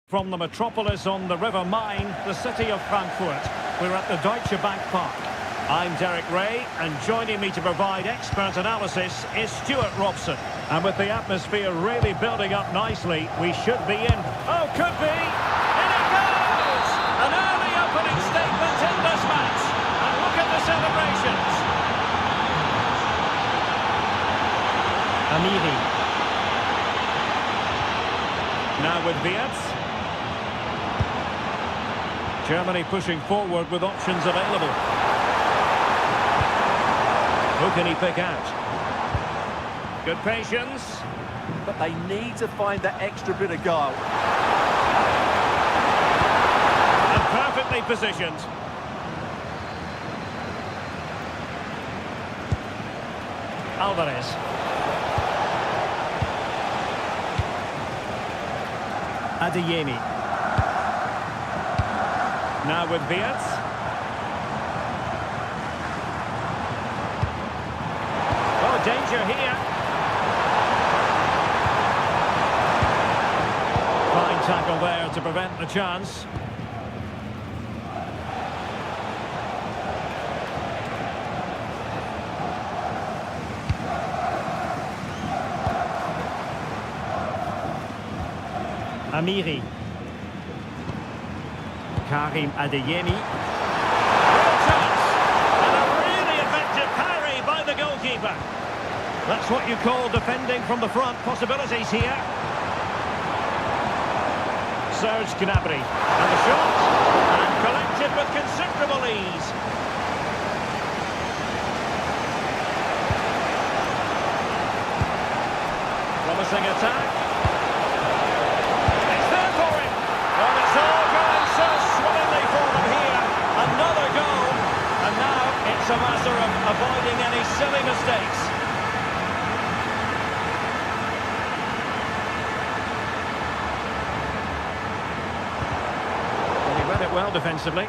From the metropolis on the River Main, the city of Frankfurt, we're at the Deutsche Bank Park. I'm Derek Ray, and joining me to provide expert analysis is Stuart Robson. And with the atmosphere really building up nicely, we should be in. Oh, could be! In it goes! An early opening statement in this match. And look at the celebrations. Amiri. Now with Wirtz. Germany pushing forward with options available. Who can he pick out? Good patience. But they need to find that extra bit of goal. And perfectly positioned. Alvarez. Adeyemi. Now with Wirtz. Oh, danger here. Fine tackle there to prevent the chance. Amiri. Karim Adeyemi. Real chance! And a really effective parry by the goalkeeper. That's what you call defending from the front. Possibilities here. Serge Gnabry. And the shot. And collected with considerable ease. Promising attack. It's there for him. Well, it's all going so swimmingly for them here. Another goal. And now it's a matter of avoiding any silly mistakes. Well, he read it well defensively.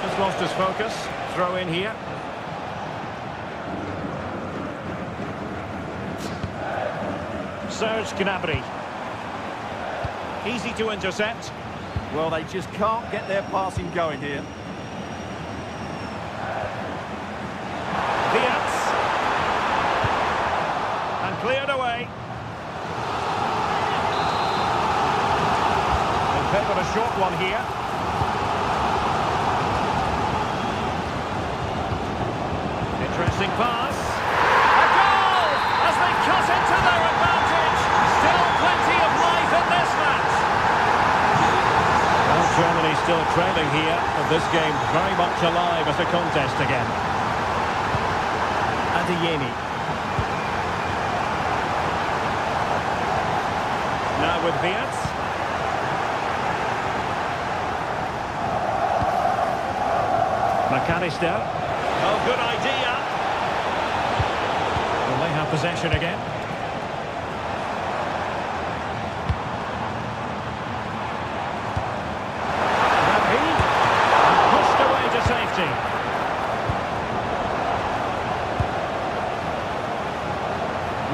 Just lost his focus. Throw in here. Serge Gnabry. Easy to intercept. Well, they just can't get their passing going here. Wirtz. And cleared away. In favour of a short one here. Interesting pass. A goal! As they cut into their advantage. Still plenty of life in this match. Well, Germany still trailing here, but this game very much alive as a contest again. Adeyemi. Now with Wirtz. McAllister. Oh, good idea. Well, they have possession again. Rapid. And pushed away to safety.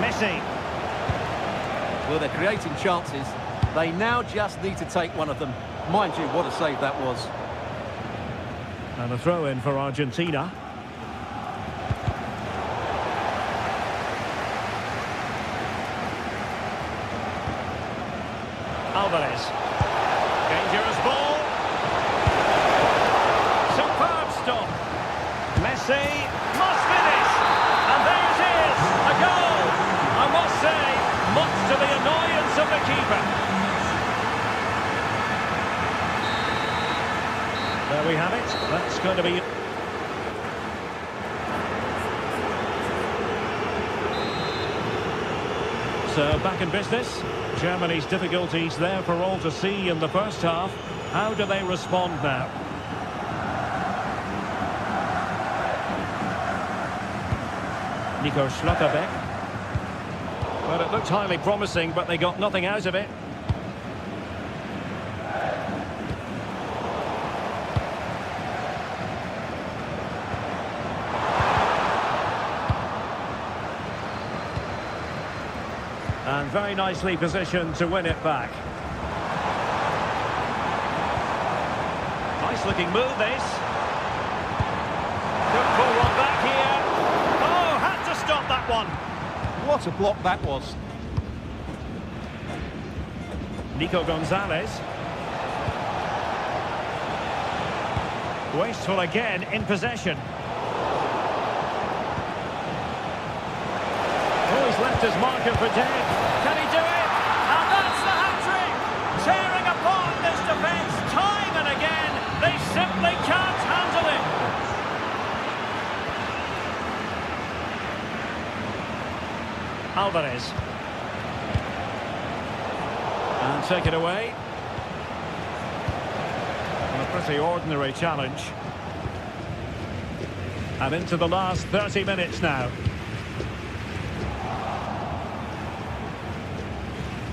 Messi. Well, they're creating chances. They now just need to take one of them. Mind you, what a save that was. And a throw-in for Argentina. Alvarez. Dangerous ball. Superb stop. Messi must finish. And there it is. A goal. I must say, much to the annoyance of the keeper. There we have it. That's going to be... So back in business. Germany's difficulties there for all to see in the first half. How do they respond now? Nico Schlotterbeck. Well, it looked highly promising, but they got nothing out of it. And very nicely positioned to win it back. Nice looking move, this. Good pull one back here. Oh, had to stop that one. What a block that was. Nico Gonzalez. Wasteful again in possession. Oh, he's left his marker for dead. Can he do it? And that's the hat-trick! Tearing apart this defence time and again. They simply can't handle it. Alvarez. And take it away. And a pretty ordinary challenge. And into the last 30 minutes now.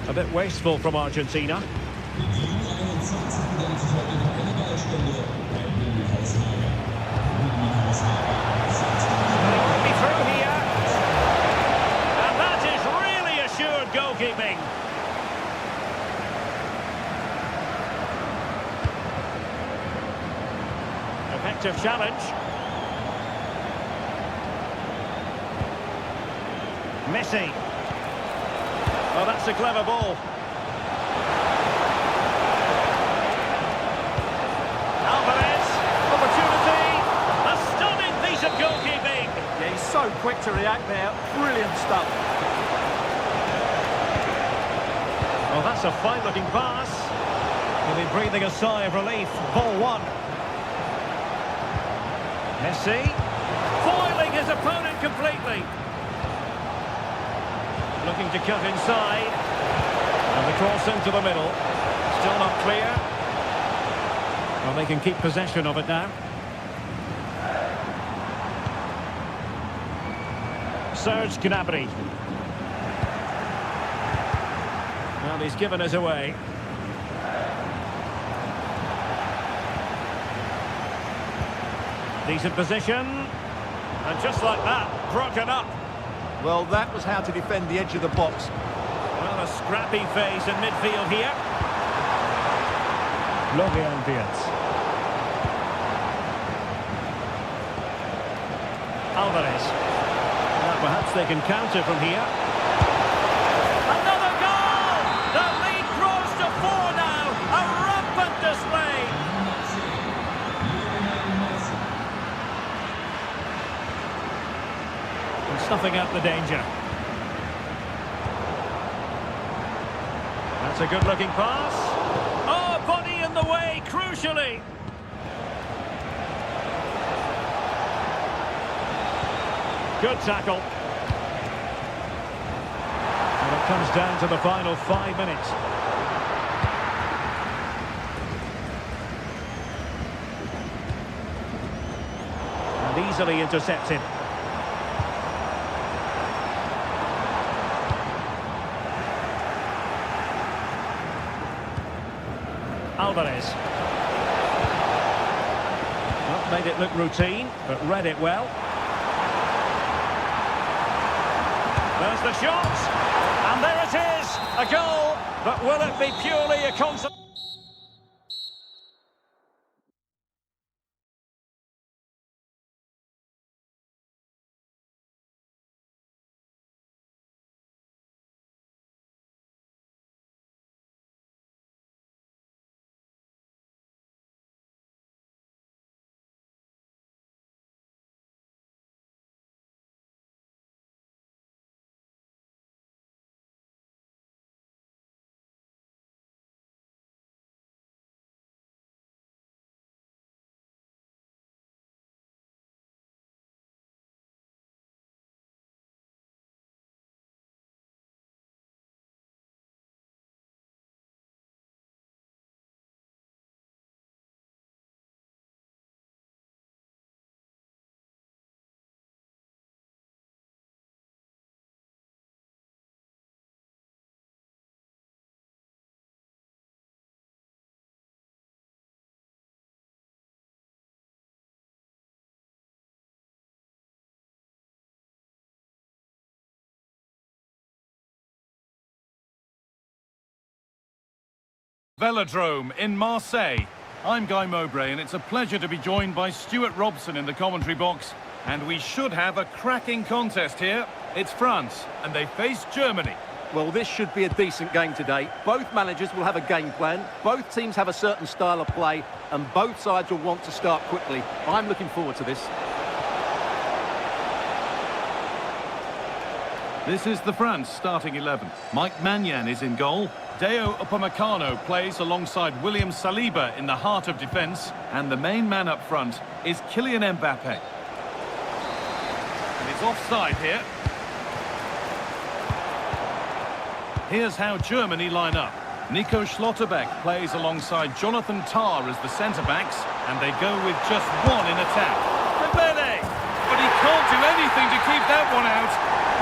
A bit wasteful from Argentina. Goalkeeping. Effective challenge. Messi. Oh, that's a clever ball. Alvarez. Opportunity. A stunning piece of goalkeeping. Yeah, he's so quick to react there. Brilliant stuff. Well, that's a fine-looking pass. He'll be breathing a sigh of relief. Ball one. Messi. Foiling his opponent completely. Looking to cut inside. And the cross into the middle. Still not clear. Well, they can keep possession of it now. Serge Gnabry. Well, he's given us away. Decent position. And just like that, broken up. Well, that was how to defend the edge of the box. Well, a scrappy phase in midfield here. Lorient Diaz. Alvarez. Well, perhaps they can counter from here. Another goal! The lead grows to 4 now. A rampant display. And snuffing out the danger. That's a good-looking pass. Oh, body in the way, crucially. Good tackle. And it comes down to the final 5 minutes. And easily intercepted. Alvarez. Not made it look routine, but read it well. There's the shot, and there it is, a goal, but will it be purely a consolation? Velodrome in Marseille. I'm Guy Mowbray, and it's a pleasure to be joined by Stuart Robson in the commentary box. And we should have a cracking contest here. It's France, and they face Germany. Well, this should be a decent game today. Both managers will have a game plan. Both teams have a certain style of play, and both sides will want to start quickly. I'm looking forward to this. This is the France starting 11. Mike Maignan is in goal. Deo Upamecano plays alongside William Saliba in the heart of defence. And the main man up front is Kylian Mbappe. And it's offside here. Here's how Germany line up. Nico Schlotterbeck plays alongside Jonathan Tah as the centre-backs. And they go with just one in attack. Dembele! But he can't do anything to keep that one out.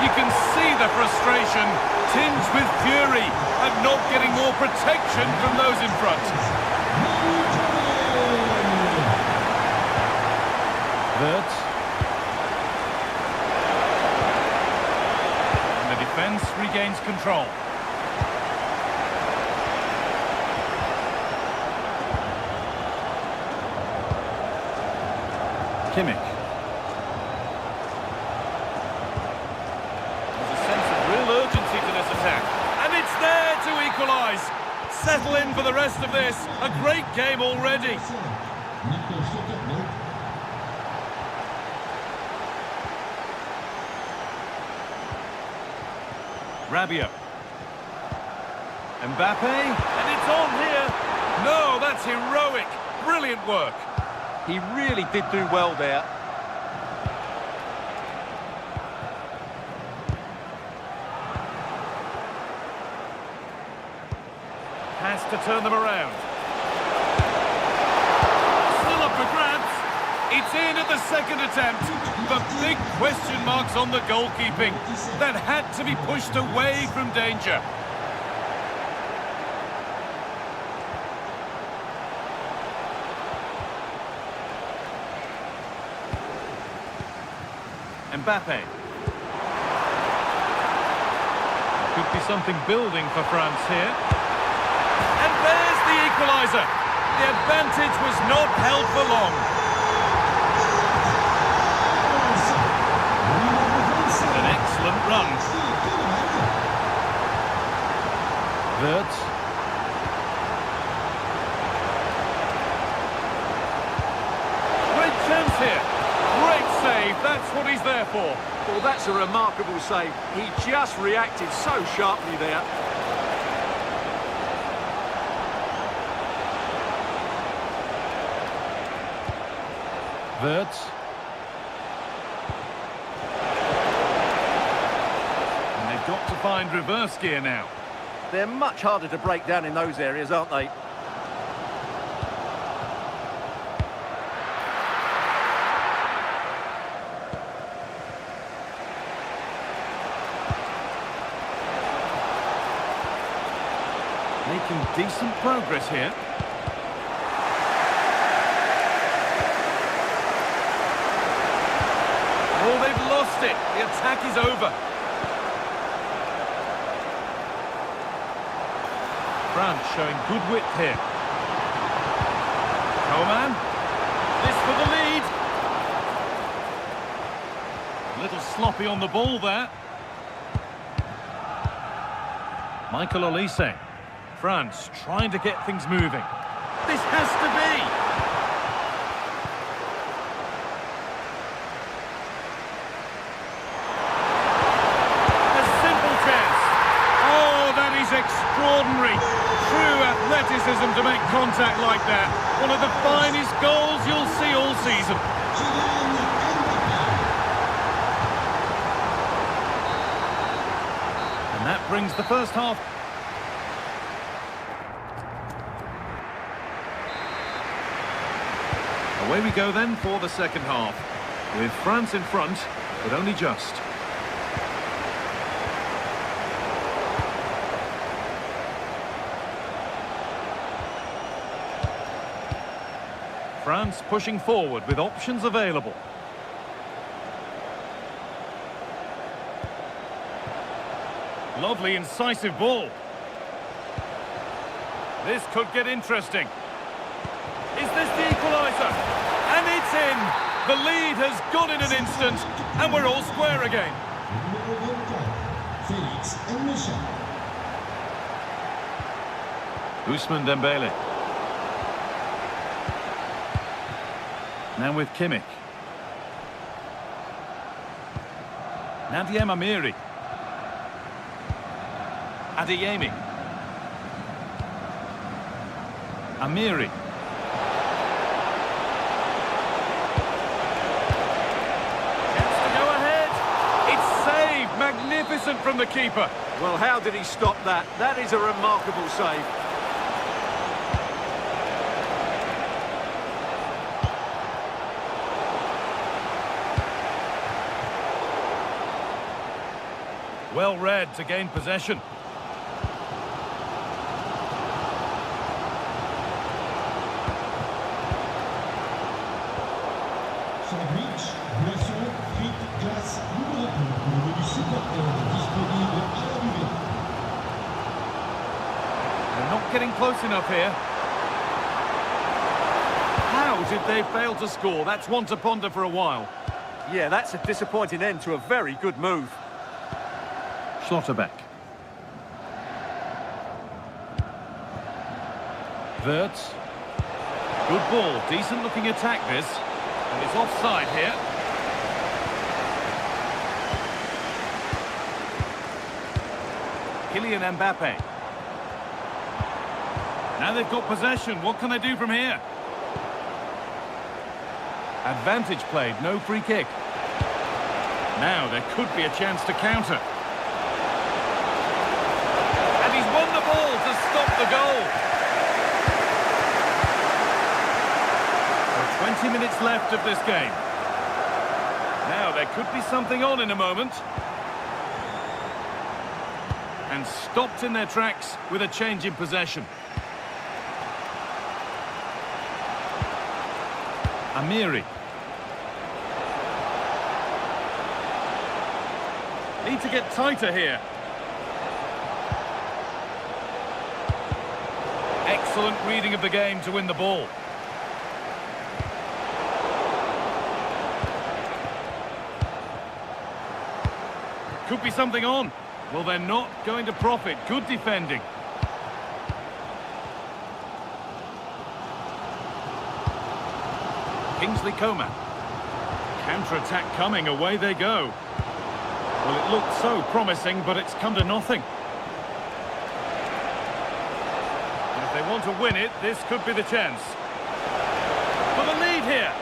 You can see the frustration, tinged with fury, at not getting more protection from those in front. Wirtz. And the defence regains control. Kimmich. To equalise. Settle in for the rest of this. A great game already. Rabiot. Mbappe. And it's on here. No, that's heroic. Brilliant work. He really did do well there. Has to turn them around. Still up for grabs. It's in at the second attempt. But big question marks on the goalkeeping. That had to be pushed away from danger. Mbappe. Could be something building for France here. And there's the equaliser. The advantage was not held for long. An excellent run. Wirtz. Great chance here. Great save. That's what he's there for. Well, that's a remarkable save. He just reacted so sharply there. Wirtz. And they've got to find reverse gear now. They're much harder to break down in those areas, aren't they? Making decent progress here. Oh, they've lost it. The attack is over. France showing good width here. Coman. This for the lead. A little sloppy on the ball there. Michael Olise. France trying to get things moving. This has to be. Extraordinary. True athleticism to make contact like that. One of the finest goals you'll see all season. And that brings the first half. Away we go then for the second half. With France in front, but only just. France pushing forward with options available. Lovely incisive ball. This could get interesting. Is this the equaliser? And it's in! The lead has gone in an instant, and we're all square again. Ousmane Dembele. Now with Kimmich. Nadia Amiri. Adeyemi. Amiri. Chance to go ahead. It's saved. Magnificent from the keeper. Well, how did he stop that? That is a remarkable save. Well read to gain possession. They're not getting close enough here. How did they fail to score? That's one to ponder for a while. Yeah, that's a disappointing end to a very good move. Schlotterbeck. Wirtz. Good ball. Decent looking attack this. And it's offside here. Kylian Mbappe. Now they've got possession. What can they do from here? Advantage played. No free kick. Now there could be a chance to counter. Won the ball to stop the goal. So 20 minutes left of this game. Now there could be something on in a moment. And stopped in their tracks with a change in possession. Amiri. Need to get tighter here. Excellent reading of the game to win the ball. Could be something on. Well, they're not going to profit. Good defending. Kingsley Coman. Counter-attack coming. Away they go. Well, it looked so promising, but it's come to nothing. If they want to win it, this could be the chance. For the lead here.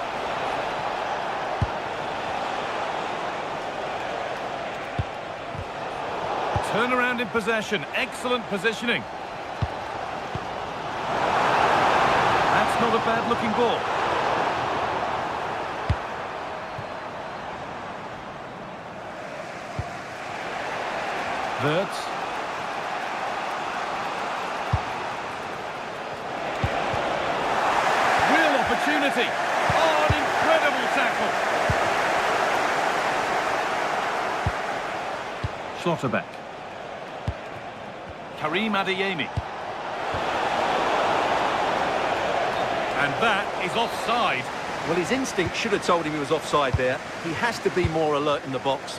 Turnaround in possession. Excellent positioning. That's not a bad-looking ball. Wirtz. Real opportunity. Oh, an incredible tackle. Schlotterbeck. Karim Adeyemi. And that is offside. Well, his instinct should have told him he was offside there. He has to be more alert in the box.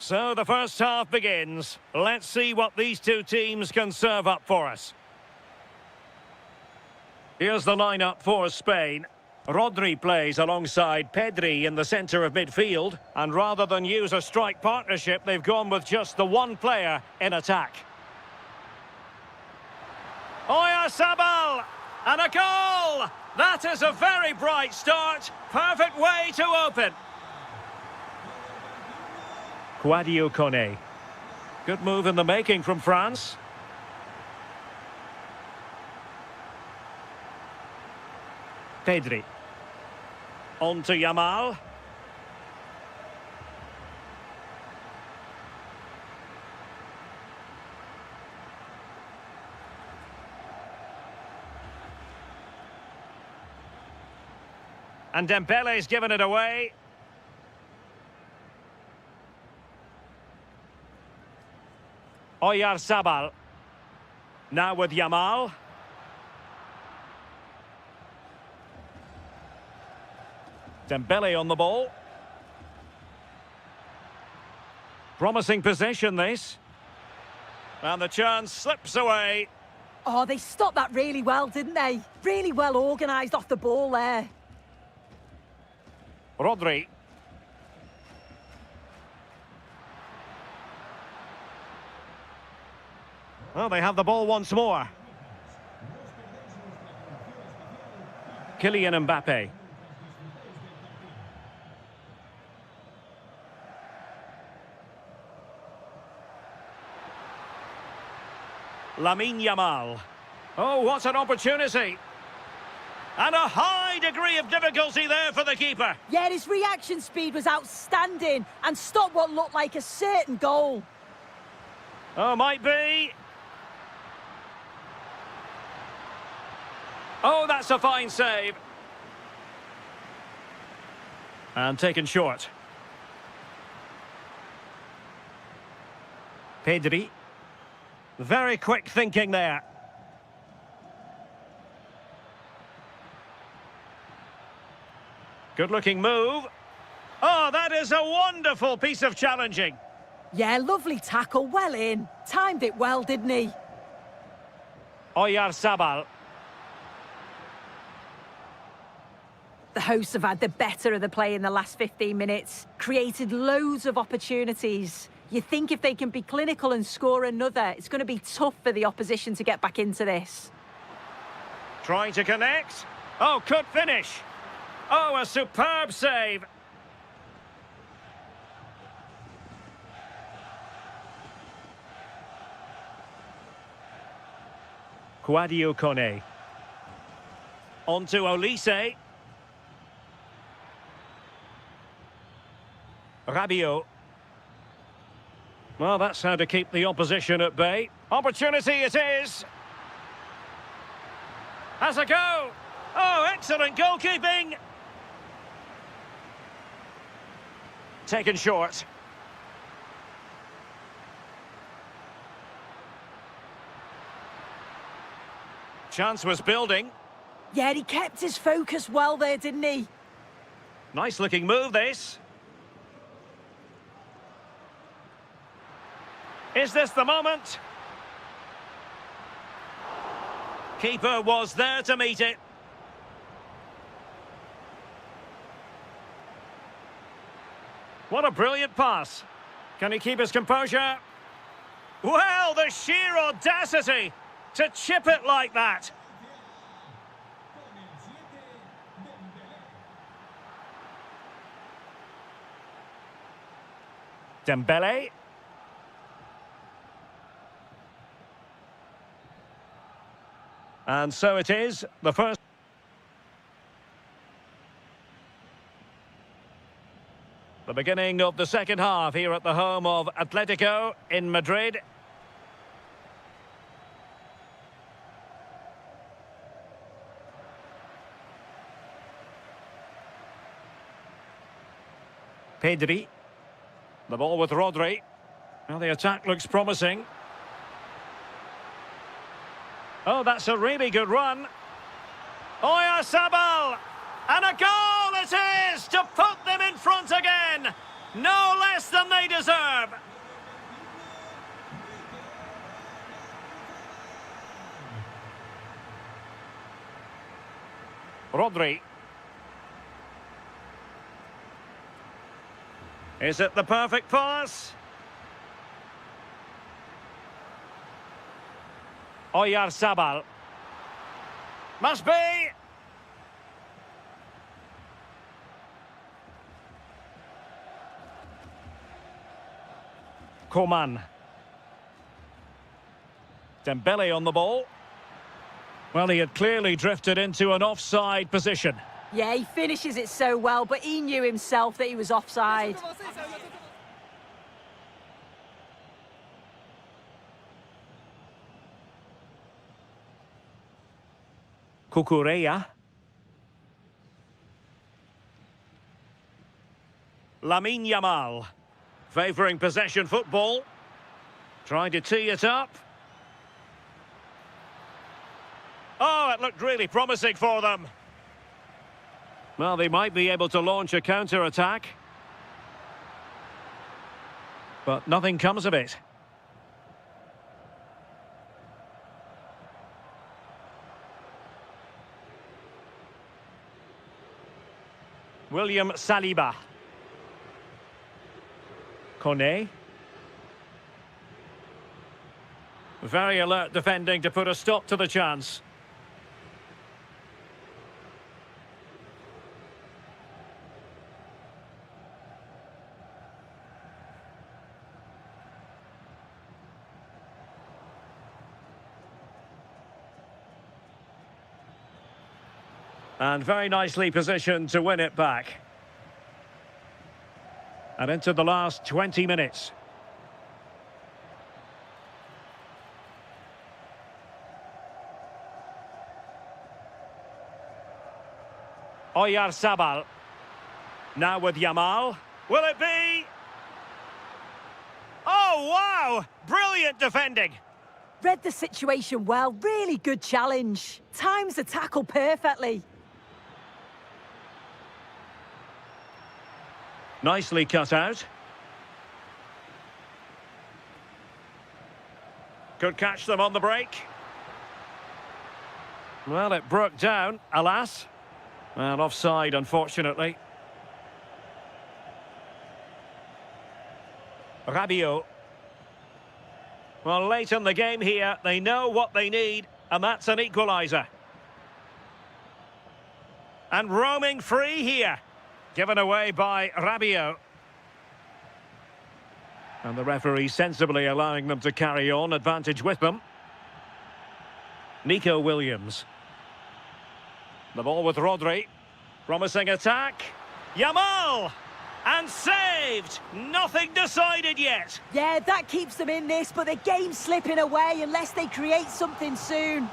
So the first half begins. Let's see what these two teams can serve up for us. Here's the lineup for Spain. Rodri plays alongside Pedri in the centre of midfield. And rather than use a strike partnership, they've gone with just the one player in attack. Oyarzabal! And a goal! That is a very bright start. Perfect way to open. Sadio Kone. Good move in the making from France. Pedri. On to Yamal. And Dembele's given it away. Oyarzabal. Now with Yamal. Dembele on the ball. Promising possession, this. And the chance slips away. Oh, they stopped that really well, didn't they? Really well organised off the ball there. Rodri. Well, they have the ball once more. Kylian Mbappe. Lamine Yamal. Oh, what an opportunity. And a high degree of difficulty there for the keeper. Yeah, his reaction speed was outstanding and stopped what looked like a certain goal. Oh, might be. Oh, that's a fine save. And taken short. Pedri. Very quick thinking there. Good-looking move. Oh, that is a wonderful piece of challenging. Yeah, lovely tackle, well in. Timed it well, didn't he? Oyarzabal. The hosts have had the better of the play in the last 15 minutes. Created loads of opportunities. You think if they can be clinical and score another, it's going to be tough for the opposition to get back into this. Trying to connect. Oh, could finish. Oh, a superb save. Sadio Kone. On to Olise. Rabiot. Well, that's how to keep the opposition at bay. Opportunity it is. Has a go. Oh, excellent goalkeeping. Taken short. Chance was building. Yeah, he kept his focus well there, didn't he? Nice looking move, this. Is this the moment? Keeper was there to meet it. What a brilliant pass. Can he keep his composure? Well, the sheer audacity to chip it like that. Dembele. And so it is, the first... The beginning of the second half here at the home of Atletico in Madrid. Pedri. The ball with Rodri. Well, the attack looks promising. Oh, that's a really good run. Oyarzabal! And a goal it is to put them in front again! No less than they deserve. Rodri. Is it the perfect pass? Oyarzabal. Must be. Coman. Dembele on the ball. Well, he had clearly drifted into an offside position. Yeah, he finishes it so well, but he knew himself that he was offside. Cucurella. Lamine Yamal. Favouring possession football. Trying to tee it up. Oh, it looked really promising for them. Well, they might be able to launch a counter-attack. But nothing comes of it. William Saliba. Kone. Very alert defending to put a stop to the chance. And very nicely positioned to win it back. And into the last 20 minutes. Oyarzabal. Now with Yamal. Will it be? Oh, wow! Brilliant defending. Read the situation well, really good challenge. Times the tackle perfectly. Nicely cut out. Could catch them on the break. Well, it broke down, alas. And offside, unfortunately. Rabiot. Well, late in the game here, they know what they need, and that's an equaliser. And roaming free here. Given away by Rabiot. And the referee sensibly allowing them to carry on, advantage with them. Nico Williams. The ball with Rodri. Promising attack. Yamal! And saved! Nothing decided yet. Yeah, that keeps them in this, but the game's slipping away unless they create something soon.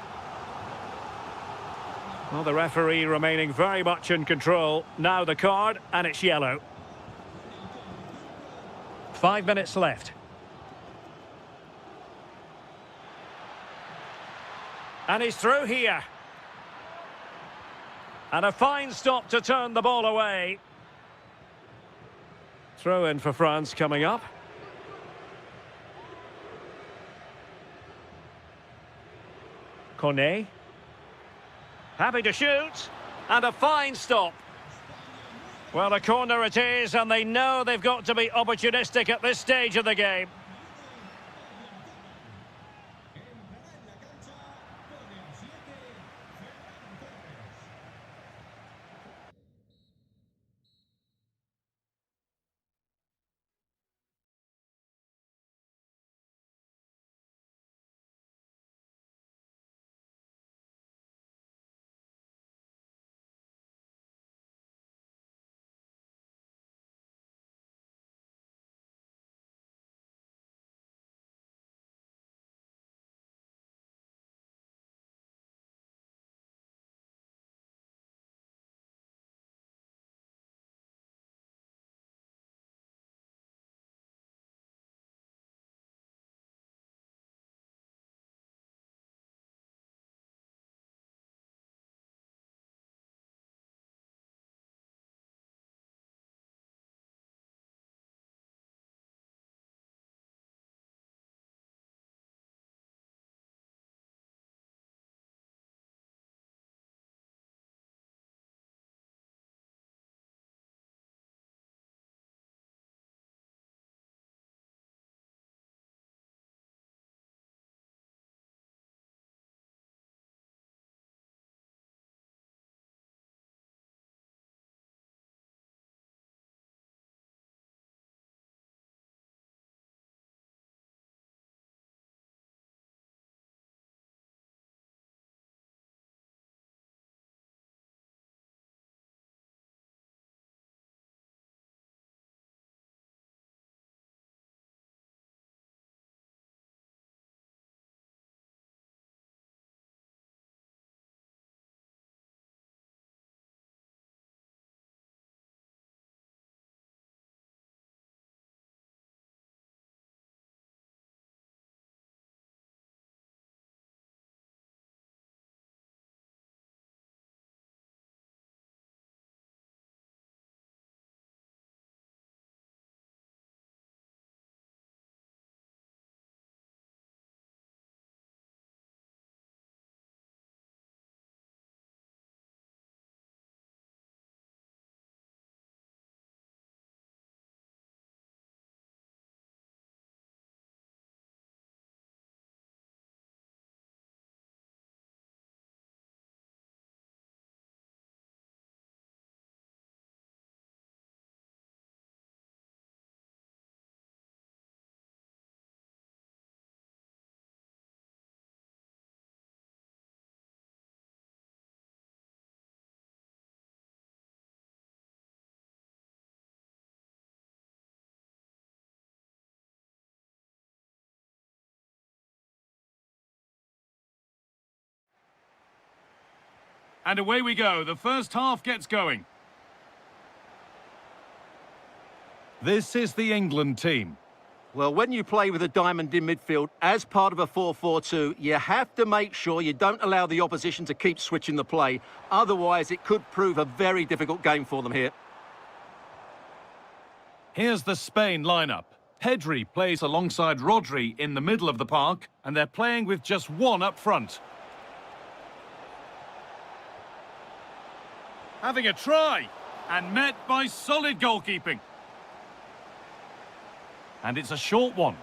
Well, the referee remaining very much in control. Now the card, and it's yellow. 5 minutes left. And he's through here. And a fine stop to turn the ball away. Throw in for France coming up. Kone. Happy to shoot. And a fine stop. Well, a corner it is, and they know they've got to be opportunistic at this stage of the game. And away we go. The first half gets going. This is the England team. Well, when you play with a diamond in midfield as part of a 4-4-2, you have to make sure you don't allow the opposition to keep switching the play. Otherwise, it could prove a very difficult game for them here. Here's the Spain lineup. Pedri plays alongside Rodri in the middle of the park, and they're playing with just one up front. Having a try, and met by solid goalkeeping. And it's a short one.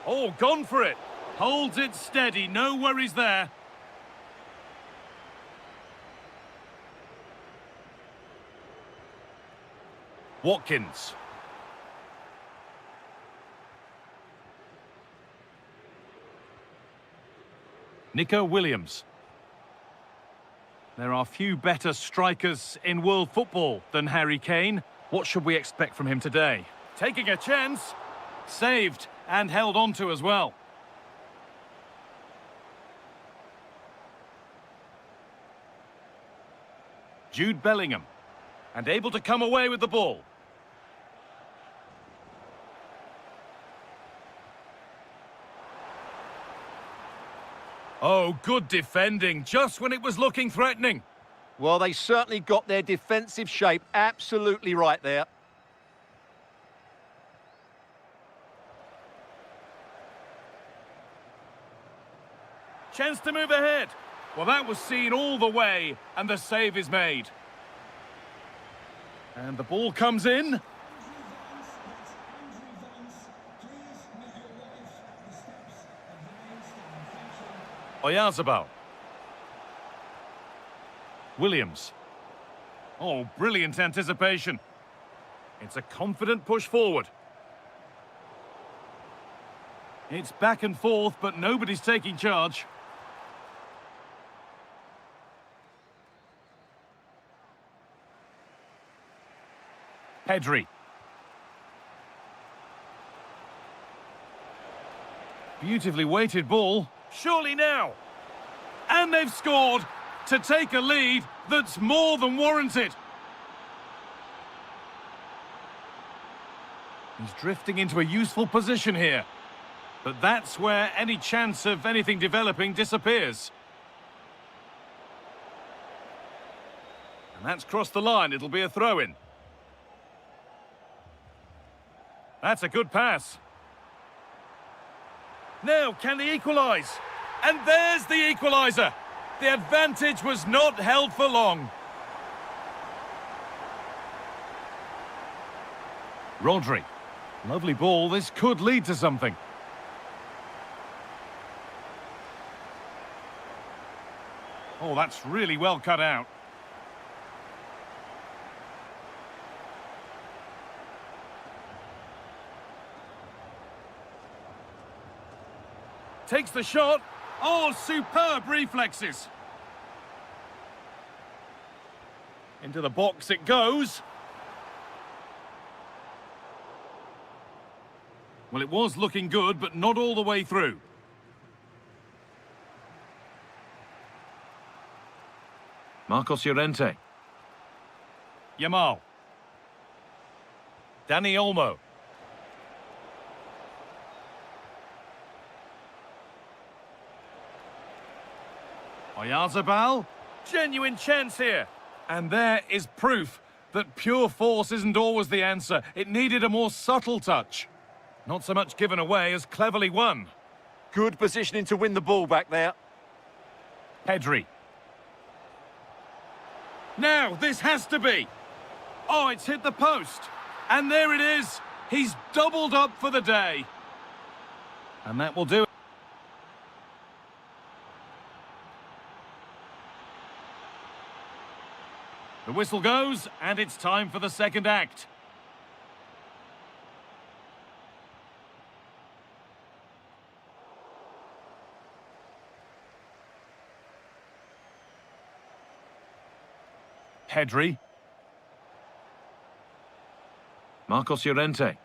Oh, gone for it. Holds it steady, no worries there. Watkins. Nico Williams. There are few better strikers in world football than Harry Kane. What should we expect from him today? Taking a chance. Saved and held on to as well. Jude Bellingham. And able to come away with the ball. Oh, good defending, just when it was looking threatening. Well, they certainly got their defensive shape absolutely right there. Chance to move ahead. Well, that was seen all the way, and the save is made. And the ball comes in. Oyarzabal. Williams. Oh, brilliant anticipation. It's a confident push forward. It's back and forth, but nobody's taking charge. Pedri. Beautifully weighted ball. Surely now. And they've scored to take a lead that's more than warranted. He's drifting into a useful position here. But that's where any chance of anything developing disappears. And that's crossed the line. It'll be a throw-in. That's a good pass. Now, can they equalise? And there's the equaliser. The advantage was not held for long. Rodri. Lovely ball. This could lead to something. Oh, that's really well cut out. Takes the shot. Oh, superb reflexes. Into the box it goes. Well, it was looking good, but not all the way through. Marcos Llorente. Yamal. Dani Olmo. Oyarzabal. Genuine chance here. And there is proof that pure force isn't always the answer. It needed a more subtle touch. Not so much given away as cleverly won. Good positioning to win the ball back there. Pedri. Now, this has to be. Oh, it's hit the post. And there it is. He's doubled up for the day. And that will do it. The whistle goes, and it's time for the second act. Pedri. Marcos Llorente.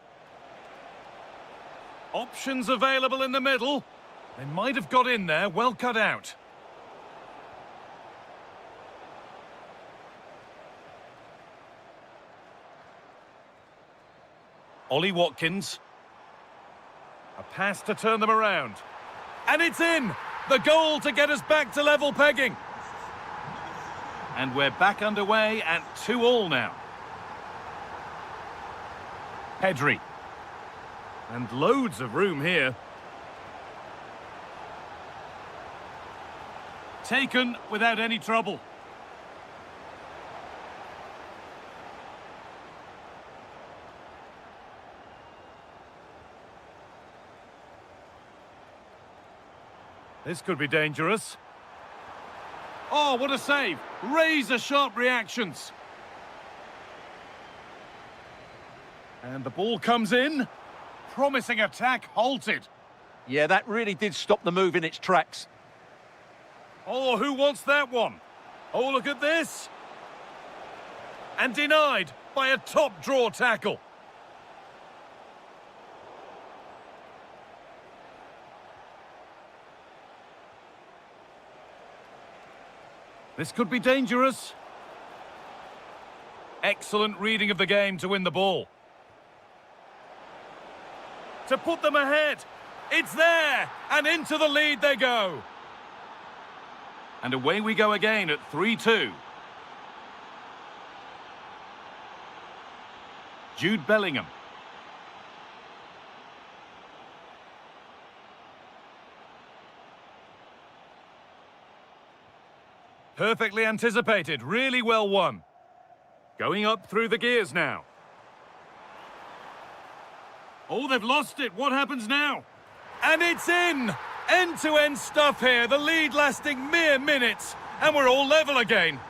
Options available in the middle. They might have got in there, well cut out. Ollie Watkins. A pass to turn them around. And it's in! The goal to get us back to level pegging. And we're back underway at 2-2 now. Pedri. And loads of room here. Taken without any trouble. This could be dangerous. Oh, what a save! Razor-sharp reactions. And the ball comes in. Promising attack halted. Yeah, that really did stop the move in its tracks. Oh, who wants that one? Oh, look at this. And denied by a top draw tackle. This could be dangerous. Excellent reading of the game to win the ball. To put them ahead. It's there! And into the lead they go. And away we go again at 3-2. Jude Bellingham. Perfectly anticipated, really well won. Going up through the gears now. Oh, they've lost it. What happens now? And it's in! End-to-end stuff here. The lead lasting mere minutes. And we're all level again.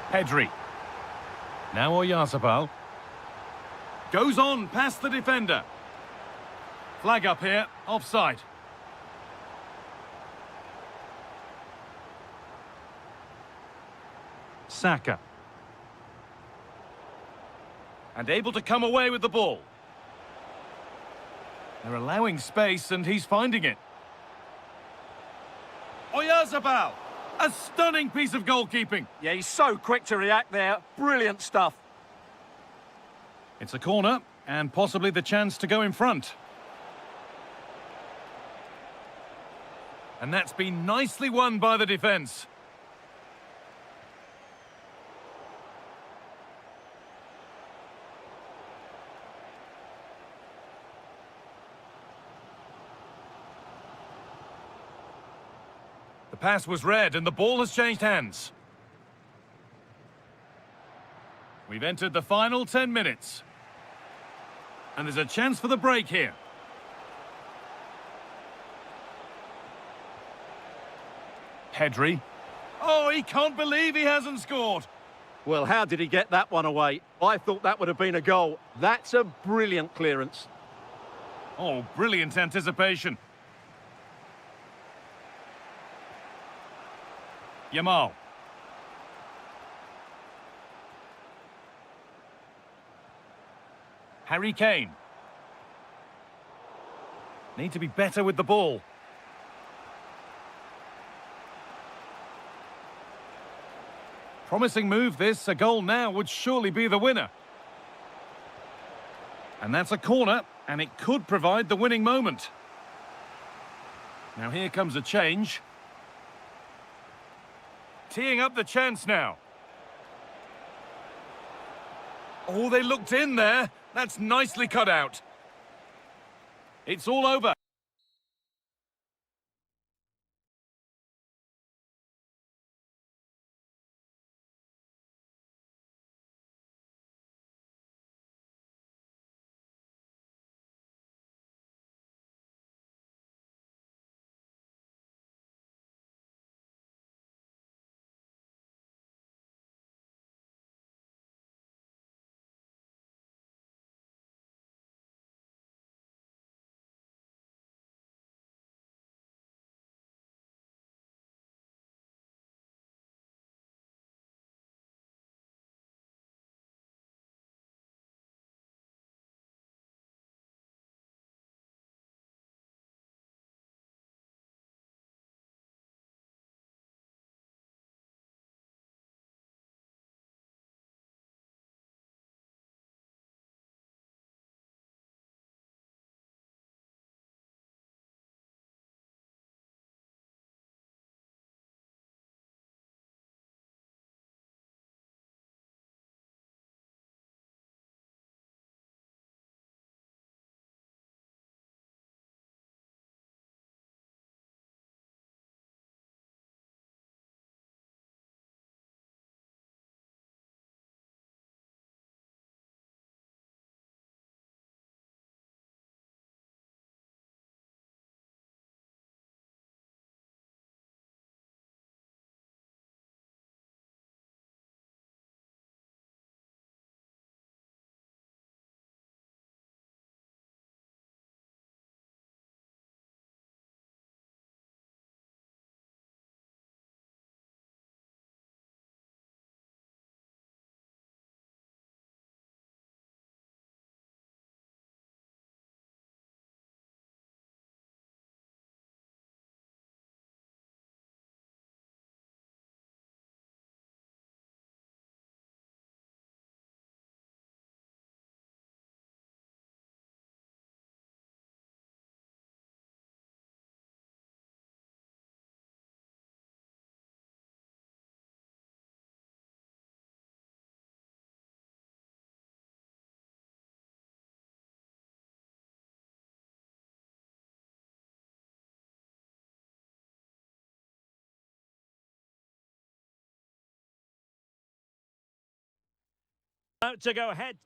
Pedri. Now Oyarzabal. Goes on past the defender. Flag up here. Offside. Saka. And able to come away with the ball. They're allowing space and he's finding it. Oyarzabal! A stunning piece of goalkeeping. Yeah, he's so quick to react there. Brilliant stuff. It's a corner and possibly the chance to go in front. And that's been nicely won by the defence. The pass was read and the ball has changed hands. We've entered the final 10 minutes. And there's a chance for the break here. Pedri. Oh, he can't believe he hasn't scored. Well, how did he get that one away? I thought that would have been a goal. That's a brilliant clearance. Oh, brilliant anticipation. Yamal. Harry Kane. Need to be better with the ball. Promising move this. A goal now would surely be the winner. And that's a corner, and it could provide the winning moment. Now here comes a change. Teeing up the chance now. Oh, they looked in there. That's nicely cut out. It's all over. Out to go ahead.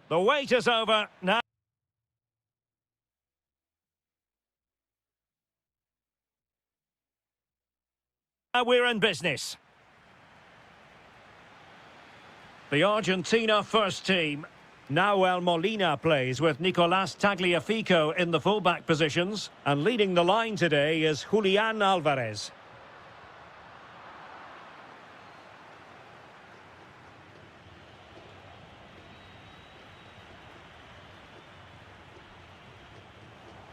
The wait is over now. We're in business. The Argentina first team. Now Molina plays with Nicolás Tagliafico in the fullback positions. And leading the line today is Julián Álvarez.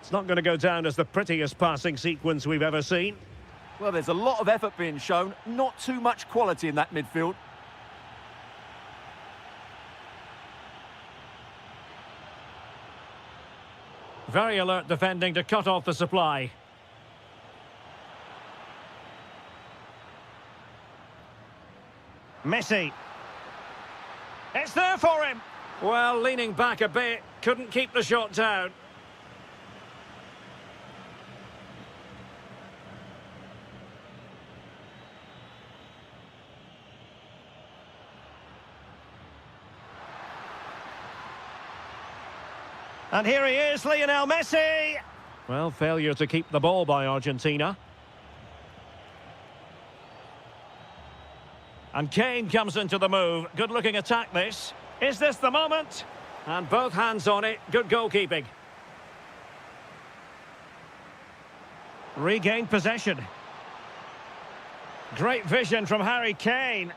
It's not going to go down as the prettiest passing sequence we've ever seen. Well, there's a lot of effort being shown, not too much quality in that midfield. Very alert defending to cut off the supply. Messi. It's there for him. Well, leaning back a bit, couldn't keep the shot down. And here he is, Lionel Messi! Well, failure to keep the ball by Argentina. And Kane comes into the move. Good-looking attack, this. Is this the moment? And both hands on it. Good goalkeeping. Regained possession. Great vision from Harry Kane.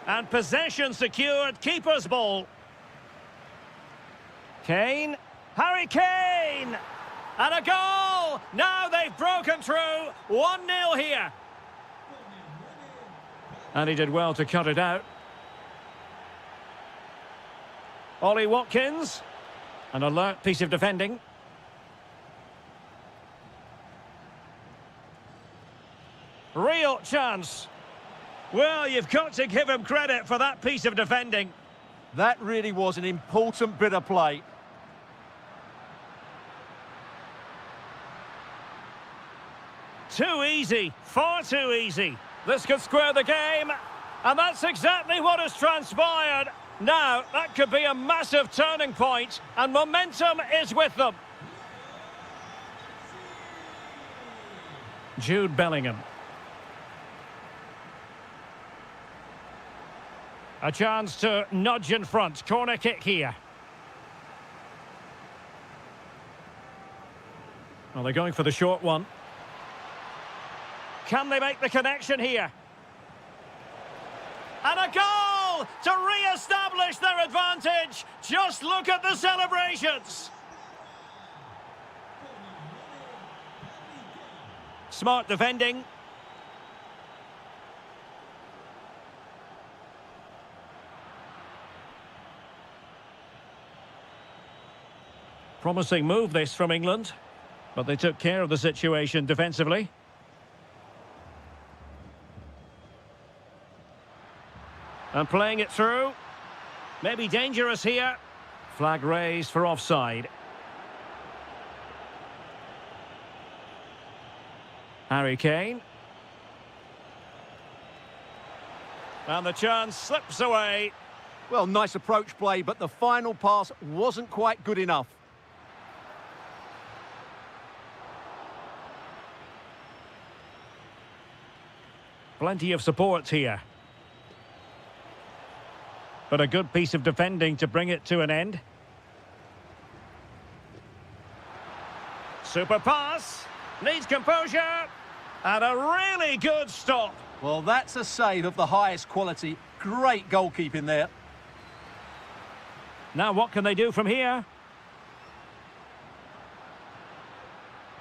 And possession secured. Keeper's ball. Kane. Harry Kane! And a goal! Now they've broken through. 1-0 here. And he did well to cut it out. Ollie Watkins. An alert piece of defending. Real chance. Well, you've got to give him credit for that piece of defending. That really was an important bit of play. Too easy, far too easy. This could square the game, and that's exactly what has transpired. Now, that could be a massive turning point, and momentum is with them. Jude Bellingham. A chance to nudge in front. Corner kick here. Well, they're going for the short one. Can they make the connection here? And a goal to re-establish their advantage. Just look at the celebrations. Smart defending. Promising move this from England, but they took care of the situation defensively. And playing it through. Maybe dangerous here. Flag raised for offside. Harry Kane. And the chance slips away. Well, nice approach play, but the final pass wasn't quite good enough. Plenty of support here. But a good piece of defending to bring it to an end. Super pass. Needs composure. And a really good stop. Well, that's a save of the highest quality. Great goalkeeping there. Now what can they do from here?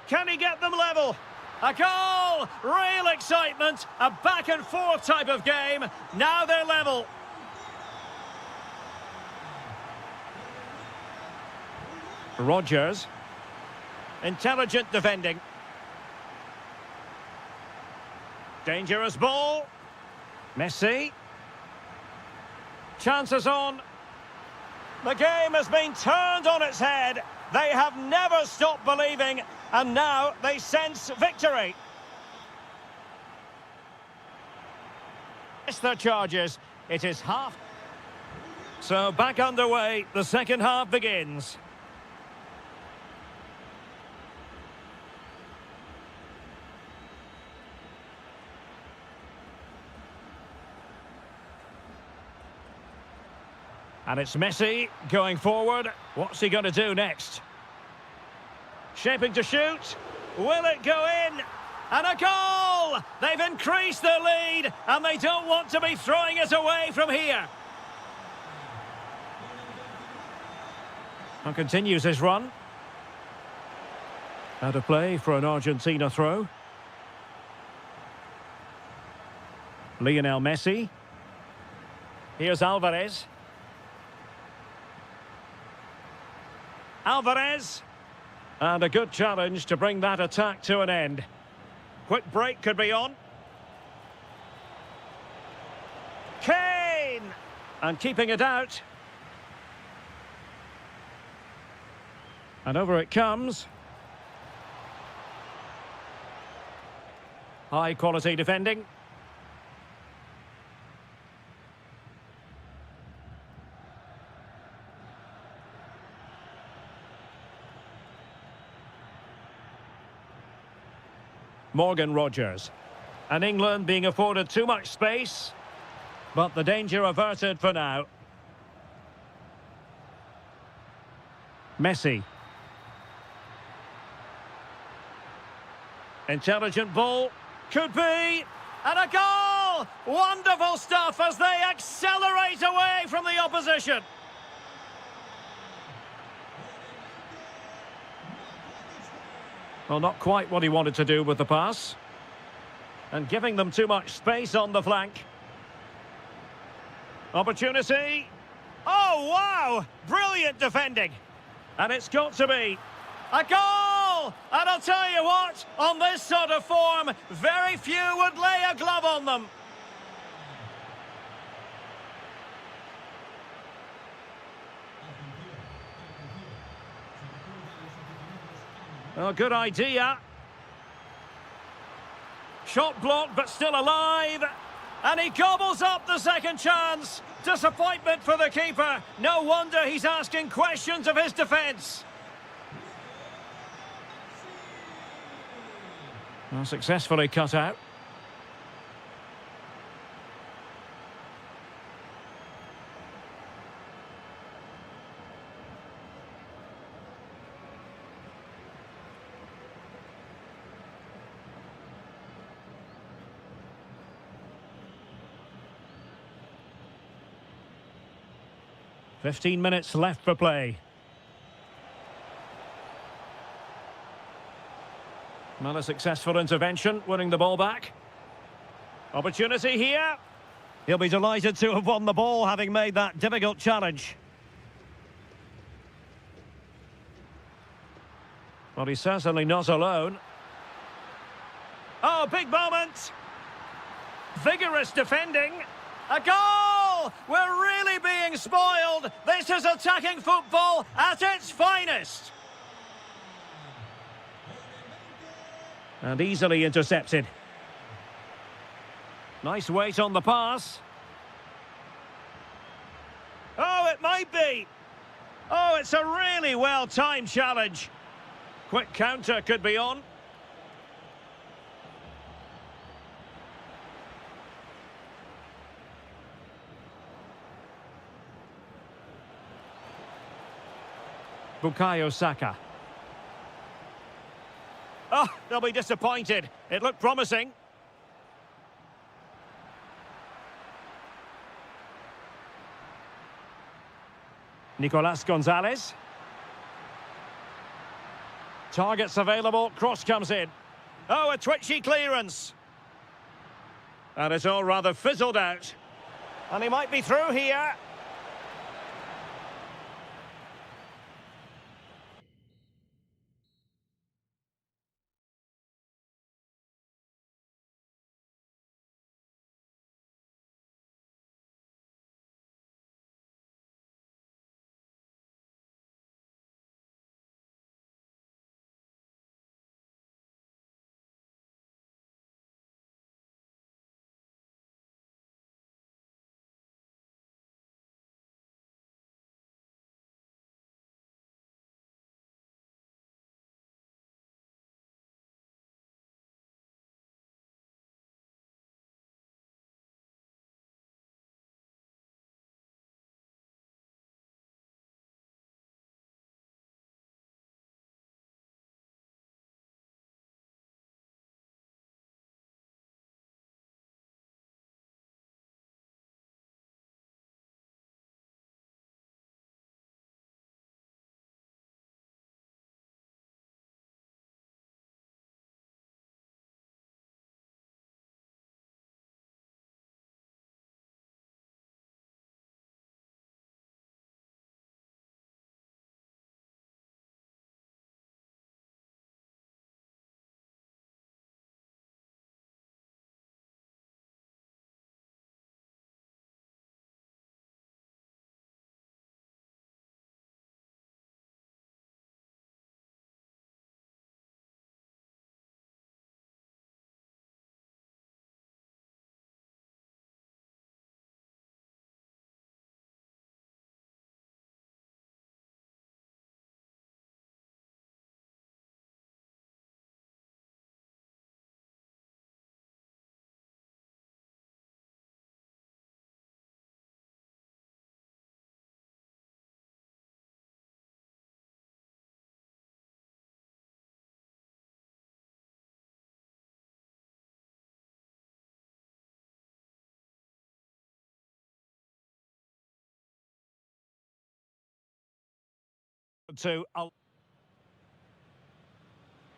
Can he get them level? A goal! Real excitement. A back and forth type of game. Now they're level. Rodgers. Intelligent defending. Dangerous ball. Messi. Chances on. The game has been turned on its head. They have never stopped believing, and now they sense victory. Their charges. It is half. So back underway. The second half begins. And it's Messi going forward. What's he going to do next? Shaping to shoot. Will it go in? And a goal! They've increased their lead, and they don't want to be throwing it away from here. And continues his run. Out of play for an Argentina throw. Lionel Messi. Here's Alvarez. Alvarez. And a good challenge to bring that attack to an end. Quick break could be on. Kane! And keeping it out. And over it comes. High quality defending. Morgan Rogers. And England being afforded too much space, but the danger averted for now. Messi. Intelligent ball. Could be. And a goal! Wonderful stuff as they accelerate away from the opposition. Well, not quite what he wanted to do with the pass. And giving them too much space on the flank. Opportunity. Oh, wow! Brilliant defending. And it's got to be a goal! And I'll tell you what, on this sort of form, very few would lay a glove on them. Oh, good idea. Shot blocked, but still alive. And he gobbles up the second chance. Disappointment for the keeper. No wonder he's asking questions of his defence. Well, successfully cut out. "15 minutes left for play. Not a successful intervention, winning the ball back. Opportunity here. He'll be delighted to have won the ball, having made that difficult challenge. Well, he's certainly not alone. Oh, big moment. Vigorous defending. A goal! We're really being spoiled. This is attacking football at its finest. And easily intercepted. Nice weight on the pass. Oh, it might be. Oh, it's a really well-timed challenge. Quick counter could be on. Bukayo Saka. Oh, they'll be disappointed. It looked promising. Nicolas Gonzalez. Targets available, cross comes in. Oh, a twitchy clearance. And it's all rather fizzled out. And he might be through here.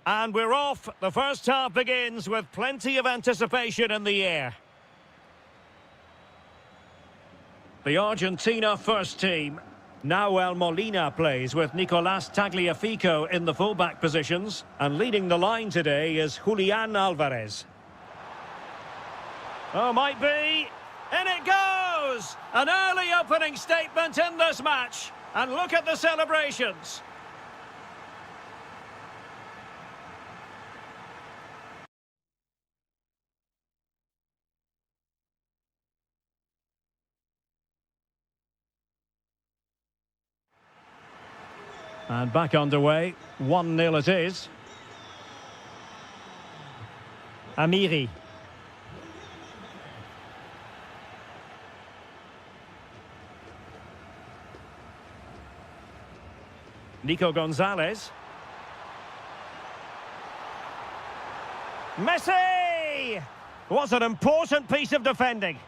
And we're off. The first half begins with plenty of anticipation in the air. The Argentina first team. Nahuel Molina plays with Nicolás Tagliafico in the fullback positions. And leading the line today is Julián Álvarez. Oh, might be. In it goes! An early opening statement in this match. And look at the celebrations. And back underway, 1-0 it is. Amiri. Nico Gonzalez. Messi! Was an important piece of defending.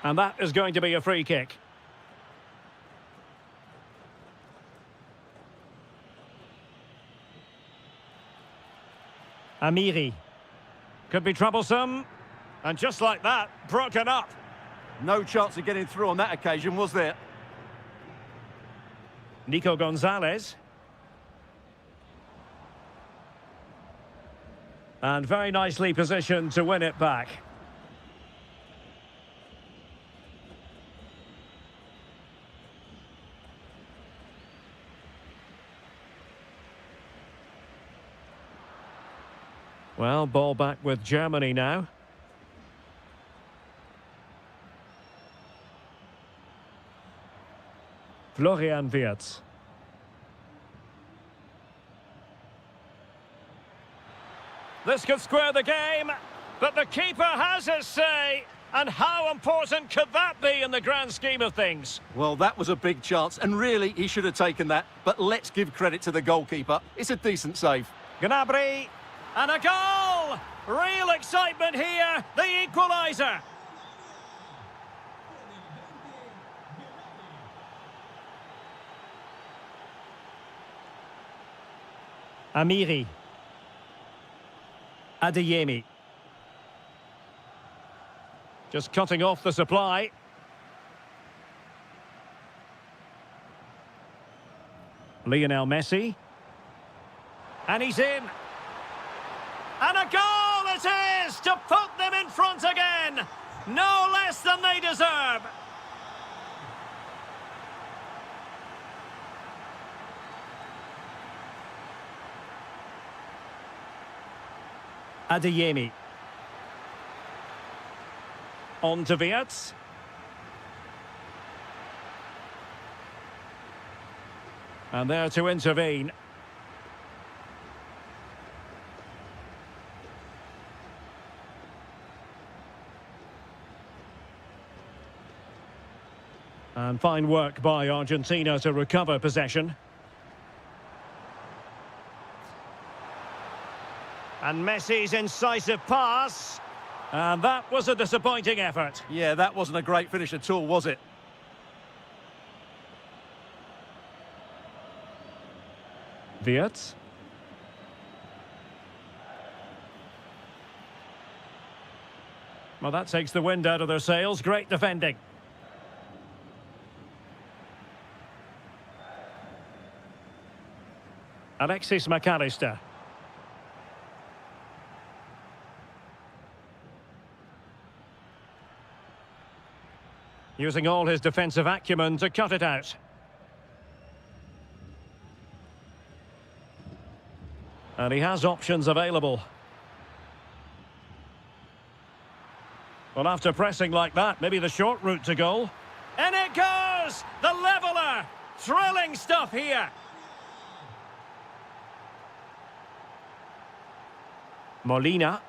And that is going to be a free kick. Amiri. Could be troublesome. And just like that, broken up. No chance of getting through on that occasion, was there? Nico Gonzalez. And very nicely positioned to win it back. Well, ball back with Germany now. Florian Wirtz. This could square the game, but the keeper has his say. And how important could that be in the grand scheme of things? Well, that was a big chance, and really, he should have taken that. But let's give credit to the goalkeeper. It's a decent save. Gnabry. And a goal! Real excitement here, the equaliser. Amiri. Adeyemi. Just cutting off the supply. Lionel Messi. And he's in. And a goal it is to put them in front again. No less than they deserve. Adeyemi. On to Wirtz. And there to intervene. And fine work by Argentina to recover possession. And Messi's incisive pass. And that was a disappointing effort. Yeah, that wasn't a great finish at all, was it? Wirtz. Well, that takes the wind out of their sails. Great defending. Alexis McAllister. Using all his defensive acumen to cut it out. And he has options available. Well, after pressing like that, maybe the short route to goal. And it goes! The leveller! Thrilling stuff here. Molina.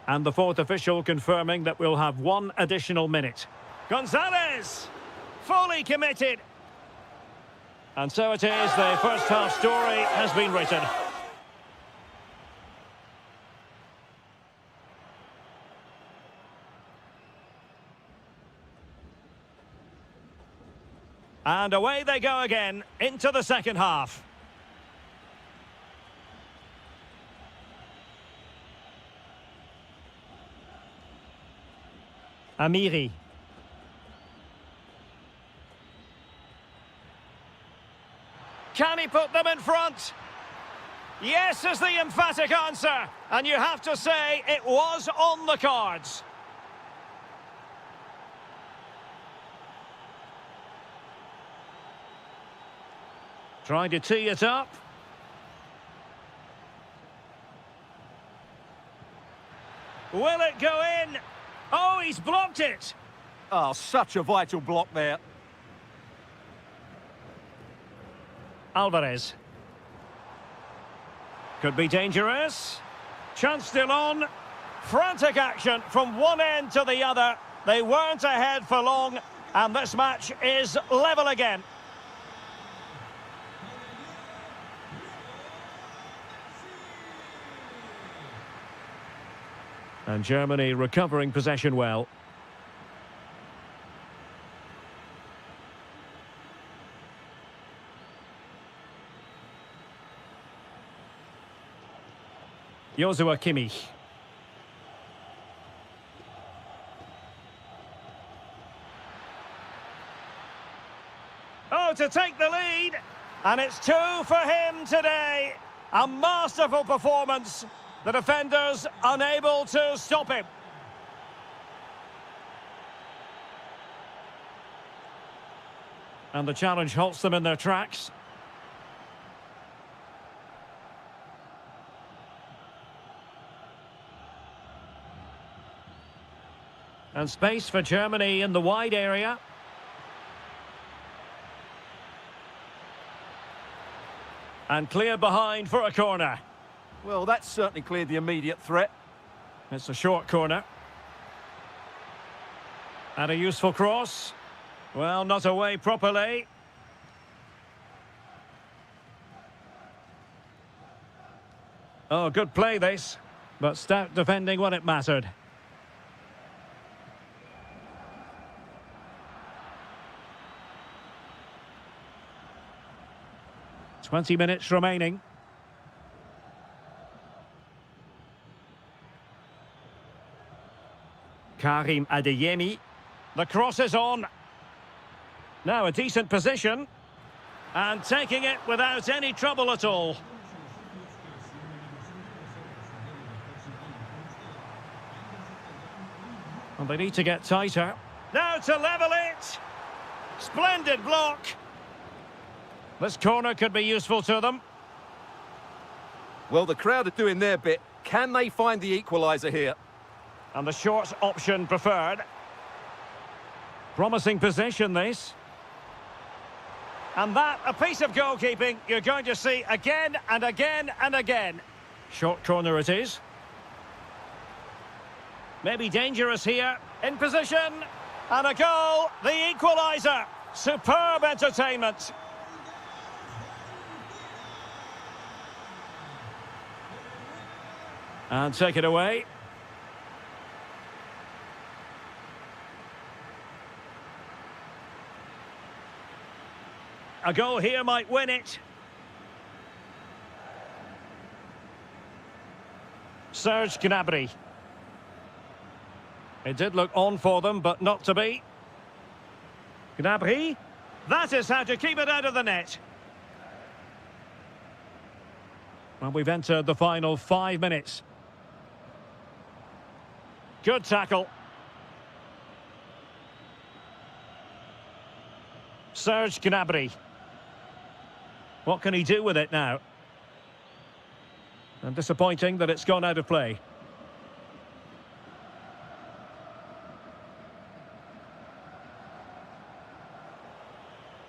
And the fourth official confirming that we'll have one additional minute. Gonzalez! Fully committed. And so it is, the first half story has been written. And away they go again into the second half. Amiri. Can he put them in front? Yes is the emphatic answer. And you have to say it was on the cards. Trying to tee it up. Will it go in? Oh, he's blocked it. Oh, such a vital block there. Alvarez. Could be dangerous. Chance still on. Frantic action from one end to the other. They weren't ahead for long, and this match is level again. And Germany recovering possession well. Joshua Kimmich. Oh, to take the lead. And it's 2 for him today. A masterful performance. The defenders unable to stop him. And the challenge halts them in their tracks. And space for Germany in the wide area. And clear behind for a corner. Well, that's certainly cleared the immediate threat. It's a short corner. And a useful cross. Well, not away properly. Oh, good play this. But stout defending when it mattered. "20 minutes remaining. Karim Adeyemi. The cross is on. Now a decent position. And taking it without any trouble at all. And they need to get tighter. Now to level it. Splendid block. This corner could be useful to them. Well, the crowd are doing their bit. Can they find the equaliser here? And the short option preferred. Promising possession, this. And that, a piece of goalkeeping you're going to see again and again and again. Short corner it is. Maybe dangerous here. In position. And a goal. The equaliser. Superb entertainment. And take it away. A goal here might win it. Serge Gnabry. It did look on for them, but not to be. Gnabry. That is how to keep it out of the net. Well, we've entered the final 5 minutes. Good tackle. Serge Gnabry. What can he do with it now? And disappointing that it's gone out of play.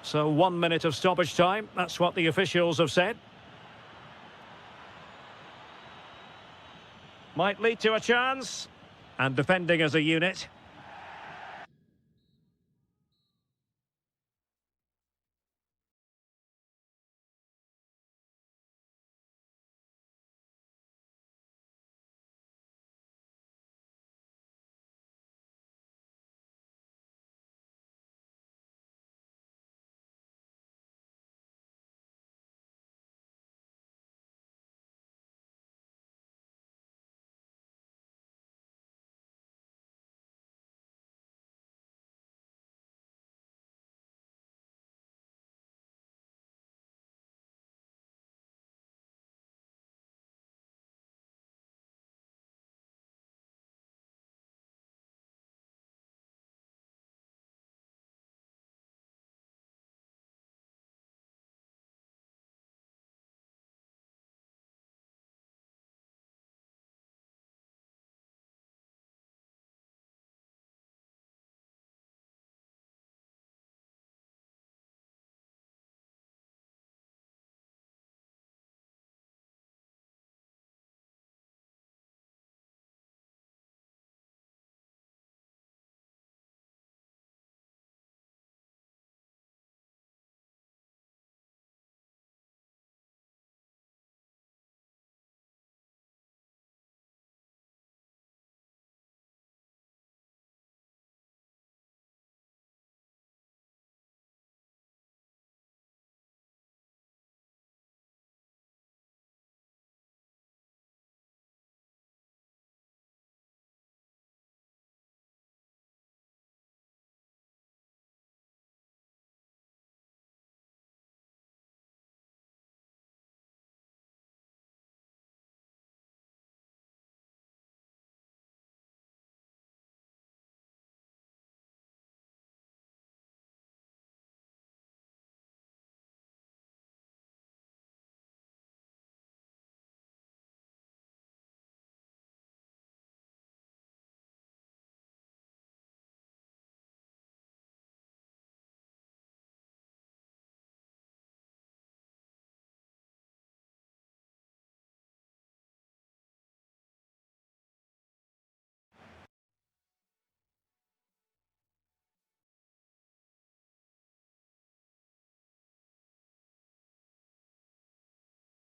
So 1 minute of stoppage time. That's what the officials have said. Might lead to a chance. And defending as a unit.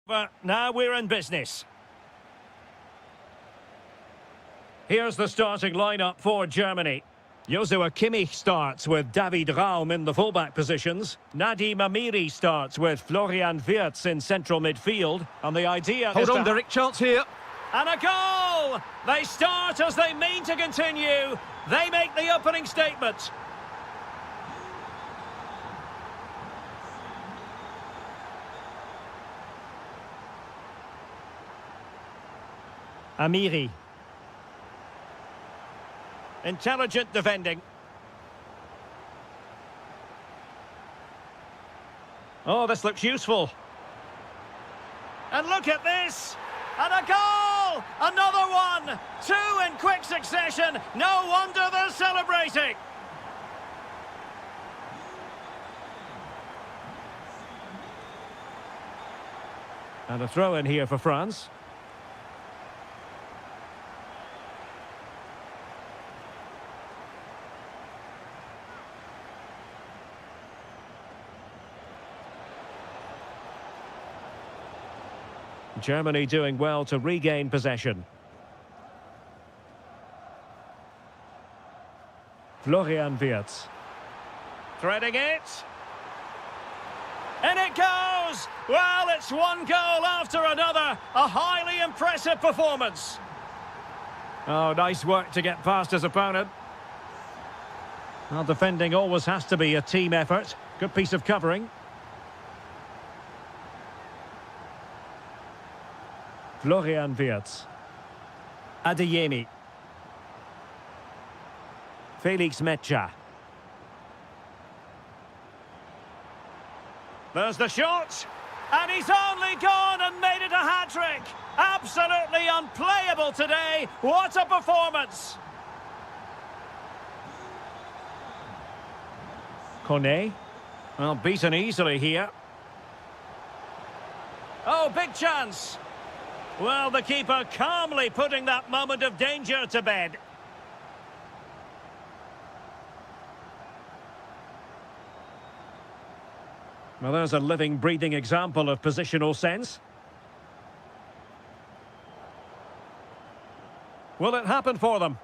But now we're in business. Here's the starting lineup for Germany. Joshua Kimmich starts with David Raum in the fullback positions. Nadim Amiri starts with Florian Wirtz in central midfield. And the idea is Hold on, Derek, chance here. And a goal! They start as they mean to continue. They make the opening statement. Amiri. Intelligent defending. Oh, this looks useful. And look at this! And a goal! Another one! Two in quick succession. No wonder they're celebrating. And a throw in here for France. Germany doing well to regain possession. Florian Wirtz. Threading it. And it goes! Well, it's one goal after another. A highly impressive performance. Oh, nice work to get past his opponent. Well, defending always has to be a team effort. Good piece of covering. Florian Wirtz. Adeyemi. Felix Mecha. There's the shot. And he's only gone and made it a hat-trick. Absolutely unplayable today. What a performance. Kone. Well, beaten easily here. Oh, big chance. Well, the keeper calmly putting that moment of danger to bed. Well, there's a living, breathing example of positional sense. Will it happen for them?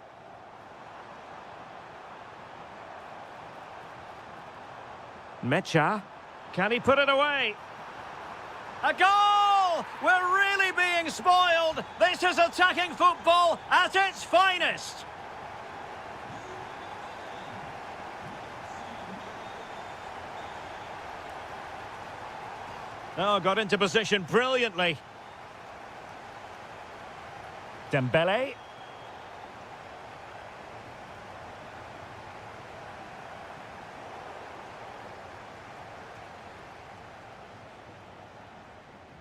Mecha. Can he put it away? A goal! We're really being spoiled. This is attacking football at its finest. Oh, got into position brilliantly. Dembele.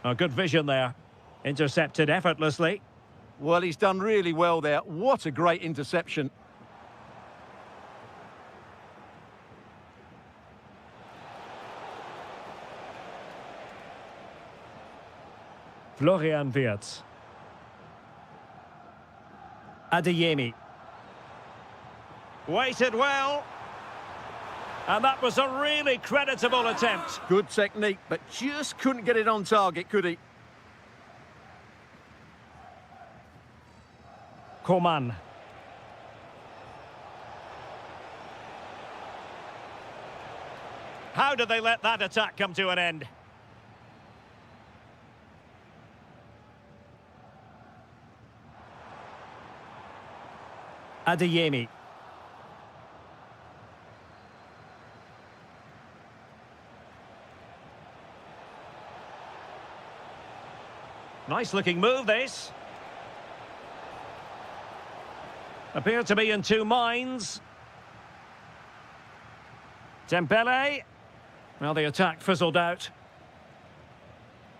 Oh, good vision there. Intercepted effortlessly. Well, he's done really well there. What a great interception. Florian Wirtz. Adeyemi. Waited well. And that was a really creditable attempt. Good technique, but just couldn't get it on target, could he? Coman. How did they let that attack come to an end? Adeyemi. Nice looking move, this. Appear to be in two minds. Dembele. Well, the attack fizzled out.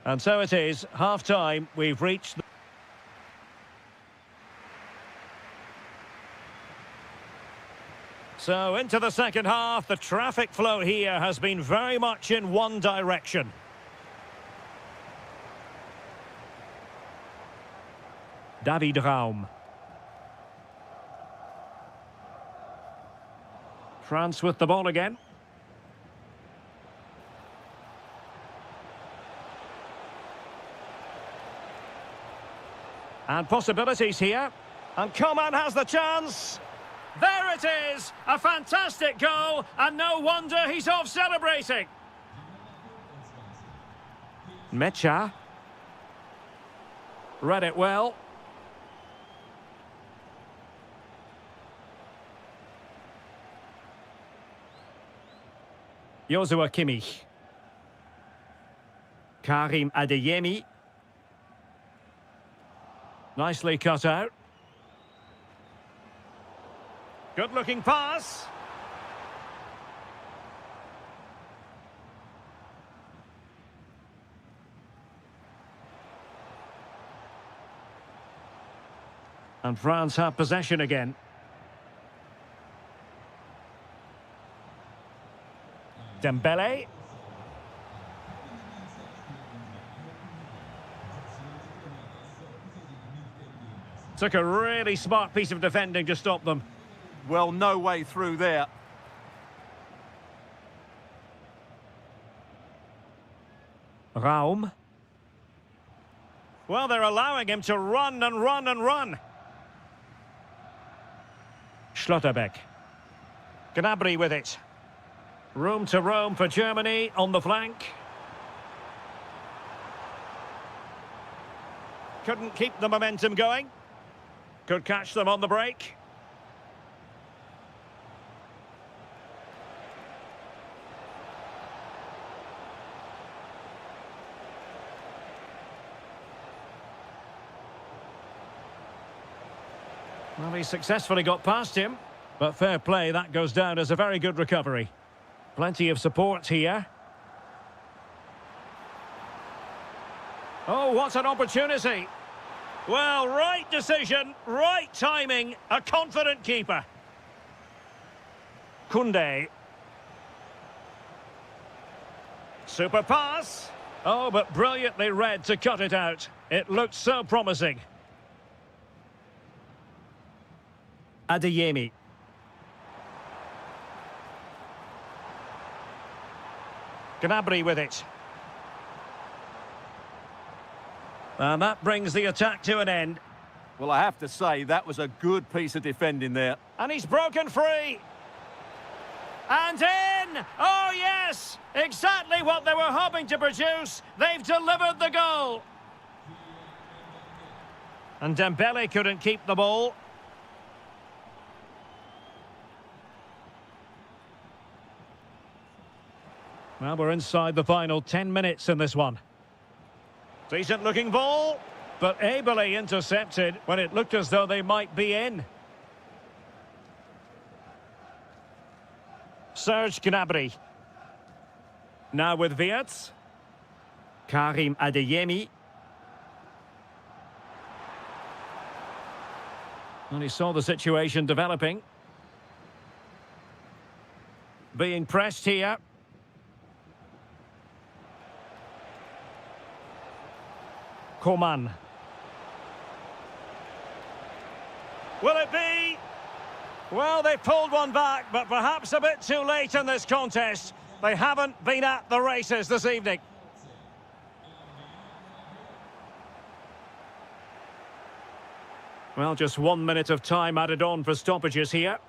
And so it is, half-time, we've reached... So, into the second half, the traffic flow here has been very much in one direction. David Raum. France with the ball again. And possibilities here. And Coman has the chance. There it is! A fantastic goal, and no wonder he's off celebrating. Mecha. Read it well. Joshua Kimmich. Karim Adeyemi. Nicely cut out. Good-looking pass. And France have possession again. Dembele. Took a really smart piece of defending to stop them. Well, no way through there. Raum. Well, they're allowing him to run and run and run. Schlotterbeck. Gnabry with it. Room to roam for Germany on the flank. Couldn't keep the momentum going. Could catch them on the break. Well, he successfully got past him, but fair play, that goes down as a very good recovery. Plenty of support here. Oh, what an opportunity. Well, right decision, right timing, a confident keeper. Koundé. Super pass. Oh, but brilliantly read to cut it out. It looked so promising. Adeyemi. Gnabry with it. And that brings the attack to an end. Well, I have to say, that was a good piece of defending there. And he's broken free. And in! Oh, yes! Exactly what they were hoping to produce. They've delivered the goal. And Dembele couldn't keep the ball. Well, we're inside the final 10 minutes in this one. Decent looking ball, but ably intercepted when it looked as though they might be in. Serge Gnabry. Now with Wirtz. Karim Adeyemi. And he saw the situation developing. Being pressed here. Coman. Will it be? Well, they pulled one back, but perhaps a bit too late in this contest. They haven't been at the races this evening. Well, just 1 minute of time added on for stoppages here.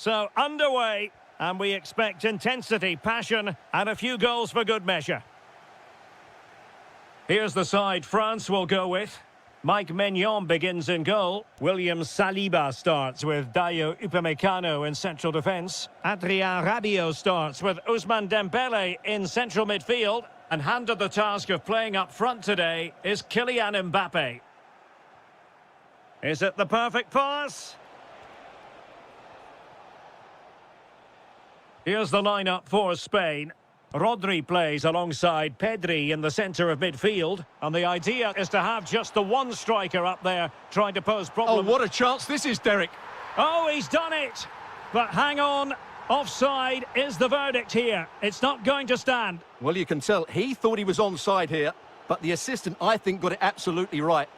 So, underway, and we expect intensity, passion, and a few goals for good measure. Here's the side France will go with. Mike Maignan begins in goal. William Saliba starts with Dayo Upamecano in central defence. Adrien Rabiot starts with Ousmane Dembele in central midfield. And handed the task of playing up front today is Kylian Mbappe. Is it the perfect pass? Here's the lineup for Spain. Rodri plays alongside Pedri in the centre of midfield. And the idea is to have just the one striker up there trying to pose problems. Oh, what a chance this is, Derek. Oh, he's done it. But hang on. Offside is the verdict here. It's not going to stand. Well, you can tell he thought he was onside here, but the assistant, I think, got it absolutely right.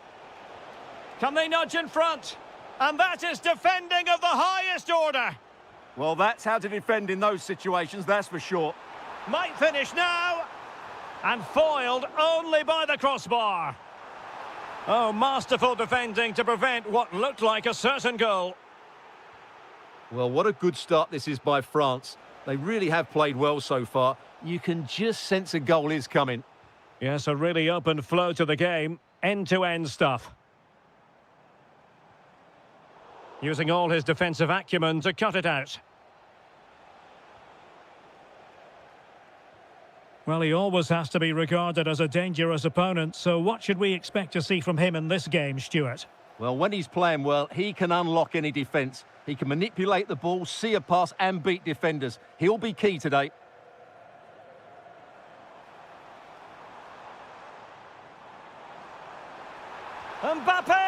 Can they nudge in front? And that is defending of the highest order. Well, that's how to defend in those situations, that's for sure. Might finish now. And foiled only by the crossbar. Oh, masterful defending to prevent what looked like a certain goal. Well, what a good start this is by France. They really have played well so far. You can just sense a goal is coming. Yes, a really open flow to the game. End-to-end stuff. Using all his defensive acumen to cut it out. Well, he always has to be regarded as a dangerous opponent, so what should we expect to see from him in this game, Stuart? Well, when he's playing well, he can unlock any defence. He can manipulate the ball, see a pass and beat defenders. He'll be key today. Mbappe!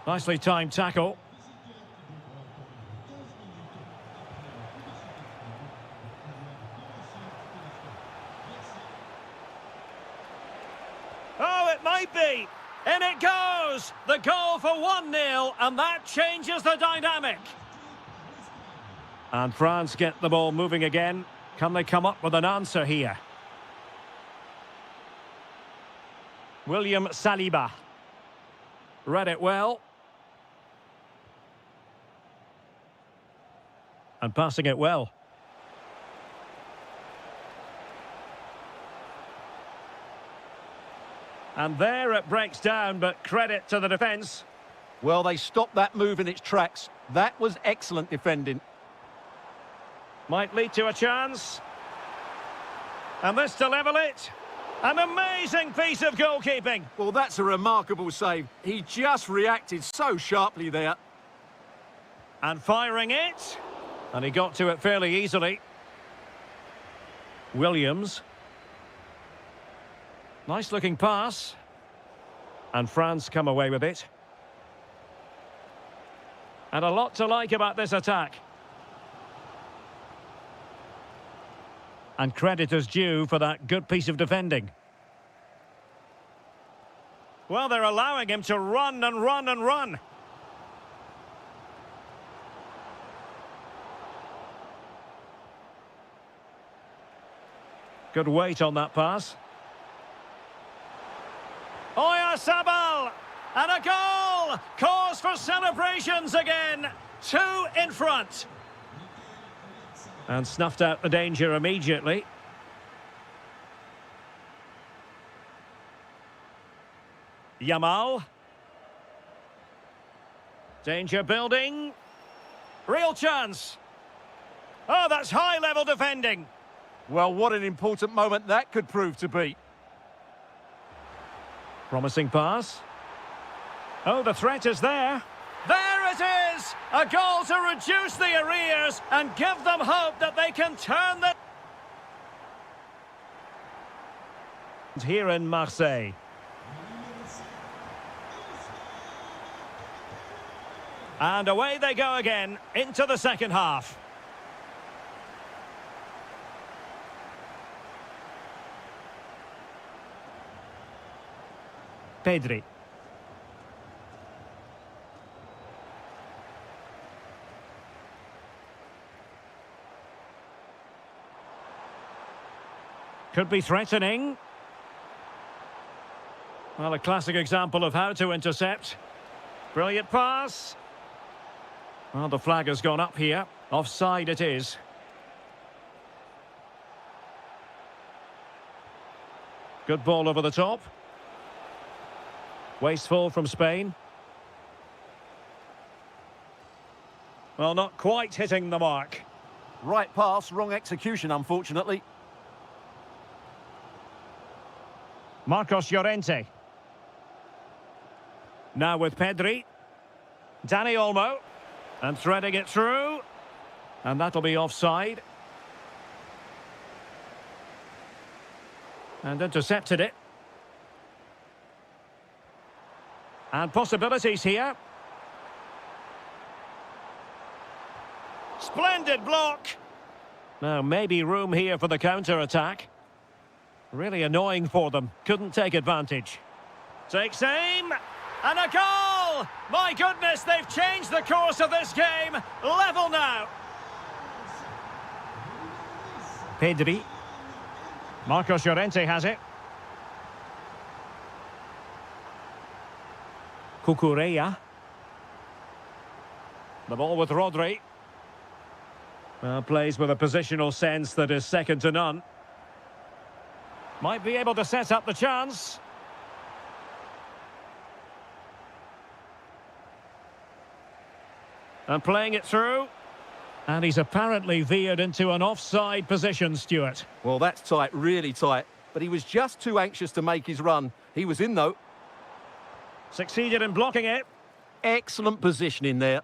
Nicely timed tackle. Oh, it might be. In it goes. The goal for 1-0, and that changes the dynamic. And France get the ball moving again. Can they come up with an answer here? William Saliba. Read it well. And passing it well. And there it breaks down, but credit to the defence. Well, they stopped that move in its tracks. That was excellent defending. Might lead to a chance. And this to level it. An amazing piece of goalkeeping. Well, that's a remarkable save. He just reacted so sharply there. And firing it. And he got to it fairly easily. Williams. Nice looking pass. And France come away with it. And a lot to like about this attack. And credit is due for that good piece of defending. Well, they're allowing him to run and run and run. Good weight on that pass. Oyarzabal! And a goal! Cause for celebrations again. 2 in front. And snuffed out the danger immediately. Yamal. Danger building. Real chance. Oh, that's high-level defending. Well, what an important moment that could prove to be. Promising pass. Oh, the threat is there. There it is! A goal to reduce the arrears and give them hope that they can turn the... Here in Marseille. And away they go again into the second half. Pedri. Could be threatening. Well, a classic example of how to intercept. Brilliant pass. Well, the flag has gone up here. Offside it is. Good ball over the top. Wasteful from Spain. Well, not quite hitting the mark. Right pass, wrong execution, unfortunately. Marcos Llorente. Now with Pedri. Dani Olmo. And threading it through. And that'll be offside. And intercepted it. And possibilities here. Splendid block. Now maybe room here for the counter-attack. Really annoying for them. Couldn't take advantage. Takes aim. And a goal! My goodness, they've changed the course of this game. Level now. Pedri. Marcos Llorente has it. Cucurella. The ball with Rodri. Well, plays with a positional sense that is second to none. Might be able to set up the chance. And playing it through. And he's apparently veered into an offside position, Stuart. Well, that's tight, really tight. But he was just too anxious to make his run. He was in, though. Succeeded in blocking it. Excellent positioning there.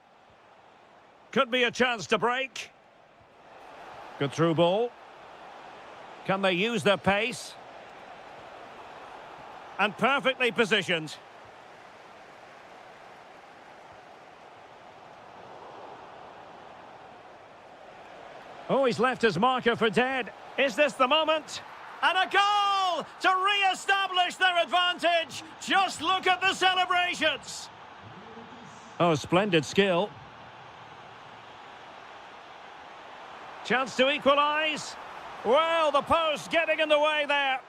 Could be a chance to break. Good through ball. Can they use their pace? And perfectly positioned. Oh, he's left his marker for dead. Is this the moment? And a goal to re-establish their advantage. Just look at the celebrations. Oh, splendid skill. Chance to equalise. Well, the post getting in the way there.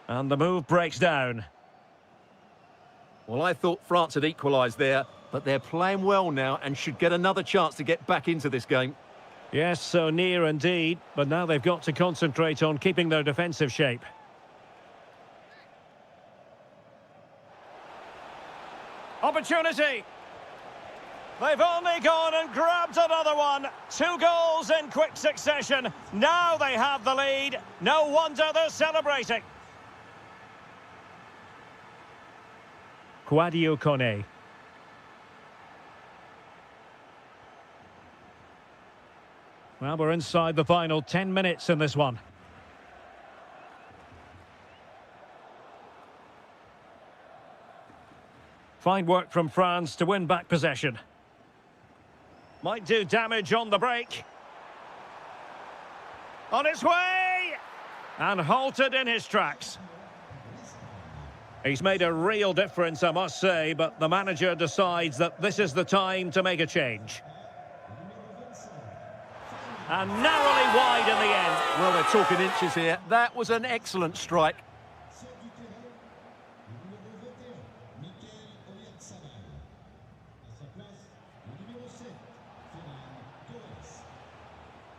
And the move breaks down. Well, I thought France had equalised there, but they're playing well now and should get another chance to get back into this game. Yes, so near indeed, but now they've got to concentrate on keeping their defensive shape. Opportunity! They've only gone and grabbed another one. 2 goals in quick succession. Now they have the lead. No wonder they're celebrating. Quadio Kone. Well, we're inside the final 10 minutes in this one. Fine work from France to win back possession. Might do damage on the break. On its way! And halted in his tracks. He's made a real difference, I must say, but the manager decides that this is the time to make a change. And narrowly wide in the end. Well, they're talking inches here. That was an excellent strike.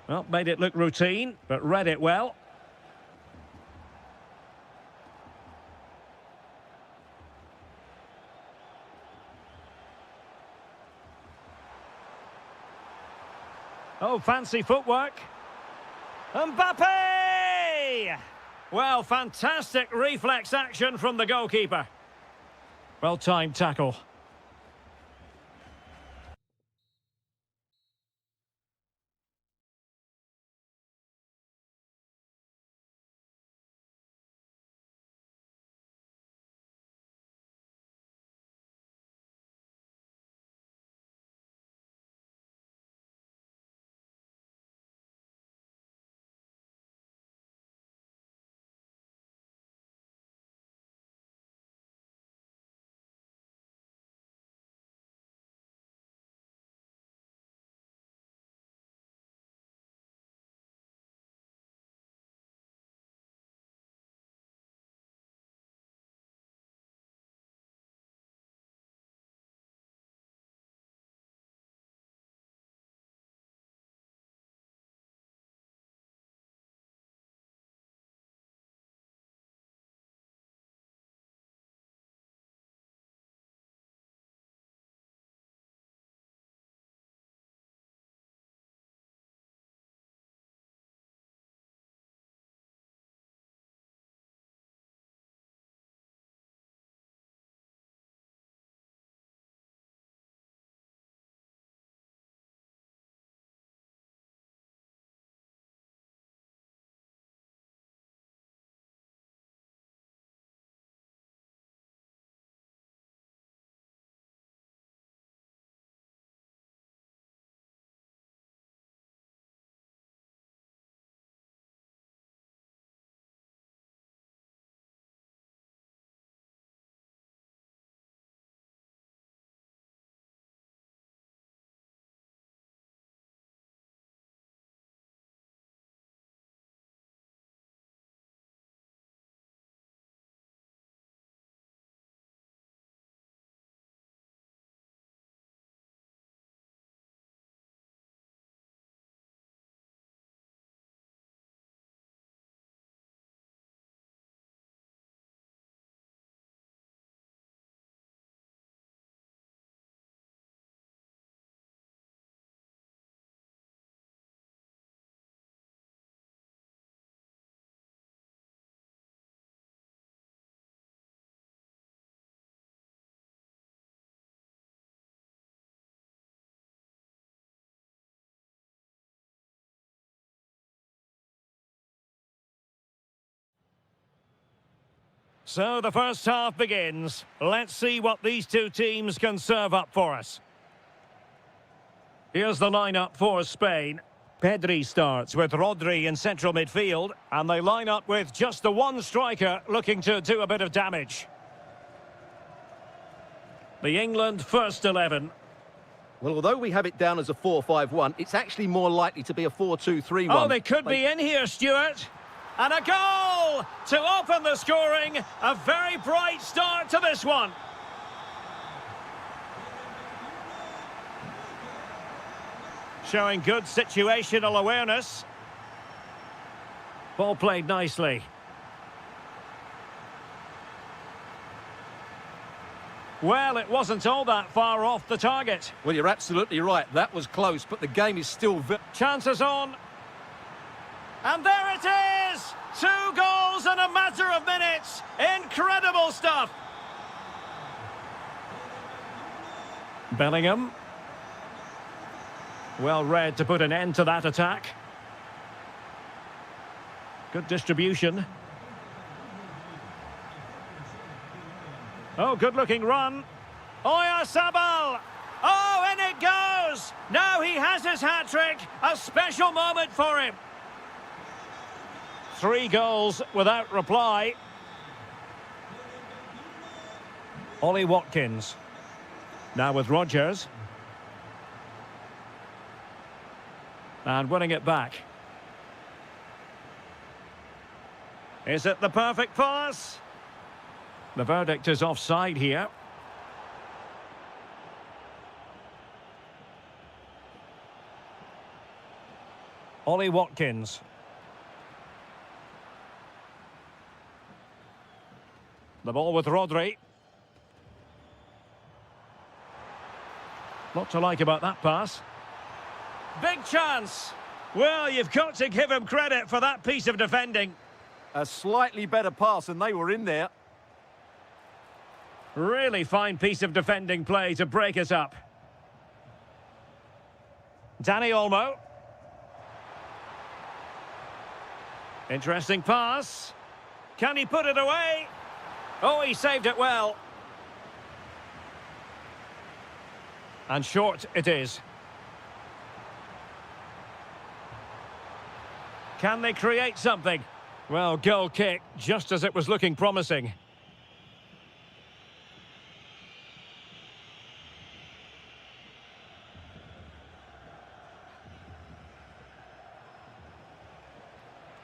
Well, made it look routine, but read it well. Oh, fancy footwork. Mbappe! Well, fantastic reflex action from the goalkeeper. Well-timed tackle. So the first half begins. Let's see what these two teams can serve up for us. Here's the lineup for Spain. Pedri starts with Rodri in central midfield, and they line up with just the one striker looking to do a bit of damage. The England first 11. Well, although we have it down as a 4-5-1, it's actually more likely to be a 4-2-3-1. Oh, they could be in here, Stuart. And a goal to open the scoring. A very bright start to this one. Showing good situational awareness. Ball played nicely. Well, it wasn't all that far off the target. Well, you're absolutely right. That was close, but the game is still... Chances on. And there it is! 2 goals in a matter of minutes. Incredible stuff. Bellingham. Well read to put an end to that attack. Good distribution. Oh, good-looking run. Oyarzabal! Oh, in it goes! Now he has his hat-trick. A special moment for him. 3 goals without reply. Ollie Watkins. Now with Rodgers. And winning it back. Is it the perfect pass? The verdict is offside here. Ollie Watkins. The ball with Rodri. Lot to like about that pass. Big chance. Well, you've got to give him credit for that piece of defending. A slightly better pass, and they were in there. Really fine piece of defending play to break us up. Dani Olmo. Interesting pass. Can he put it away? Oh, he saved it well. And short it is. Can they create something? Well, goal kick, just as it was looking promising.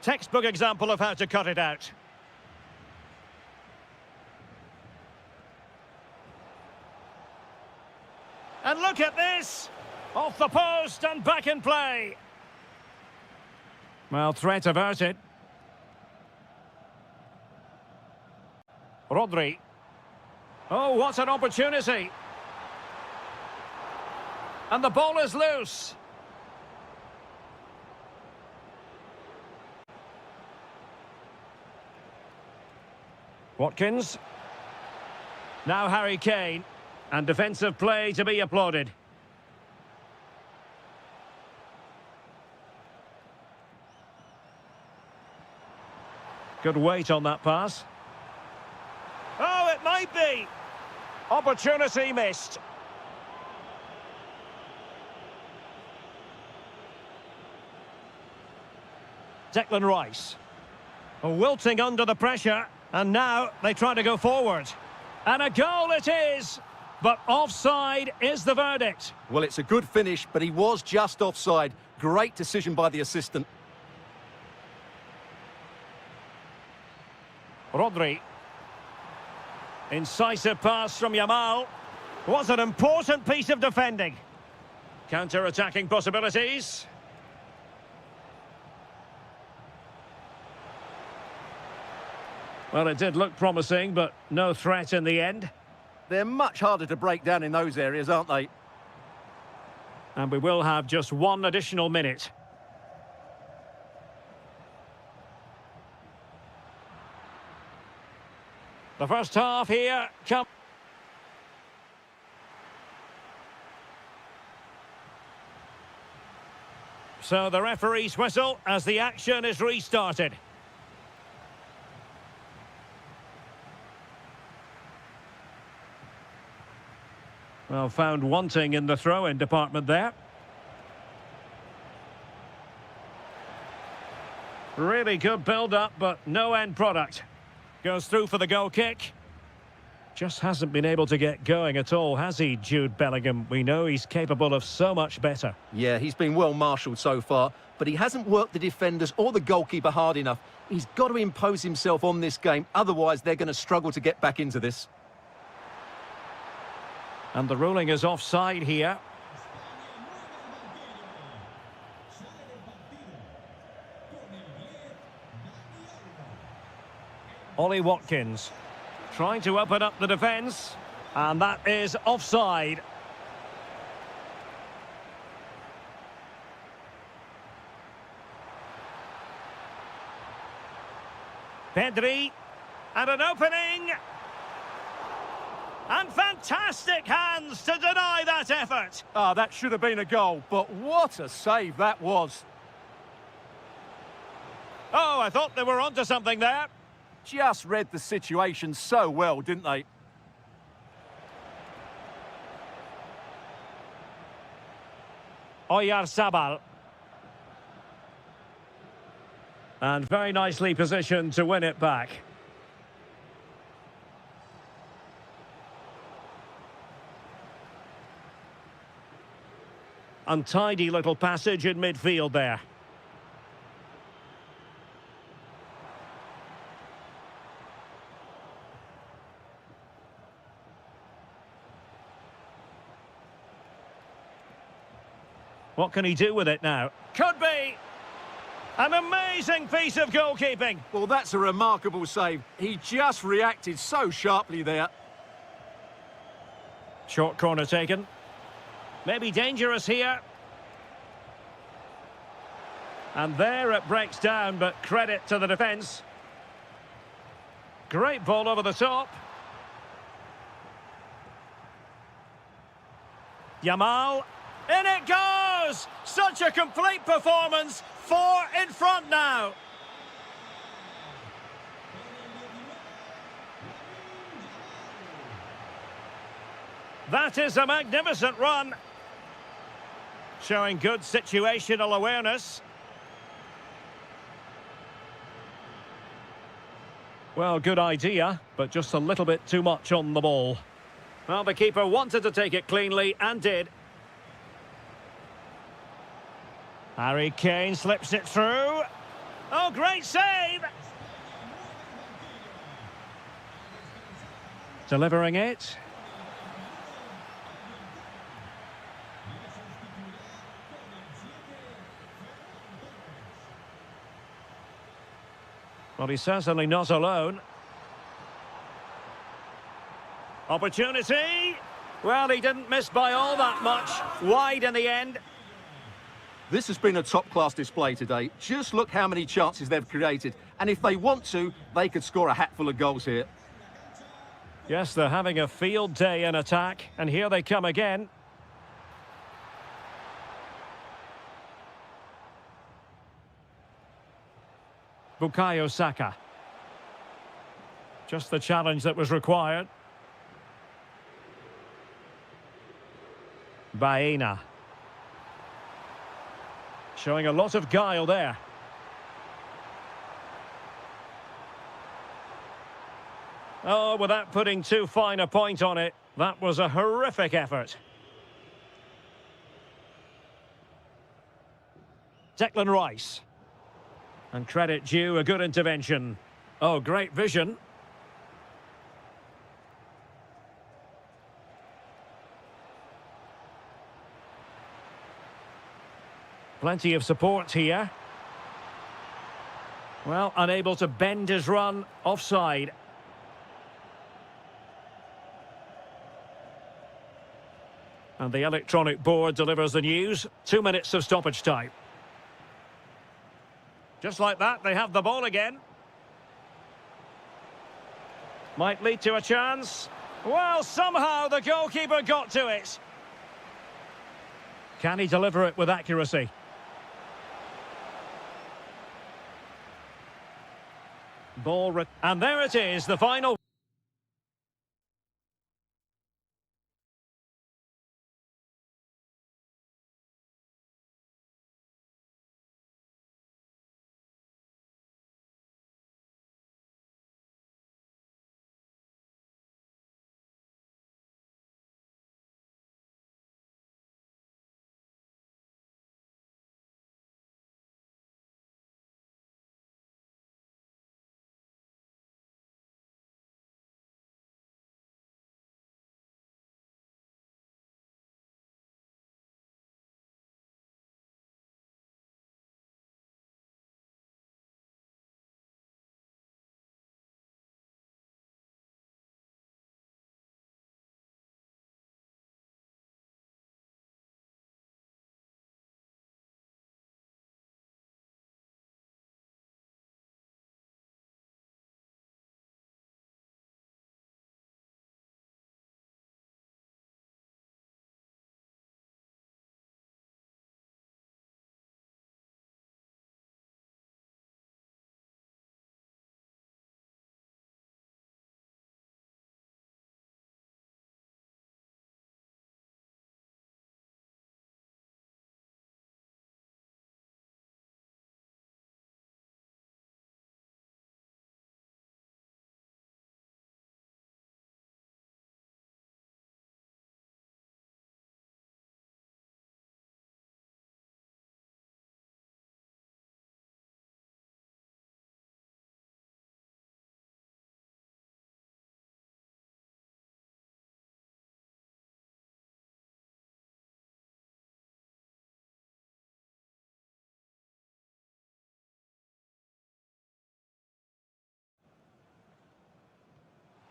Textbook example of how to cut it out. And look at this! Off the post and back in play. Well, threat averted. Rodri. Oh, what an opportunity. And the ball is loose. Watkins. Now Harry Kane. And defensive play to be applauded. Good weight on that pass. Oh, it might be. Opportunity missed. Declan Rice. Wilting under the pressure. And now they try to go forward. And a goal it is. But offside is the verdict. Well, it's a good finish, but he was just offside. Great decision by the assistant. Rodri. Incisive pass from Yamal. Was an important piece of defending. Counter-attacking possibilities. Well, it did look promising, but no threat in the end. They're much harder to break down in those areas, aren't they? And we will have just 1 additional minute. The first half here. So the referee's whistle as the action is restarted. Well, found wanting in the throw-in department there. Really good build-up, but no end product. Goes through for the goal kick. Just hasn't been able to get going at all, has he, Jude Bellingham? We know he's capable of so much better. Yeah, he's been well marshalled so far, but he hasn't worked the defenders or the goalkeeper hard enough. He's got to impose himself on this game, otherwise they're going to struggle to get back into this. And the ruling is offside here. Ollie Watkins trying to open up the defence, and that is offside. Pedri, and an opening. And fantastic hands to deny that effort. Ah, that should have been a goal, but what a save that was. Oh, I thought they were onto something there. Just read the situation so well, didn't they? Oyarzabal. And very nicely positioned to win it back. Untidy little passage in midfield there. What can he do with it now? Could be! An amazing piece of goalkeeping. Well, that's a remarkable save. He just reacted so sharply there. Short corner taken. Maybe dangerous here. And there it breaks down, but credit to the defence. Great ball over the top. Yamal. In it goes! Such a complete performance. 4 in front now. That is a magnificent run. Showing good situational awareness. Well, good idea, but just a little bit too much on the ball. Well, the keeper wanted to take it cleanly and did. Harry Kane slips it through. Oh, great save! Delivering it. Well, he's certainly not alone. Opportunity. Well, he didn't miss by all that much. Wide in the end. This has been a top-class display today. Just look how many chances they've created. And if they want to, they could score a hatful of goals here. Yes, they're having a field day in attack. And here they come again. Bukayo Saka. Just the challenge that was required. Baena. Showing a lot of guile there. Oh, without putting too fine a point on it, that was a horrific effort. Declan Rice. And credit due, a good intervention. Oh, great vision. Plenty of support here. Well, unable to bend his run, offside. And the electronic board delivers the news. 2 minutes of stoppage time. Just like that, they have the ball again. Might lead to a chance. Well, somehow the goalkeeper got to it. Can he deliver it with accuracy? And there it is, the final.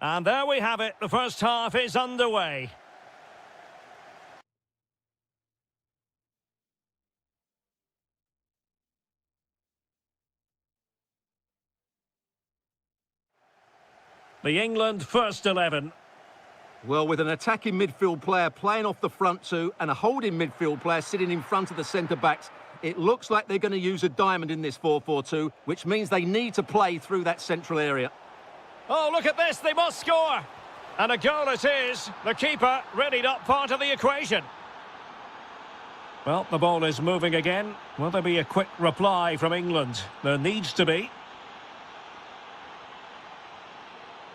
And there we have it. The first half is underway. The England first 11. Well, with an attacking midfield player playing off the front two and a holding midfield player sitting in front of the centre-backs, it looks like they're going to use a diamond in this 4-4-2, which means they need to play through that central area. Oh, look at this, they must score! And a goal it is. The keeper really not part of the equation. Well, the ball is moving again. Will there be a quick reply from England? There needs to be.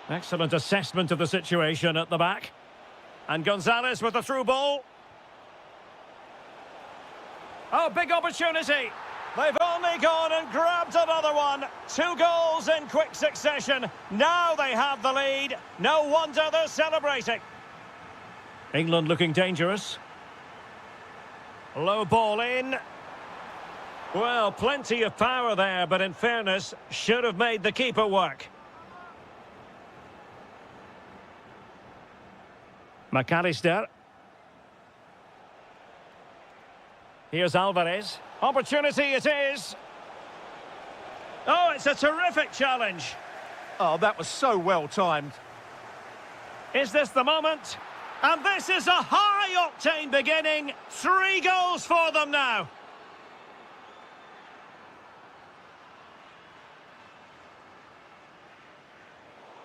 Excellent assessment of the situation at the back. And Gonzalez with the through ball. Oh, big opportunity. They've only gone and grabbed another one. 2 goals in quick succession. Now they have the lead. No wonder they're celebrating. England looking dangerous. Low ball in. Well, plenty of power there, but in fairness, should have made the keeper work. McAllister. Here's Alvarez. Opportunity it is. Oh, it's a terrific challenge. Oh, that was so well timed. Is this the moment? And this is a high-octane beginning. 3 goals for them now.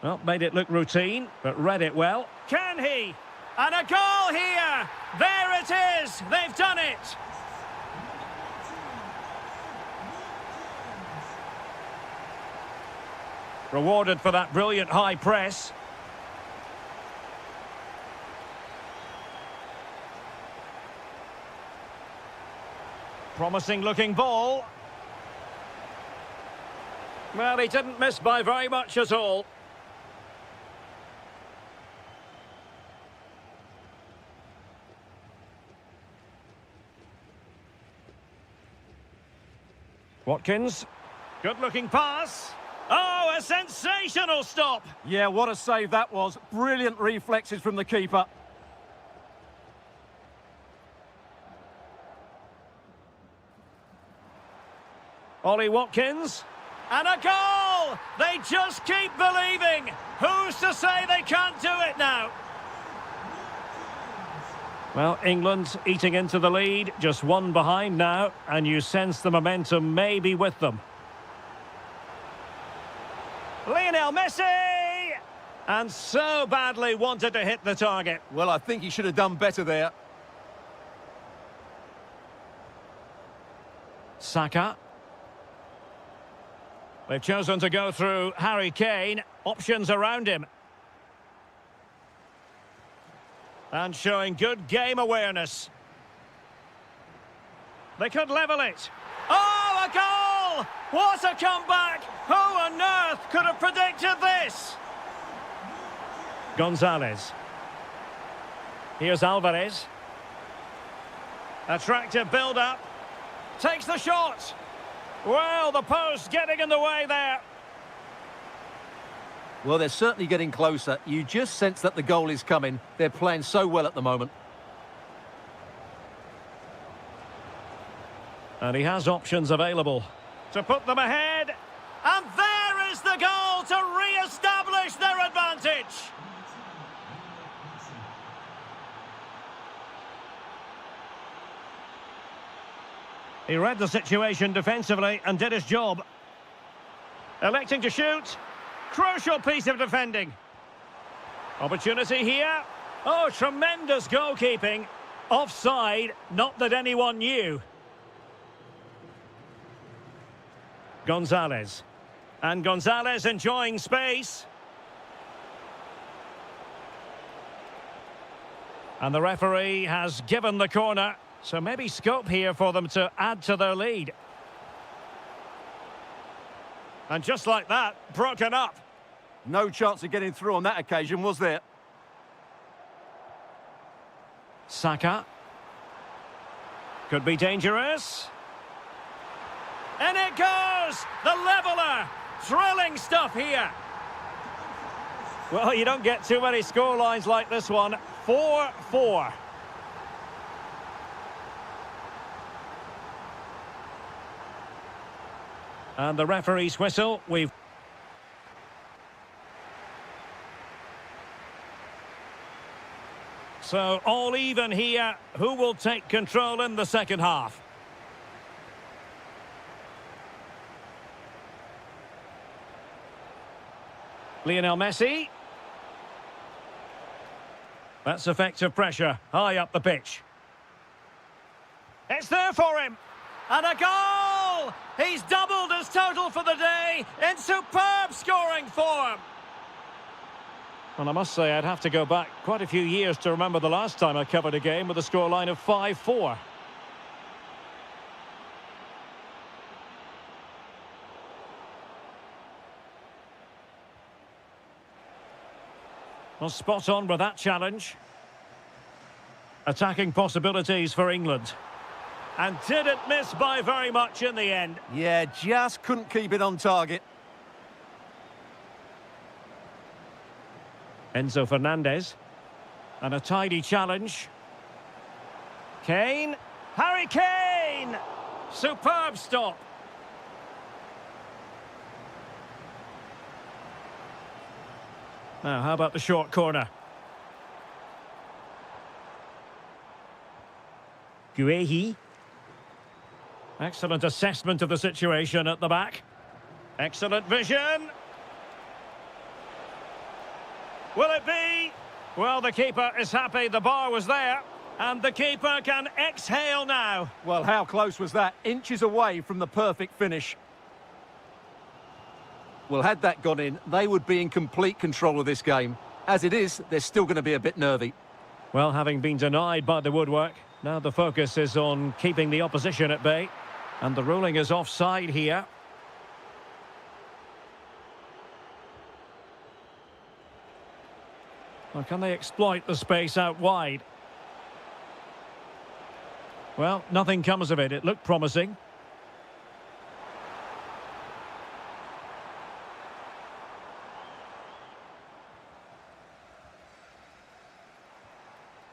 Well, made it look routine, but read it well. Can he? And a goal here! There it is! They've done it! Rewarded for that brilliant high press. Promising looking ball. Well, he didn't miss by very much at all. Watkins. Good-looking pass. Oh, a sensational stop! Yeah, what a save that was. Brilliant reflexes from the keeper. Ollie Watkins. And a goal! They just keep believing. Who's to say they can't do it now? Well, England eating into the lead, just 1 behind now, and you sense the momentum may be with them. Lionel Messi! And so badly wanted to hit the target. Well, I think he should have done better there. Saka. They've chosen to go through Harry Kane. Options around him. And showing good game awareness. They could level it. Oh, a goal! What a comeback! Who on earth could have predicted this? Gonzalez. Here's Alvarez. Attractive build-up. Takes the shot. Well, the post getting in the way there. Well, they're certainly getting closer. You just sense that the goal is coming. They're playing so well at the moment. And he has options available to put them ahead. And there is the goal to re-establish their advantage. He read the situation defensively and did his job. Electing to shoot. Crucial piece of defending. Opportunity here. Oh, tremendous goalkeeping. Offside, not that anyone knew. Gonzalez. And Gonzalez enjoying space. And the referee has given the corner. So maybe scope here for them to add to their lead. And just like that, broken up. No chance of getting through on that occasion, was there? Saka. Could be dangerous. And it goes! The leveller! Thrilling stuff here. Well, you don't get too many scorelines like this one. 4-4. And the referee's whistle. So, all even here. Who will take control in the second half? Lionel Messi. That's effective pressure, high up the pitch. It's there for him. And a goal! He's doubled his total for the day in superb scoring form. And I must say, I'd have to go back quite a few years to remember the last time I covered a game with a scoreline of 5-4. Well, spot on with that challenge. Attacking possibilities for England. And didn't miss by very much in the end. Yeah, just couldn't keep it on target. Enzo Fernandez. And a tidy challenge. Kane. Harry Kane! Superb stop. Now, how about the short corner? Guehi. Excellent assessment of the situation at the back. Excellent vision. Will it be? Well, the keeper is happy the bar was there. And the keeper can exhale now. Well, how close was that? Inches away from the perfect finish. Well, had that gone in, they would be in complete control of this game. As it is, they're still going to be a bit nervy. Well, having been denied by the woodwork, now the focus is on keeping the opposition at bay. And the ruling is offside here. Well, can they exploit the space out wide? Well, nothing comes of it. It looked promising.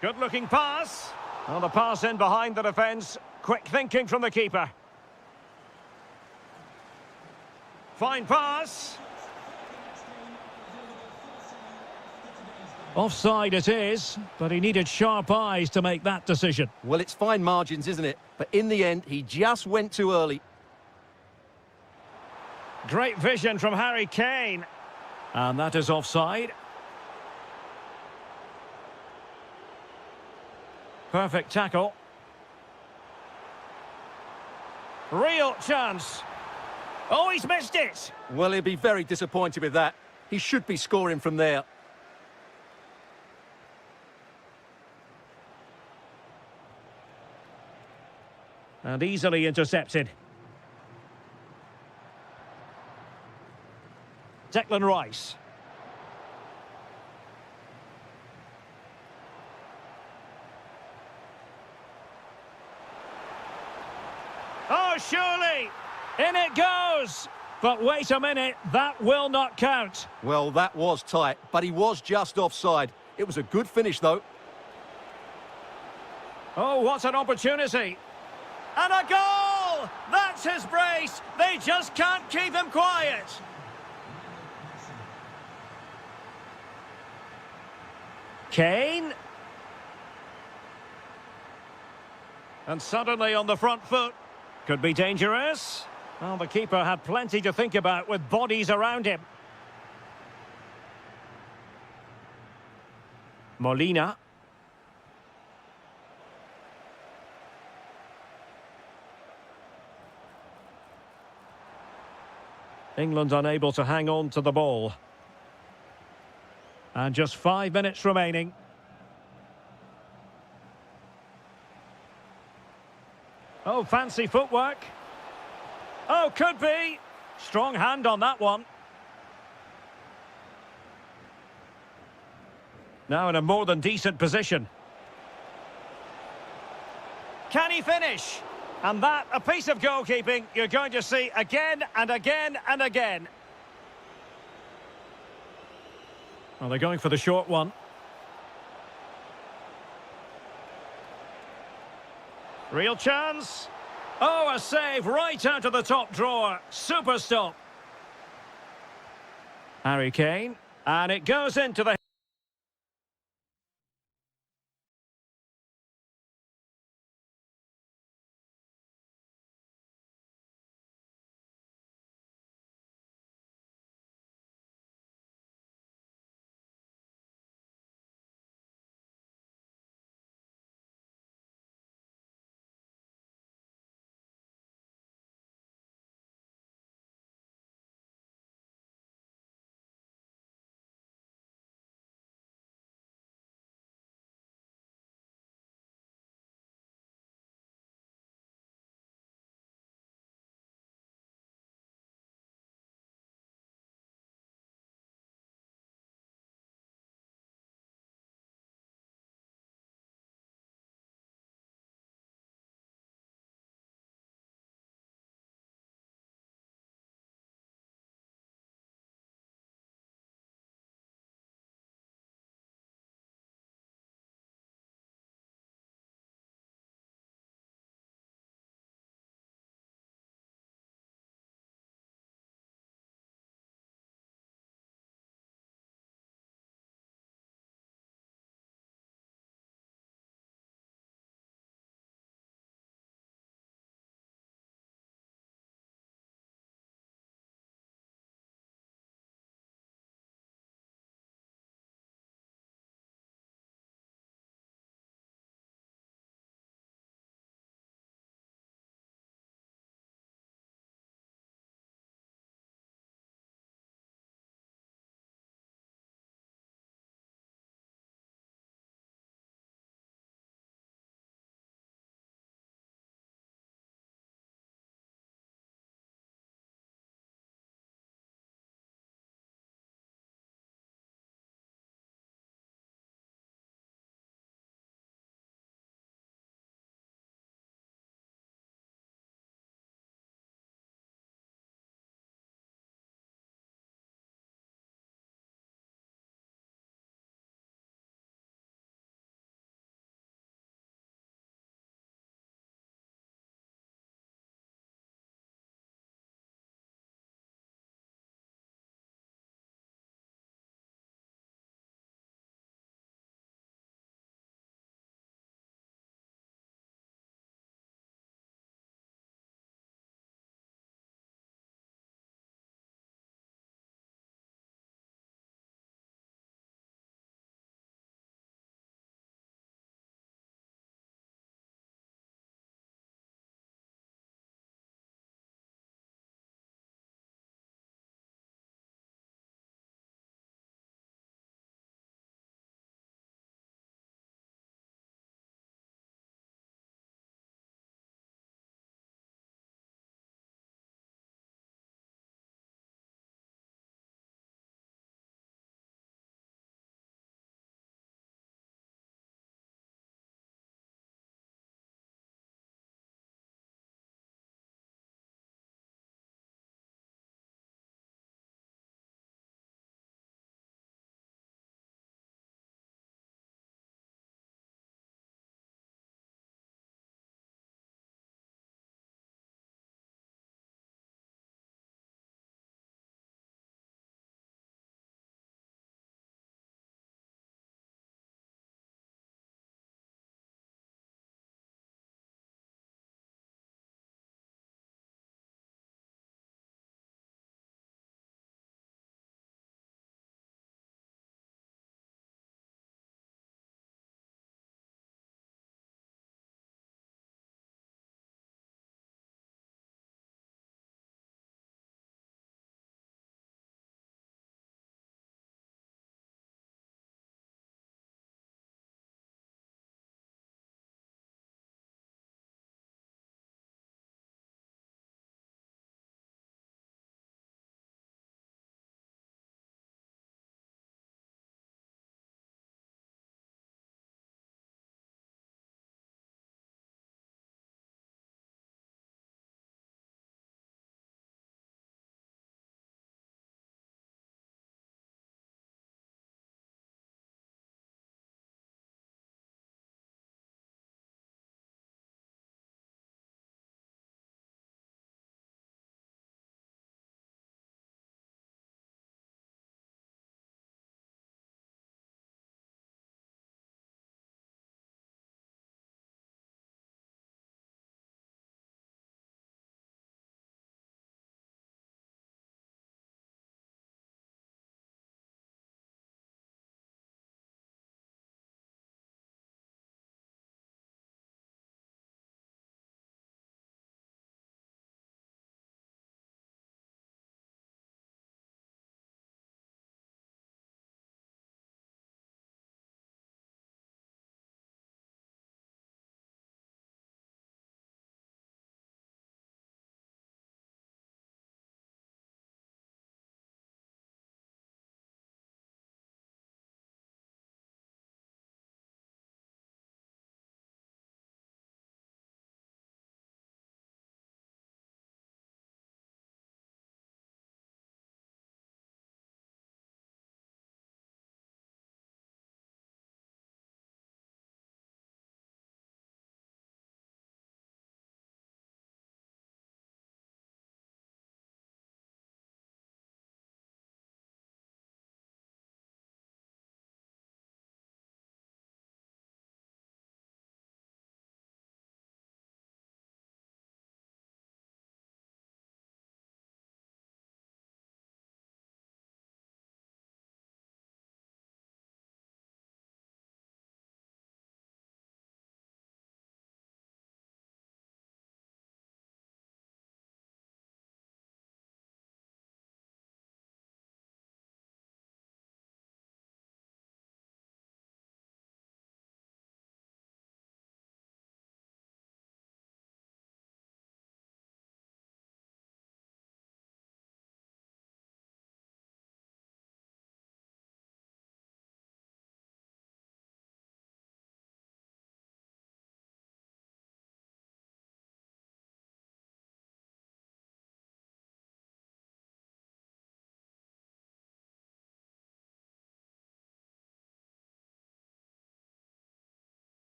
Good-looking pass. Well, the pass in behind the defence. Quick thinking from the keeper. Fine pass. Offside it is, but he needed sharp eyes to make that decision. Well, it's fine margins, isn't it? But in the end, he just went too early. Great vision from Harry Kane. And that is offside. Perfect tackle. Real chance. Oh, he's missed it. Well, he'll be very disappointed with that. He should be scoring from there. And easily intercepted. Declan Rice. Oh, surely! In it goes! But wait a minute, that will not count. Well, that was tight, but he was just offside. It was a good finish, though. Oh, what an opportunity. And a goal! That's his brace. They just can't keep him quiet. Kane. And suddenly on the front foot. Could be dangerous. Well, the keeper had plenty to think about with bodies around him. Molina. England unable to hang on to the ball. And just 5 minutes remaining. Oh, fancy footwork. Oh, could be. Strong hand on that one. Now in a more than decent position. Can he finish? And that, a piece of goalkeeping you're going to see again and again and again. Well, they're going for the short one. Real chance. Oh, a save right out of the top drawer. Super stop. Harry Kane. And it goes into the...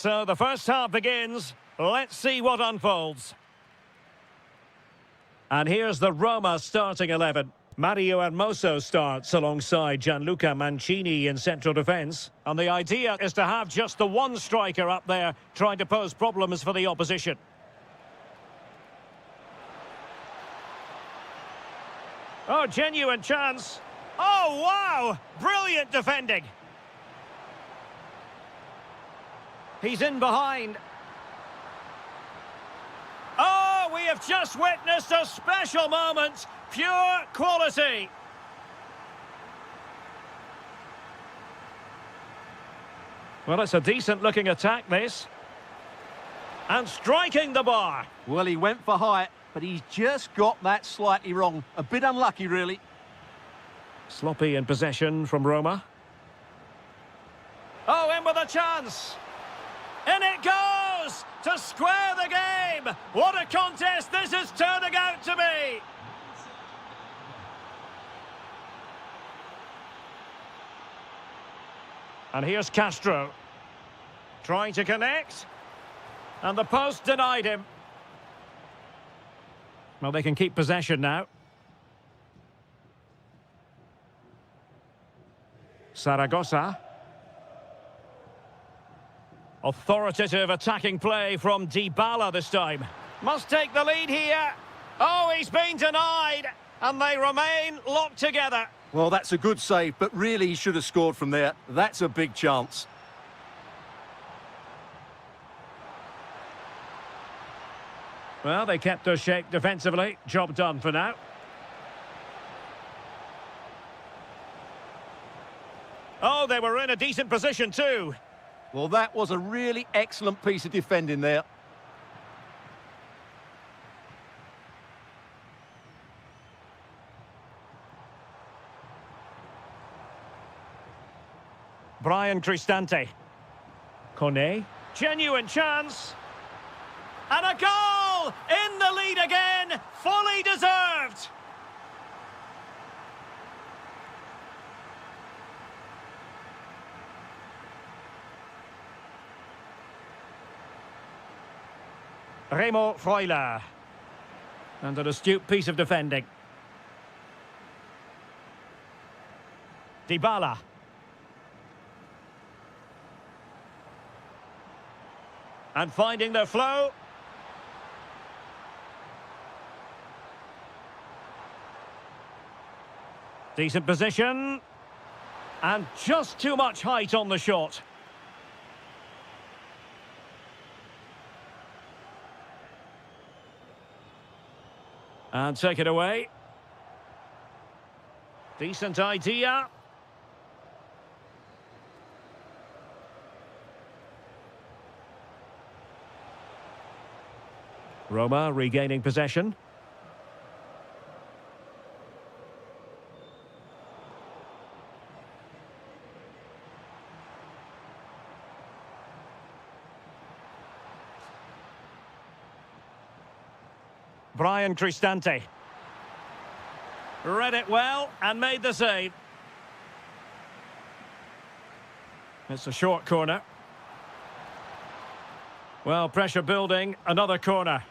So the first half begins. Let's see what unfolds. And here's the Roma starting 11. Mario Hermoso starts alongside Gianluca Mancini in central defence. And the idea is to have just the one striker up there trying to pose problems for the opposition. Oh, genuine chance. Oh, wow! Brilliant defending. He's in behind. Oh, we have just witnessed a special moment. Pure quality. Well, it's a decent-looking attack, this. And striking the bar. Well, he went for height, but he's just got that slightly wrong. A bit unlucky, really. Sloppy in possession from Roma. Oh, in with a chance. In it goes to square the game. What a contest this is turning out to be. And here's Castro. Trying to connect. And the post denied him. Well, they can keep possession now. Zaragoza. Authoritative attacking play from Dybala this time. Must take the lead here. Oh, he's been denied. And they remain locked together. Well, that's a good save, but really he should have scored from there. That's a big chance. Well, they kept their shape defensively. Job done for now. Oh, they were in a decent position too. Well, that was a really excellent piece of defending there. Brian Cristante. Kone. Genuine chance. And a goal! In the lead again! Fully deserved! Remo Freuler. And an astute piece of defending. Dybala. And finding their flow. Decent position. And just too much height on the shot. And take it away. Decent idea. Roma regaining possession. Brian Cristante. Read it well and made the save. It's a short corner. Well, pressure building, another corner.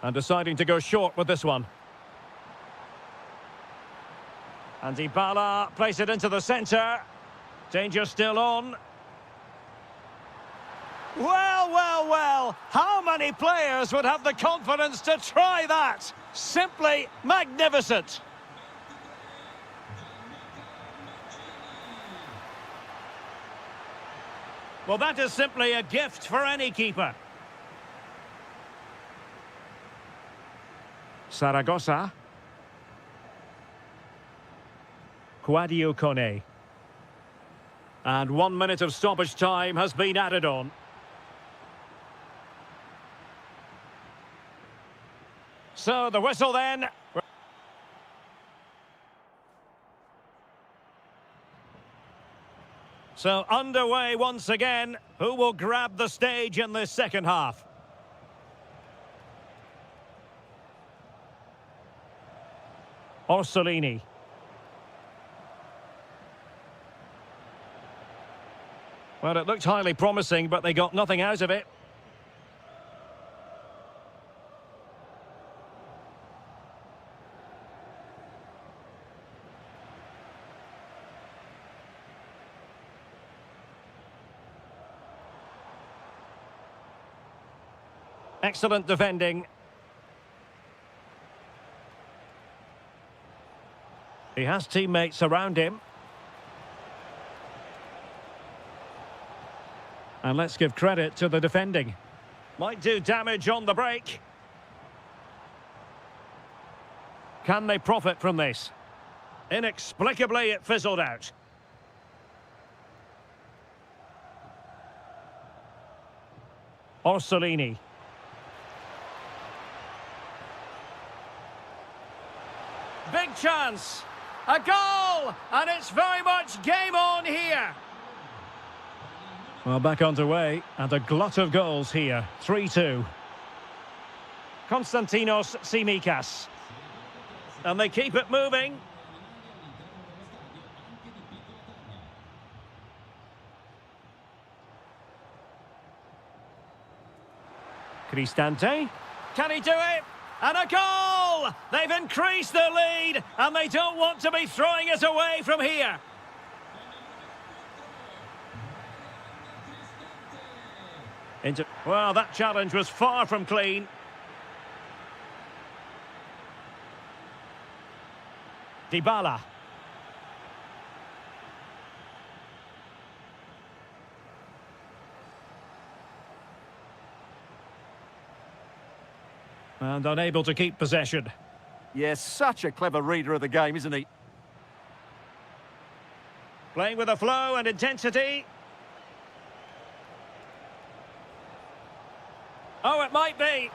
And deciding to go short with this one. And Dybala plays it into the centre. Danger still on. Well, well, well, how many players would have the confidence to try that? Simply magnificent. Well, that is simply a gift for any keeper. Zaragoza. Quadio Kone. And 1 minute of stoppage time has been added on. So the whistle then. So underway once again. Who will grab the stage in this second half? Orsolini. Well, it looked highly promising, but they got nothing out of it. Excellent defending. He has teammates around him. And let's give credit to the defending. Might do damage on the break. Can they profit from this? Inexplicably, it fizzled out. Orsolini. Big chance. A goal! And it's very much game on here. Well, back underway, and a glut of goals here. 3-2. Konstantinos Tsimikas. And they keep it moving. Cristante. Can he do it? And a goal! They've increased their lead, and they don't want to be throwing it away from here. Well, that challenge was far from clean. Dybala. And unable to keep possession. Yes, such a clever reader of the game, isn't he? Playing with a flow and intensity. Oh, it might be.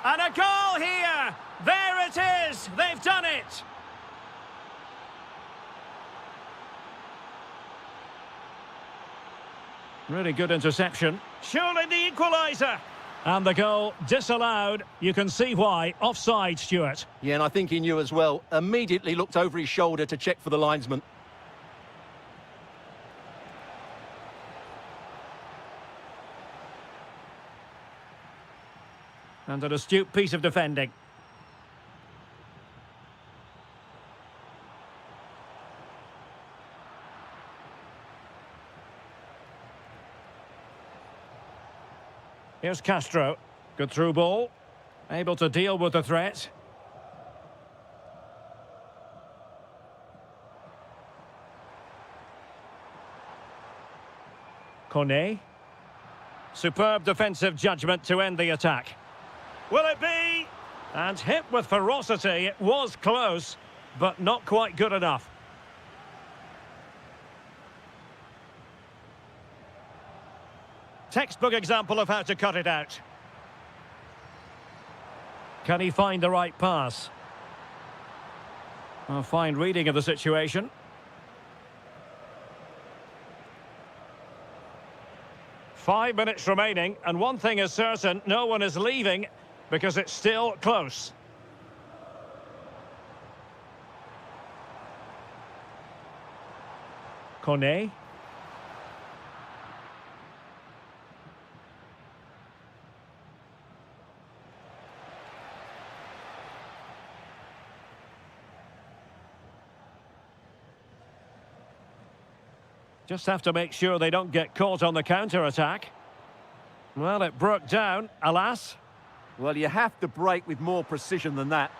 And a goal here! There it is! They've done it! Really good interception. Surely the equaliser! And the goal disallowed. You can see why. Offside, Stuart. Yeah, and I think he knew as well. Immediately looked over his shoulder to check for the linesman. And an astute piece of defending. Here's Castro. Good through ball. Able to deal with the threat. Kone. Superb defensive judgment to end the attack. Will it be? And hit with ferocity. It was close, but not quite good enough. Textbook example of how to cut it out. Can he find the right pass? A fine reading of the situation. Five minutes remaining, and one thing is certain, no one is leaving because it's still close. Kone. Just have to make sure they don't get caught on the counter-attack. Well, it broke down, alas. Well, you have to break with more precision than that.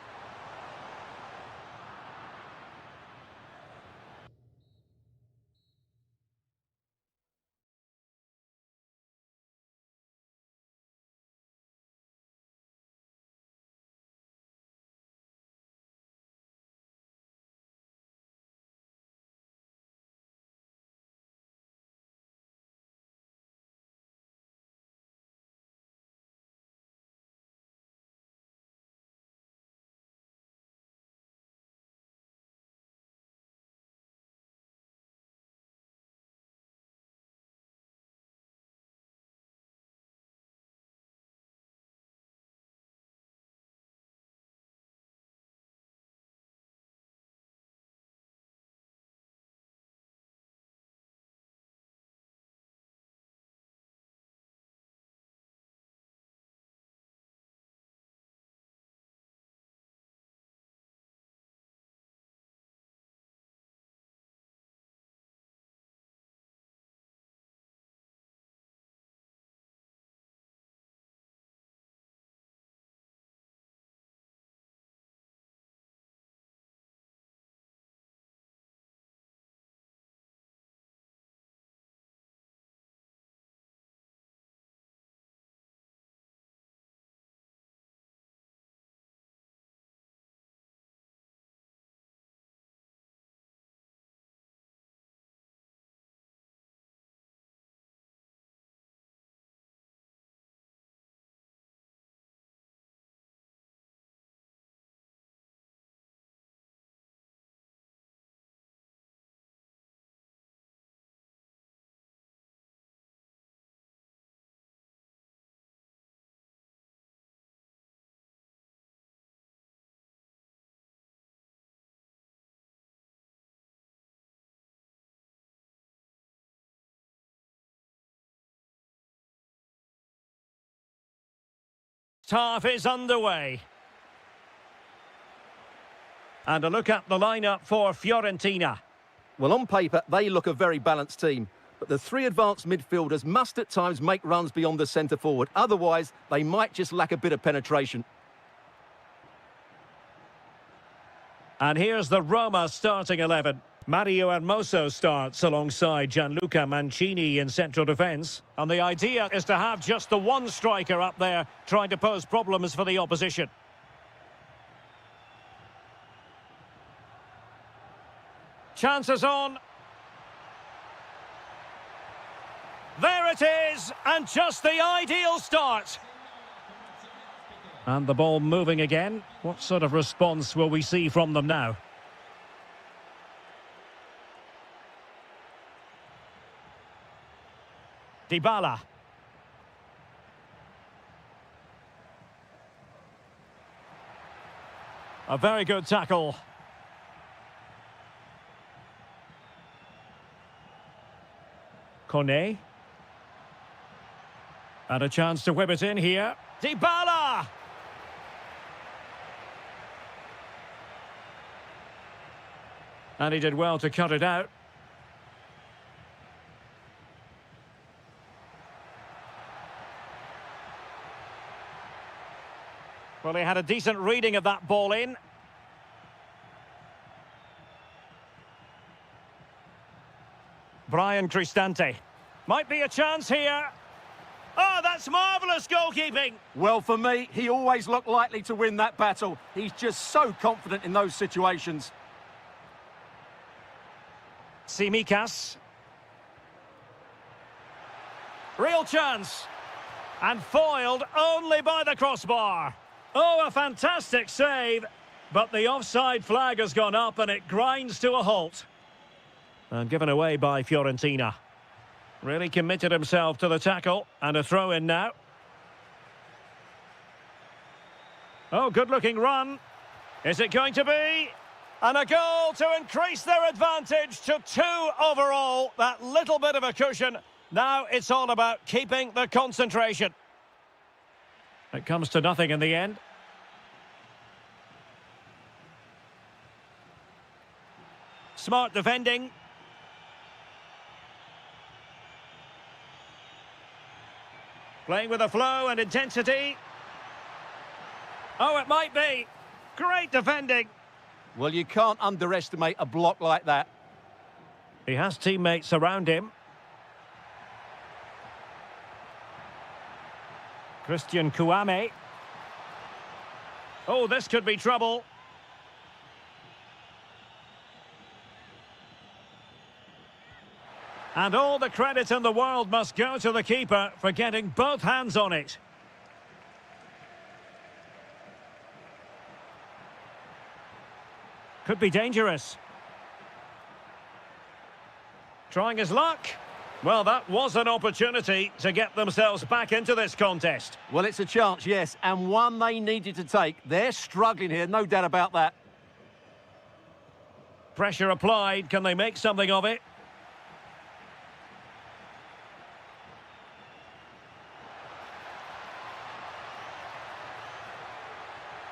Half is underway. And a look at the lineup for Fiorentina. Well, on paper, they look a very balanced team. But the three advanced midfielders must at times make runs beyond the centre forward. Otherwise, they might just lack a bit of penetration. And here's the Roma starting 11. Mario Hermoso starts alongside Gianluca Mancini in central defence. And the idea is to have just the one striker up there trying to pose problems for the opposition. Chances on. There it is, and just the ideal start. And the ball moving again. What sort of response will we see from them now? Dybala. A very good tackle. Kone. And a chance to whip it in here. Dybala! And he did well to cut it out. Well, he had a decent reading of that ball in. Brian Cristante. Might be a chance here. Oh, that's marvellous goalkeeping. Well, for me, he always looked likely to win that battle. He's just so confident in those situations. Tsimikas. Real chance. And foiled only by the crossbar. Oh, a fantastic save. But the offside flag has gone up and it grinds to a halt. And given away by Fiorentina. Really committed himself to the tackle. And a throw-in now. Oh, good-looking run. Is it going to be? And a goal to increase their advantage to 2 overall. That little bit of a cushion. Now it's all about keeping the concentration. It comes to nothing in the end. Smart defending. Playing with a flow and intensity. Oh, it might be. Great defending. Well, you can't underestimate a block like that. He has teammates around him. Christian Kouame. Oh, this could be trouble. And all the credit in the world must go to the keeper for getting both hands on it. Could be dangerous. Trying his luck. Well, that was an opportunity to get themselves back into this contest. Well, it's a chance, yes, and one they needed to take. They're struggling here, no doubt about that. Pressure applied. Can they make something of it?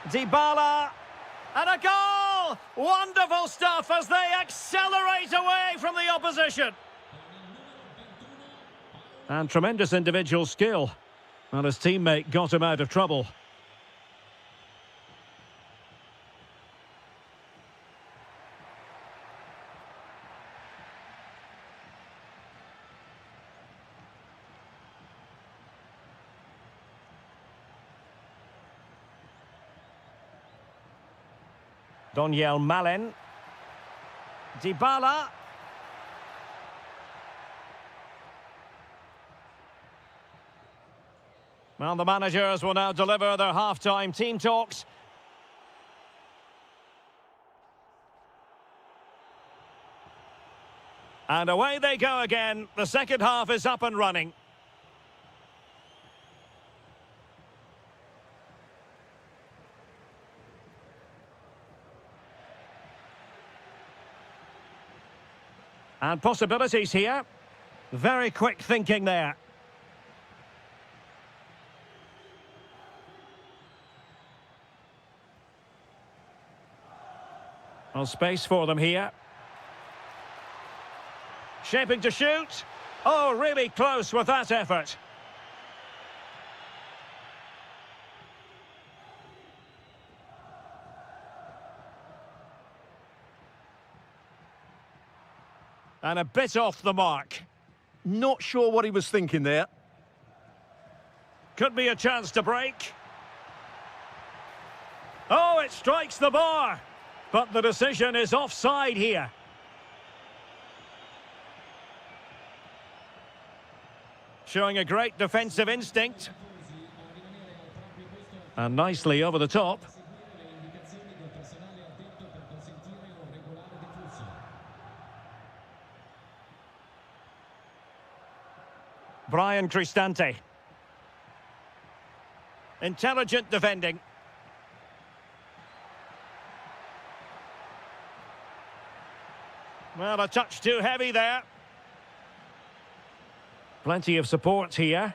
Dybala, and a goal! Wonderful stuff as they accelerate away from the opposition. And tremendous individual skill. Well, his teammate got him out of trouble. Doniel Malen. Dybala. Well, the managers will now deliver their half-time team talks. And away they go again. The second half is up and running. And possibilities here. Very quick thinking there. Well, space for them here. Shaping to shoot. Oh, really close with that effort. And a bit off the mark. Not sure what he was thinking there. Could be a chance to break. Oh, it strikes the bar. But the decision is offside here. Showing a great defensive instinct. And nicely over the top. Brian Cristante. Intelligent defending. Well, a touch too heavy there. Plenty of support here.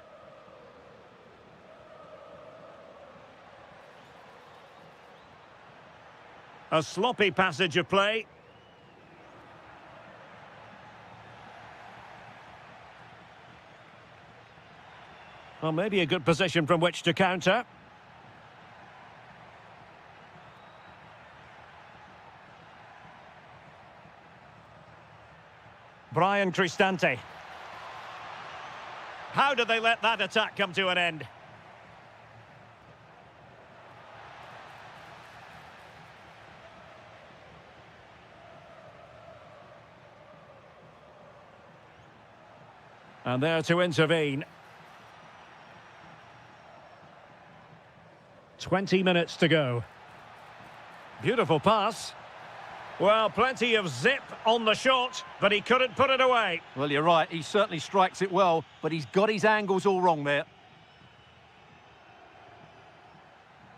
A sloppy passage of play. Well, maybe a good position from which to counter. Brian Cristante. How did they let that attack come to an end? And there to intervene. 20 minutes to go. Beautiful pass. Well, plenty of zip on the shot, but he couldn't put it away. Well, you're right. He certainly strikes it well, but he's got his angles all wrong there.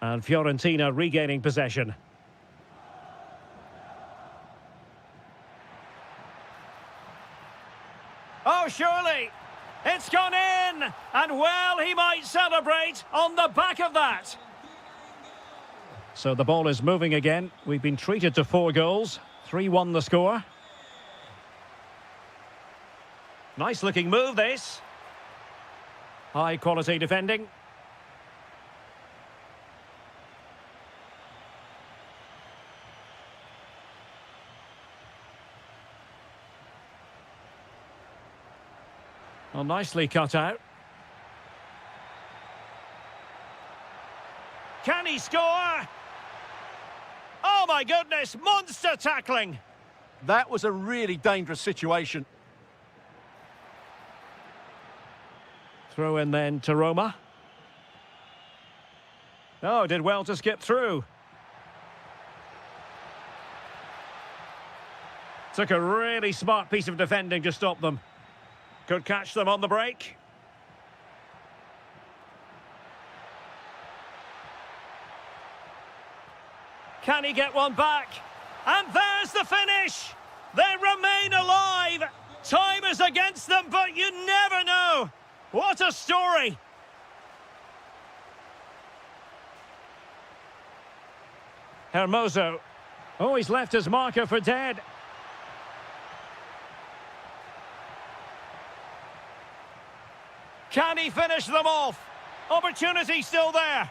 And Fiorentina regaining possession. Oh, surely! It's gone in! And, well, he might celebrate on the back of that. So the ball is moving again. We've been treated to 4 goals. 3-1 the score. Nice looking move, this. High quality defending. Well, nicely cut out. Can he score? Oh my goodness, monster tackling! That was a really dangerous situation. Throw in then to Roma. Oh, did well to skip through. Took a really smart piece of defending to stop them. Could catch them on the break. Can he get one back? And there's the finish! They remain alive! Time is against them, but you never know! What a story! Hermoso. Oh, he's left his marker for dead. Can he finish them off? Opportunity still there.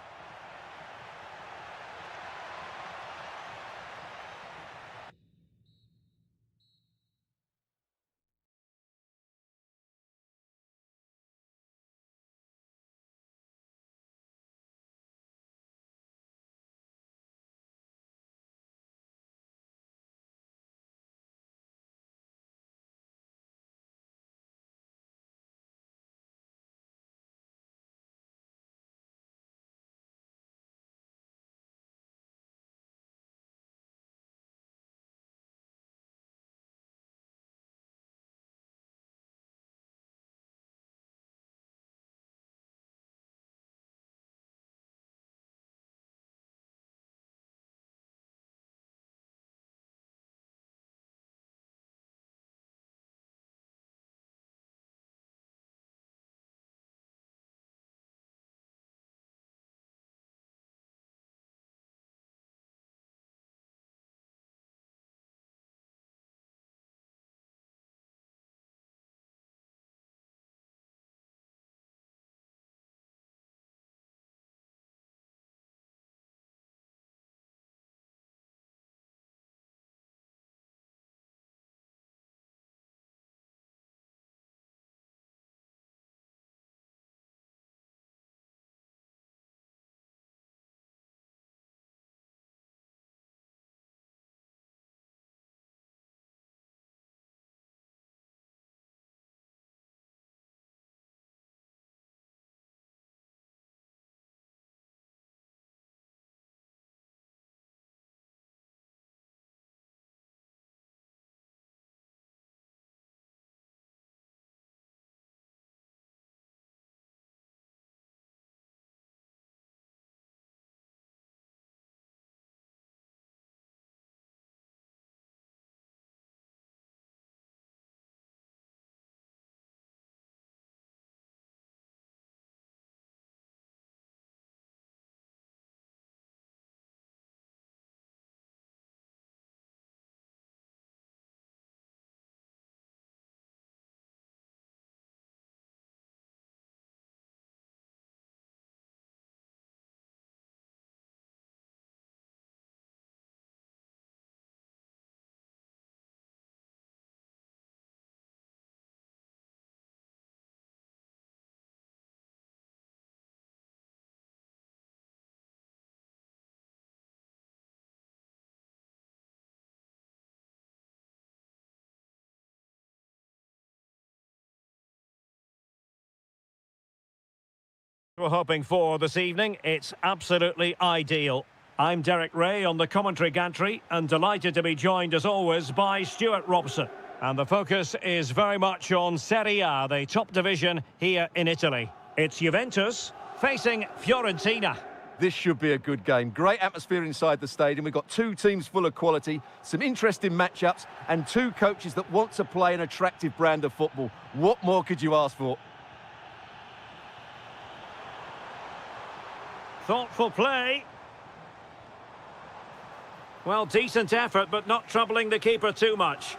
we're hoping for this evening. It's absolutely ideal. I'm Derek Ray on the commentary gantry and delighted to be joined as always by Stuart Robson. And the focus is very much on Serie A, the top division here in Italy. It's Juventus facing Fiorentina. This should be a good game. Great atmosphere inside the stadium. We've got two teams full of quality, some interesting matchups, and two coaches that want to play an attractive brand of football. What more could you ask for? Thoughtful play. Well, decent effort, but not troubling the keeper too much.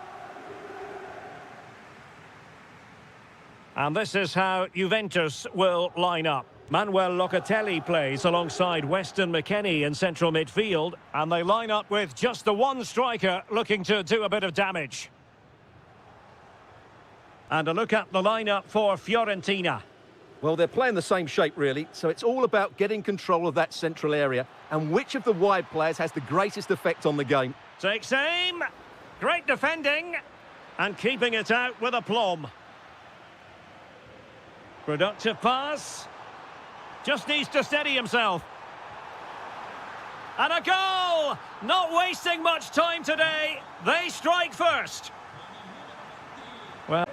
And this is how Juventus will line up. Manuel Locatelli plays alongside Weston McKennie in central midfield, and they line up with just the one striker looking to do a bit of damage. And a look at the lineup for Fiorentina. Well, they're playing the same shape, really, so it's all about getting control of that central area and which of the wide players has the greatest effect on the game. Takes aim, great defending, and keeping it out with aplomb. Productive pass. Just needs to steady himself. And a goal! Not wasting much time today. They strike first. Well,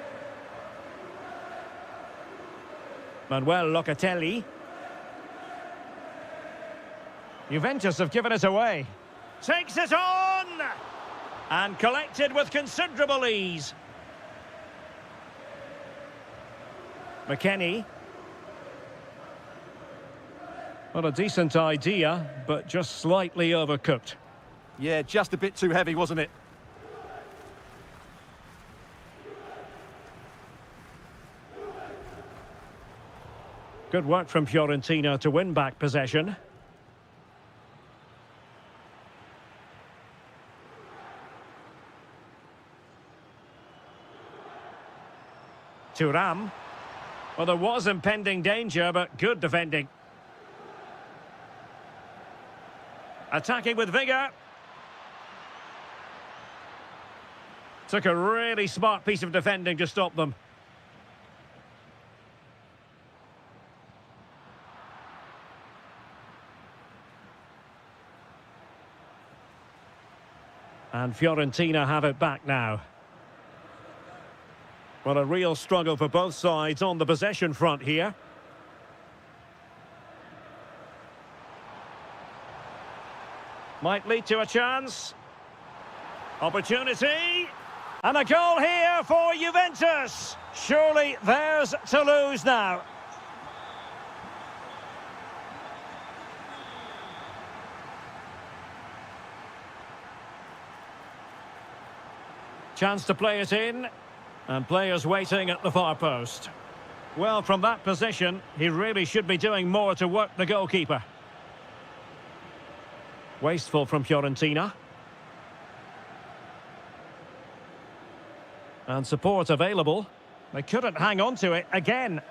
Manuel Locatelli. Juventus have given it away. Takes it on! And collected with considerable ease. McKennie. Well, a decent idea, but just slightly overcooked. Yeah, just a bit too heavy, wasn't it? Good work from Fiorentina to win back possession. Thuram. Well, there was impending danger, but good defending. Attacking with vigour. Took a really smart piece of defending to stop them. And Fiorentina have it back now. Well, a real struggle for both sides on the possession front here. Might lead to a chance. Opportunity. And a goal here for Juventus. Surely theirs to lose now. Chance to play it in. And players waiting at the far post. Well, from that position, he really should be doing more to work the goalkeeper. Wasteful from Fiorentina. And support available. They couldn't hang on to it again.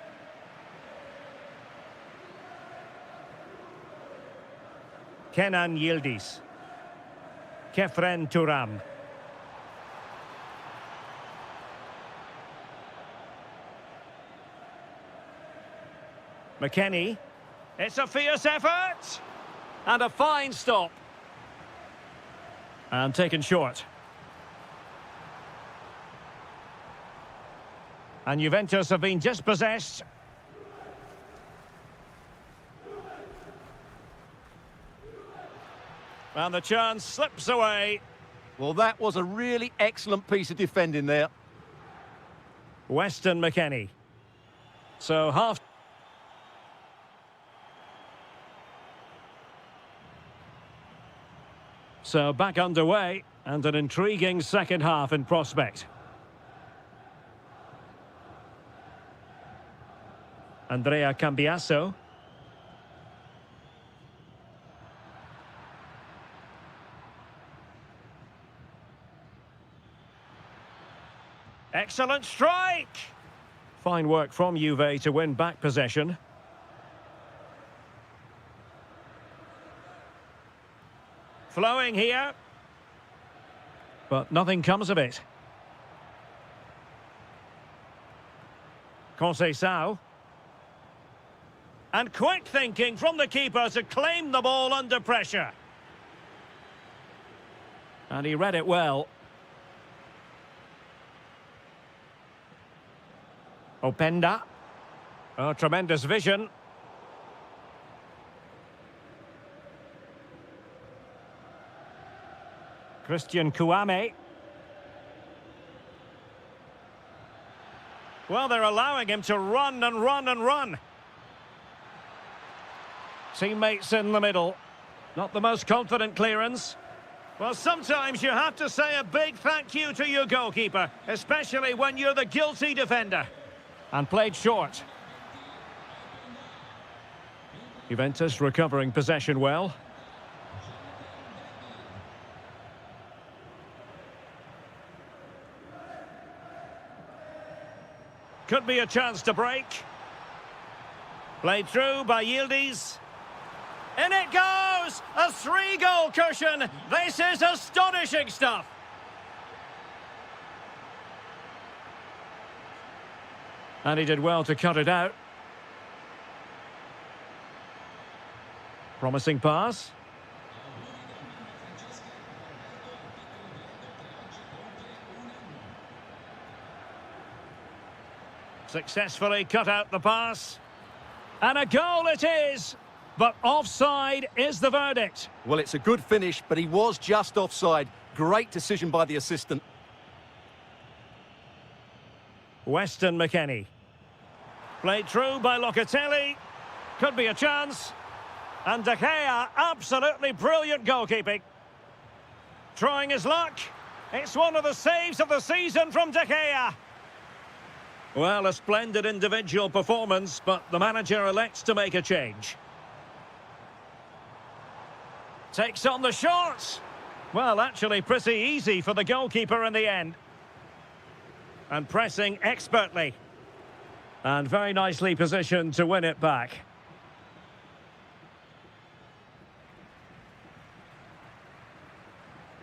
Kenan Yildiz. Kefren Thuram. McKennie. It's a fierce effort. And a fine stop. And taken short. And Juventus have been dispossessed. And the chance slips away. Well, that was a really excellent piece of defending there. Weston McKennie. So half. So back underway, and an intriguing second half in prospect. Andrea Cambiasso. Excellent strike! Fine work from Juve to win back possession. Flowing here. But nothing comes of it. Conceição. And quick thinking from the keeper to claim the ball under pressure. And he read it well. Openda. Oh, tremendous vision. Christian Kouame. Well, they're allowing him to run and run and run. Teammates in the middle. Not the most confident clearance. Well, sometimes you have to say a big thank you to your goalkeeper, especially when you're the guilty defender. And played short. Juventus recovering possession well. Could be a chance to break. Played through by Yildiz. In it goes! A 3-goal cushion! This is astonishing stuff! And he did well to cut it out. Promising pass. Successfully cut out the pass. And a goal it is! But offside is the verdict. Well, it's a good finish, but he was just offside. Great decision by the assistant. Weston McKennie. Played through by Locatelli. Could be a chance. And De Gea, absolutely brilliant goalkeeping. Trying his luck. It's one of the saves of the season from De Gea. Well, a splendid individual performance, but the manager elects to make a change. Takes on the shot. Well, actually pretty easy for the goalkeeper in the end. And pressing expertly. And very nicely positioned to win it back.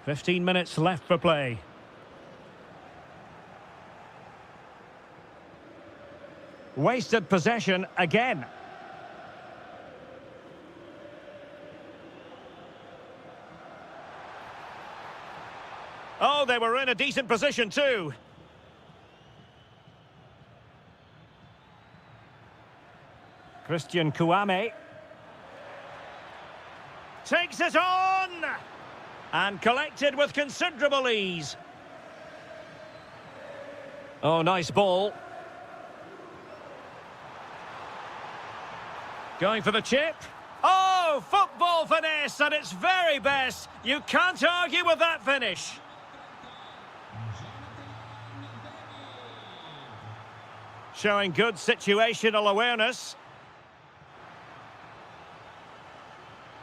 "15 minutes left for play. Wasted possession again. Oh, they were in a decent position too. Christian Kouame. Takes it on! And collected with considerable ease. Oh, nice ball. Going for the chip. Oh, football finesse at its very best. You can't argue with that finish. Showing good situational awareness.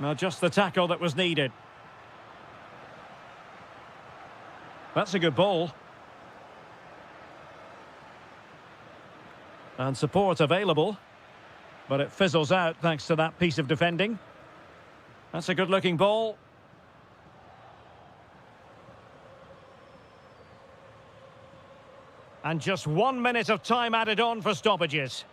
Well, just the tackle that was needed. That's a good ball. And support available. But it fizzles out thanks to that piece of defending. That's a good-looking ball. And just 1 minute of time added on for stoppages.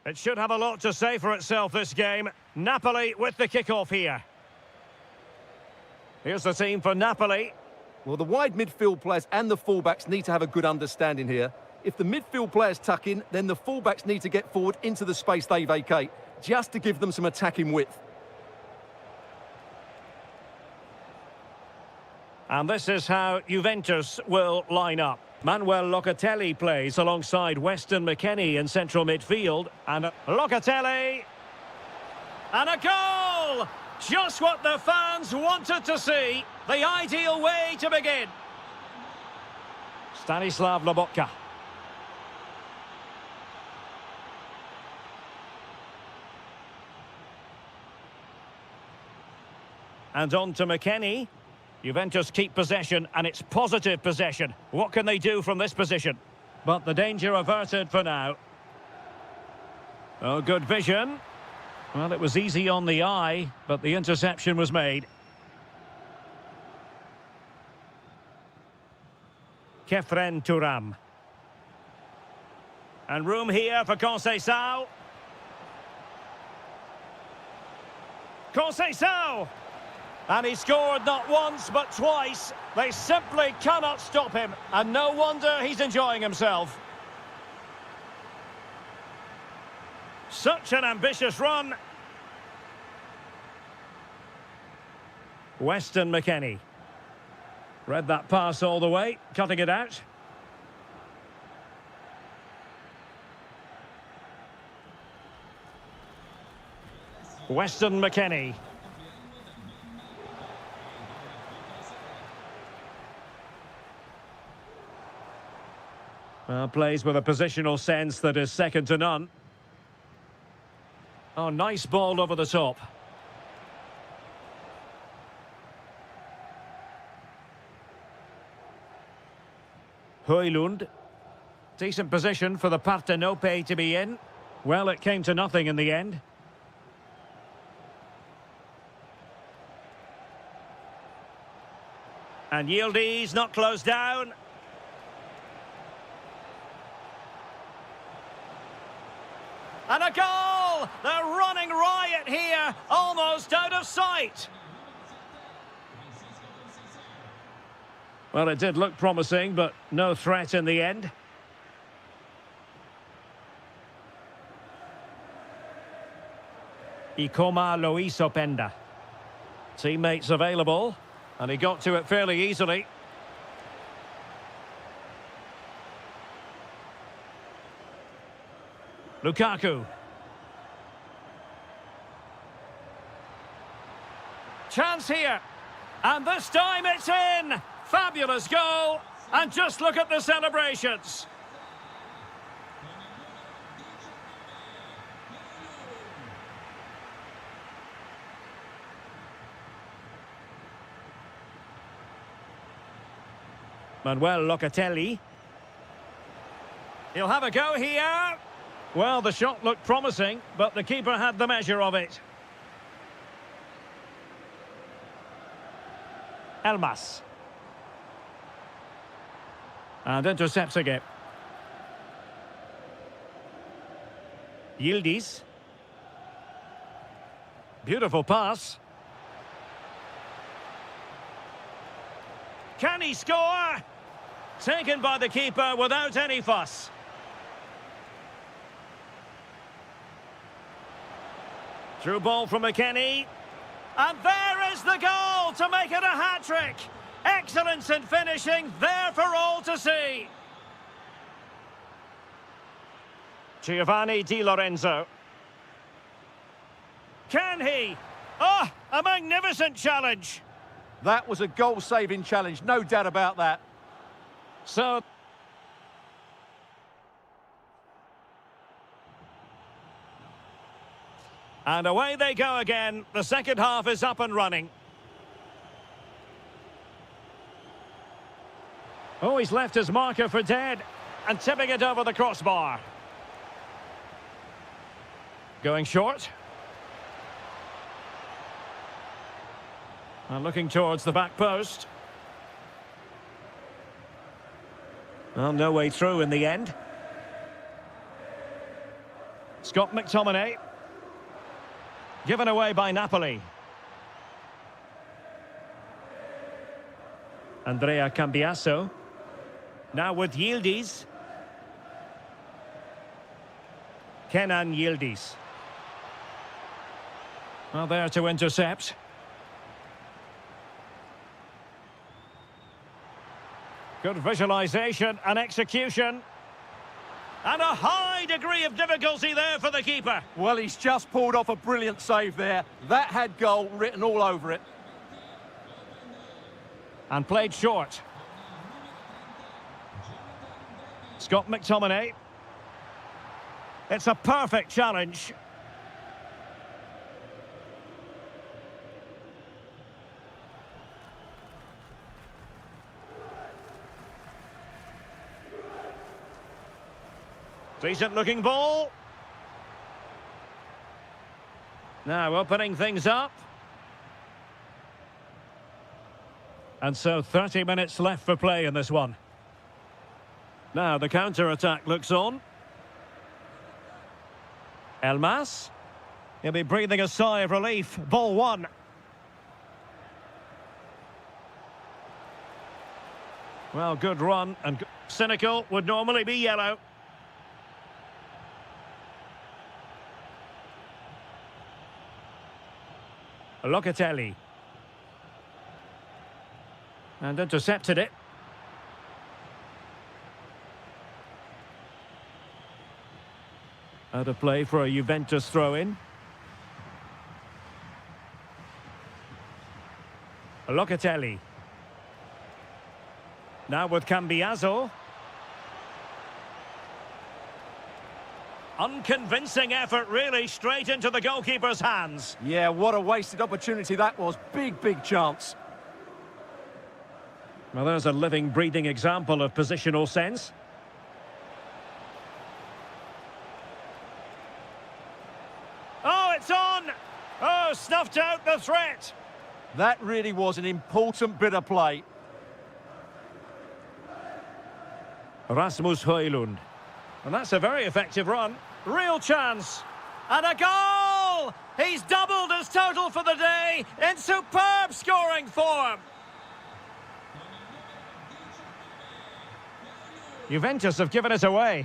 It should have a lot to say for itself, this game. Napoli with the kick-off here. Here's the team for Napoli. Well, the wide midfield players and the fullbacks need to have a good understanding here. If the midfield players tuck in, then the fullbacks need to get forward into the space they vacate, just to give them some attacking width. And this is how Juventus will line up. Manuel Locatelli plays alongside Weston McKennie in central midfield. And Locatelli. And a goal! Just what the fans wanted to see. The ideal way to begin. Stanislav Lobotka. And on to McKennie. Juventus keep possession, and it's positive possession. What can they do from this position? But the danger averted for now. Oh, good vision. Well, it was easy on the eye, but the interception was made. Kefren Turam. And room here for Conceição. Conceição! And he scored not once, but twice. They simply cannot stop him. And no wonder he's enjoying himself. Such an ambitious run. Weston McKennie. Read that pass all the way, cutting it out. Weston McKennie. Well, plays with a positional sense that is second to none. Oh, nice ball over the top. Højlund. Decent position for the Partenope to be in. Well, it came to nothing in the end. And Yildiz not closed down. And a goal! They're running riot here, almost out of sight. Well, it did look promising, but no threat in the end. Ikoma Loisopenda. Teammates available, and he got to it fairly easily. Lukaku. Chance here. And this time it's in. Fabulous goal. And just look at the celebrations. Manuel Locatelli. He'll have a go here. Well, the shot looked promising, but the keeper had the measure of it. Elmas. And intercepting it. Yildiz. Beautiful pass. Can he score? Taken by the keeper without any fuss. Through ball from McKennie. And there is the goal to make it a hat-trick. Excellence in finishing, there for all to see. Giovanni Di Lorenzo. Can he? Oh, a magnificent challenge. That was a goal-saving challenge, no doubt about that. So... and away they go again. The second half is up and running. Oh, he's left his marker for dead. And tipping it over the crossbar. Going short. And looking towards the back post. Well, no way through in the end. Scott McTominay. Given away by Napoli. Andrea Cambiaso. Now with Yildiz. Kenan Yildiz. Well, there to intercept. Good visualisation and execution. And a high degree of difficulty there for the keeper. Well, he's just pulled off a brilliant save there. That had goal written all over it. And played short. Scott McTominay. It's a perfect challenge. Decent looking ball. Now opening things up. And so 30 minutes left for play in this one. Now the counter-attack looks on. Elmas. He'll be breathing a sigh of relief. Ball one. Well, good run. And cynical would normally be yellow. Locatelli. And intercepted it. Out of play for a Juventus throw-in. Locatelli. Now with Cambiaso. Unconvincing effort, really, straight into the goalkeeper's hands. Yeah, what a wasted opportunity that was. Big, big chance. Well, there's a living, breathing example of positional sense. Oh, it's on! Oh, snuffed out the threat. That really was an important bit of play. Rasmus Højlund. And that's a very effective run. Real chance. And a goal! He's doubled his total for the day in superb scoring form. Juventus have given it away.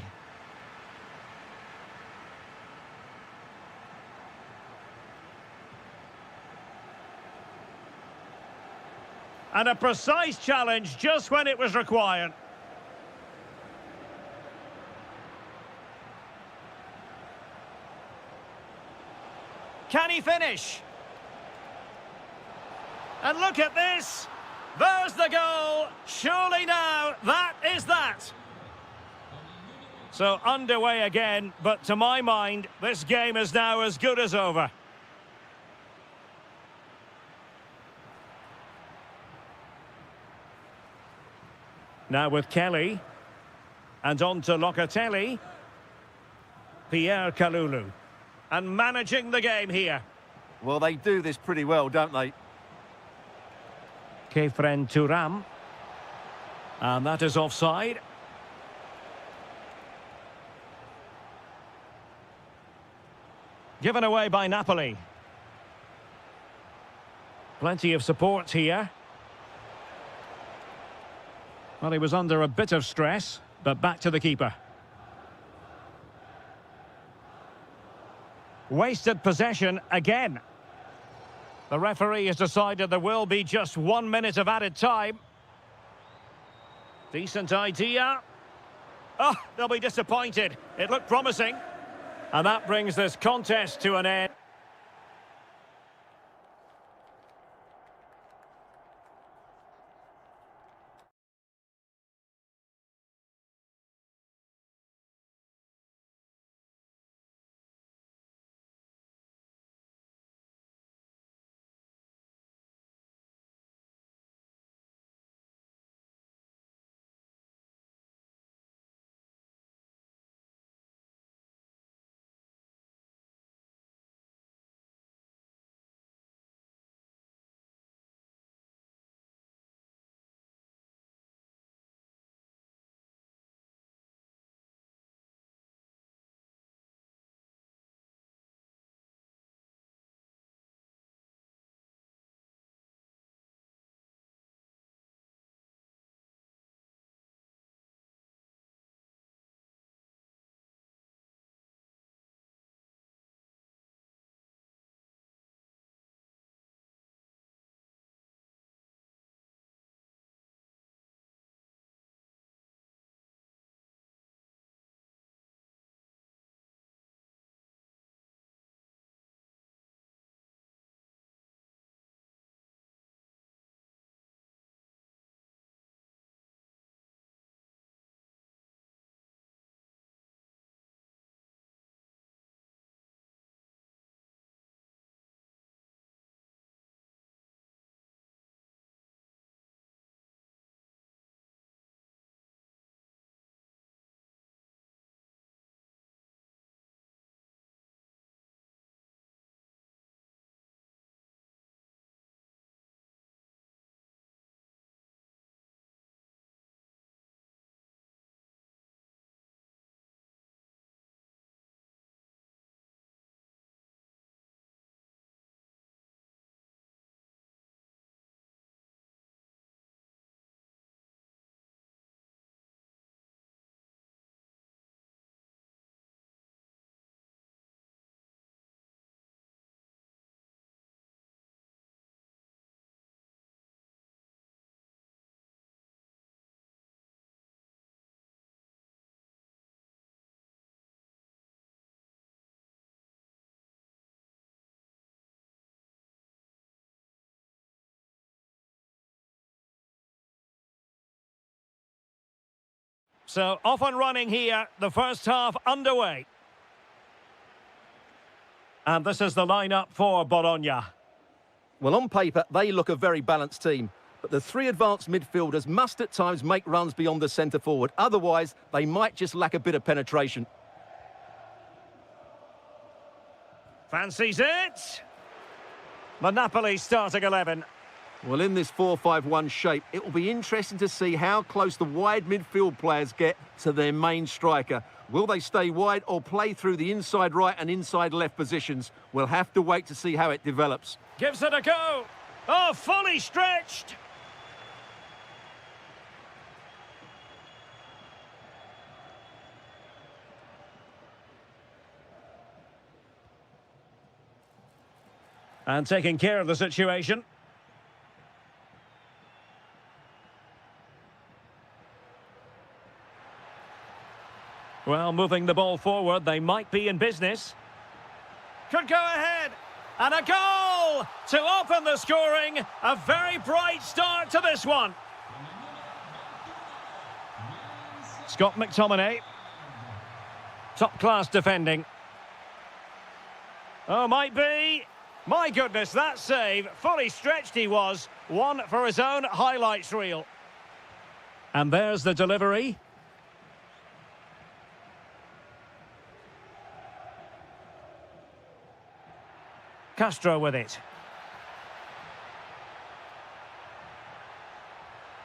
And a precise challenge just when it was required. Can he finish? And look at this. There's the goal. Surely now, that is that. So underway again, but to my mind, this game is now as good as over. Now with Kelly. And on to Locatelli. Pierre Kalulu. And managing the game here. Well, they do this pretty well, don't they? Kefren Turam. And that is offside. Given away by Napoli. Plenty of support here. Well, he was under a bit of stress, but back to the keeper. Wasted possession again. The referee has decided there will be just 1 minute of added time. Decent idea. Oh, they'll be disappointed. It looked promising. And that brings this contest to an end. So, off and running here, the first half underway. And this is the lineup for Bologna. Well, on paper, they look a very balanced team. But the three advanced midfielders must at times make runs beyond the centre forward. Otherwise, they might just lack a bit of penetration. Fancies it. The Napoli starting 11. Well, in this 4-5-1 shape, it will be interesting to see how close the wide midfield players get to their main striker. Will they stay wide or play through the inside right and inside left positions? We'll have to wait to see how it develops. Gives it a go. Oh, fully stretched. And taking care of the situation. Well, moving the ball forward, they might be in business. Could go ahead. And a goal to open the scoring. A very bright start to this one. Scott McTominay. Top-class defending. Oh, might be. My goodness, that save. Fully stretched he was. One for his own highlights reel. And there's the delivery. Castro with it.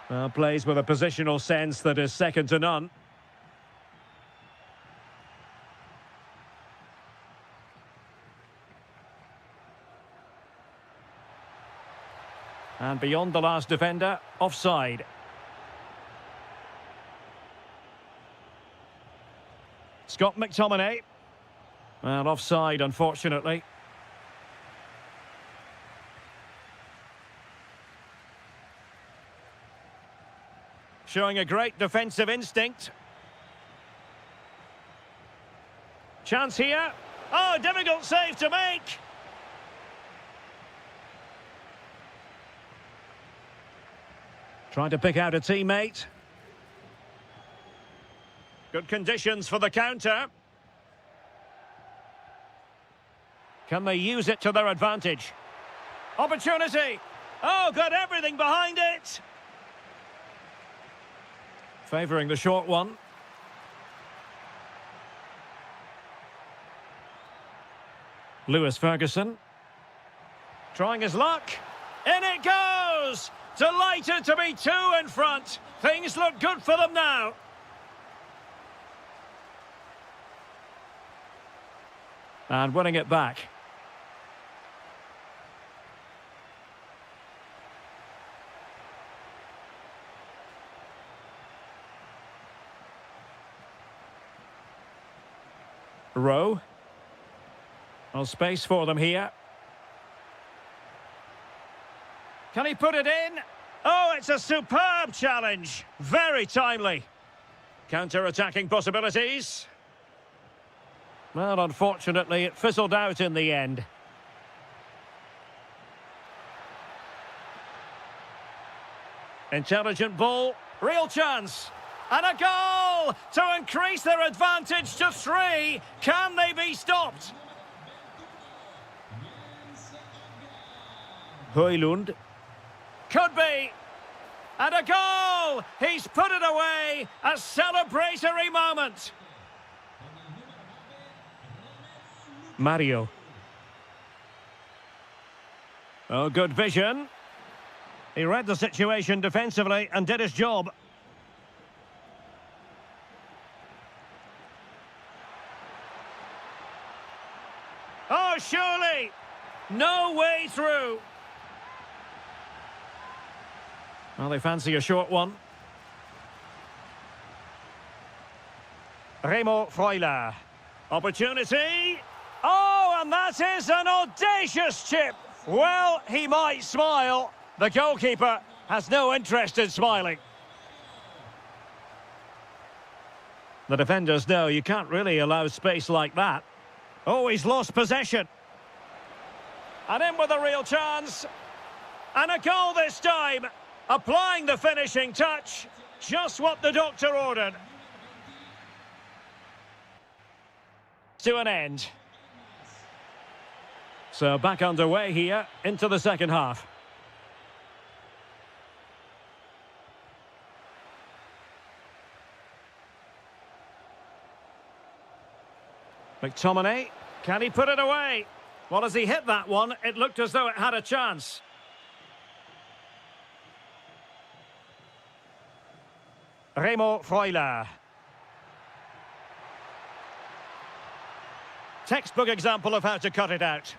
Well, plays with a positional sense that is second to none. And beyond the last defender, offside. Scott McTominay. Well, offside, unfortunately. Showing a great defensive instinct. Chance here. Oh, difficult save to make. Trying to pick out a teammate. Good conditions for the counter. Can they use it to their advantage? Opportunity. Oh, got everything behind it. Favouring the short one. Lewis Ferguson. Trying his luck. In it goes! Delighted to be two in front. Things look good for them now. And winning it back. Rowe. Well, space for them here. Can he put it in? Oh, it's a superb challenge. Very timely. Counter-attacking possibilities. Well, unfortunately, it fizzled out in the end. Intelligent ball. Real chance. And a goal to increase their advantage to 3. Can they be stopped? Højlund. Could be. And a goal! He's put it away. A celebratory moment. Mario. Oh, good vision. He read the situation defensively and did his job. Oh, surely! No way through. Well, they fancy a short one. Remo Freuler. Opportunity. Oh, and that is an audacious chip. Well, he might smile. The goalkeeper has no interest in smiling. The defenders know you can't really allow space like that. Oh, he's lost possession. And in with a real chance. And a goal this time. Applying the finishing touch. Just what the doctor ordered. To an end. So back underway here into the second half. McTominay, can he put it away? Well, as he hit that one, it looked as though it had a chance. Remo Freuler. Textbook example of how to cut it out.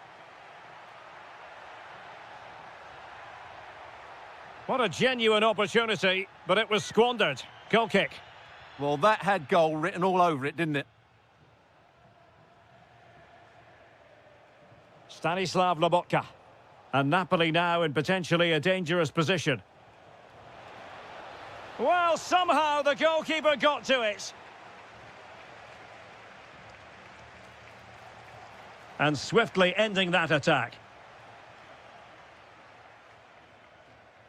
What a genuine opportunity, but it was squandered. Goal kick. Well, that had goal written all over it, didn't it? Stanislav Lobotka. And Napoli now in potentially a dangerous position. Well, somehow the goalkeeper got to it. And swiftly ending that attack.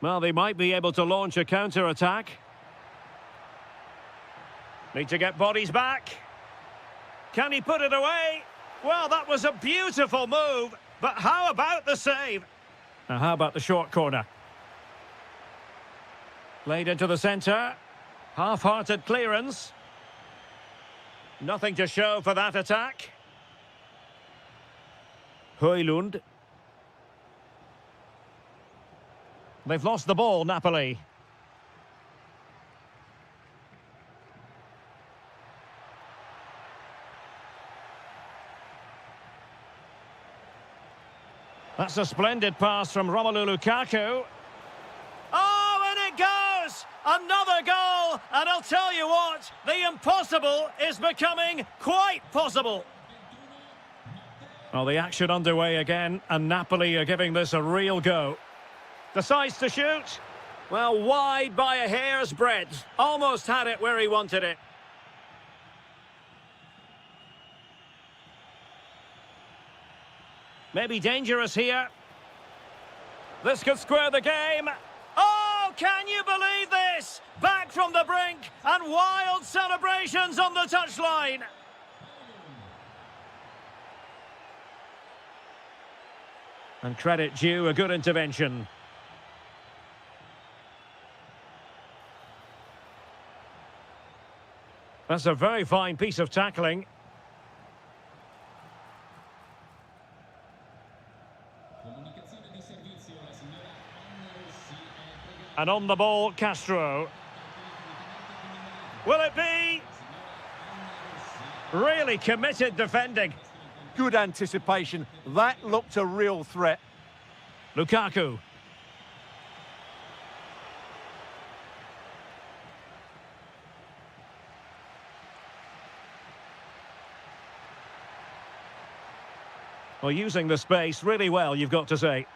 Well, they might be able to launch a counter-attack. Need to get bodies back. Can he put it away? Well, that was a beautiful move, but how about the save? Now, how about the short corner? Played into the centre. Half-hearted clearance. Nothing to show for that attack. Højlund. They've lost the ball, Napoli. That's a splendid pass from Romelu Lukaku. Oh, and it goes! Another goal! And I'll tell you what, the impossible is becoming quite possible. Well, the action underway again, and Napoli are giving this a real go. Decides to shoot. Well, wide by a hair's breadth. Almost had it where he wanted it. Maybe dangerous here. This could square the game. Oh, can you believe this? Back from the brink, and wild celebrations on the touchline. And credit due, a good intervention. That's a very fine piece of tackling. And on the ball, Castro. Will it be? Really committed defending. Good anticipation. That looked a real threat. Lukaku. Well, using the space really well, you've got to say.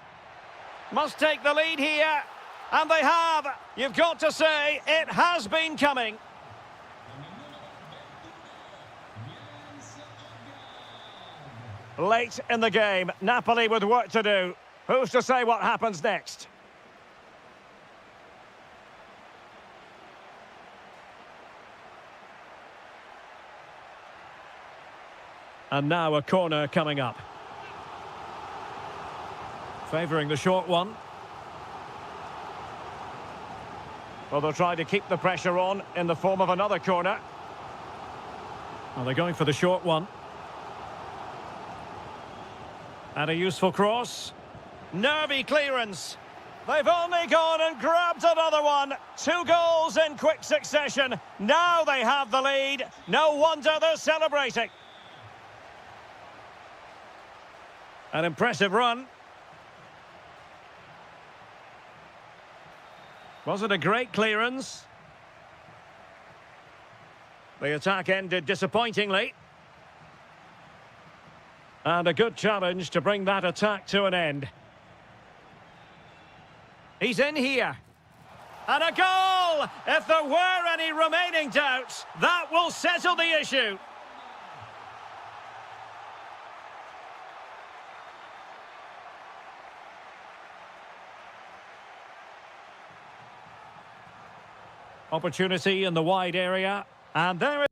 Must take the lead here. And they have. You've got to say, it has been coming. Late in the game, Napoli with work to do. Who's to say what happens next? And now a corner coming up. Favouring the short one. Well, they'll try to keep the pressure on in the form of another corner. Well, they're going for the short one. And a useful cross. Nervy clearance. They've only gone and grabbed another one. 2 goals in quick succession. Now they have the lead. No wonder they're celebrating. An impressive run. Was it a great clearance? The attack ended disappointingly. And a good challenge to bring that attack to an end. He's in here. And a goal! If there were any remaining doubts, that will settle the issue. Opportunity in the wide area. And there it is.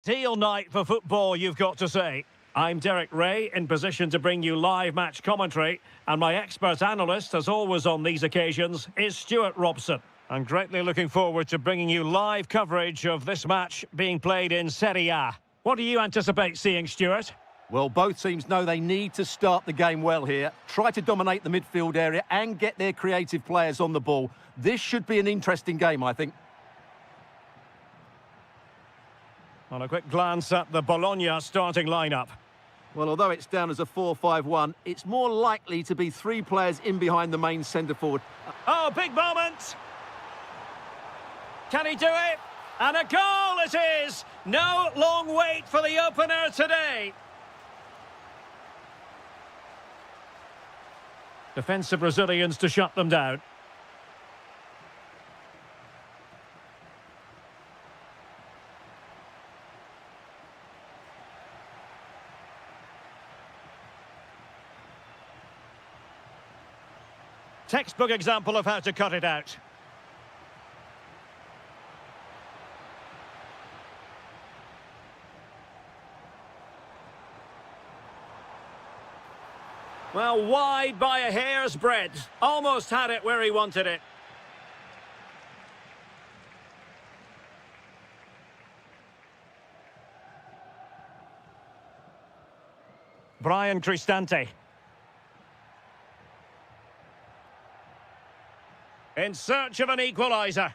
Ideal night for football, you've got to say. I'm Derek Ray, in position to bring you live match commentary, and my expert analyst, as always on these occasions, is Stuart Robson. I'm greatly looking forward to bringing you live coverage of this match being played in Serie A. What do you anticipate seeing, Stuart? Well, both teams know they need to start the game well here, try to dominate the midfield area and get their creative players on the ball. This should be an interesting game, I think. On a quick glance at the Bologna starting lineup. Well, although it's down as a 4-5-1, it's more likely to be three players in behind the main centre-forward. Oh, big moment! Can he do it? And a goal it is! No long wait for the opener today. Defensive Brazilians to shut them down. Textbook example of how to cut it out. Well, wide by a hair's breadth. Almost had it where he wanted it. Brian Cristante. In search of an equaliser.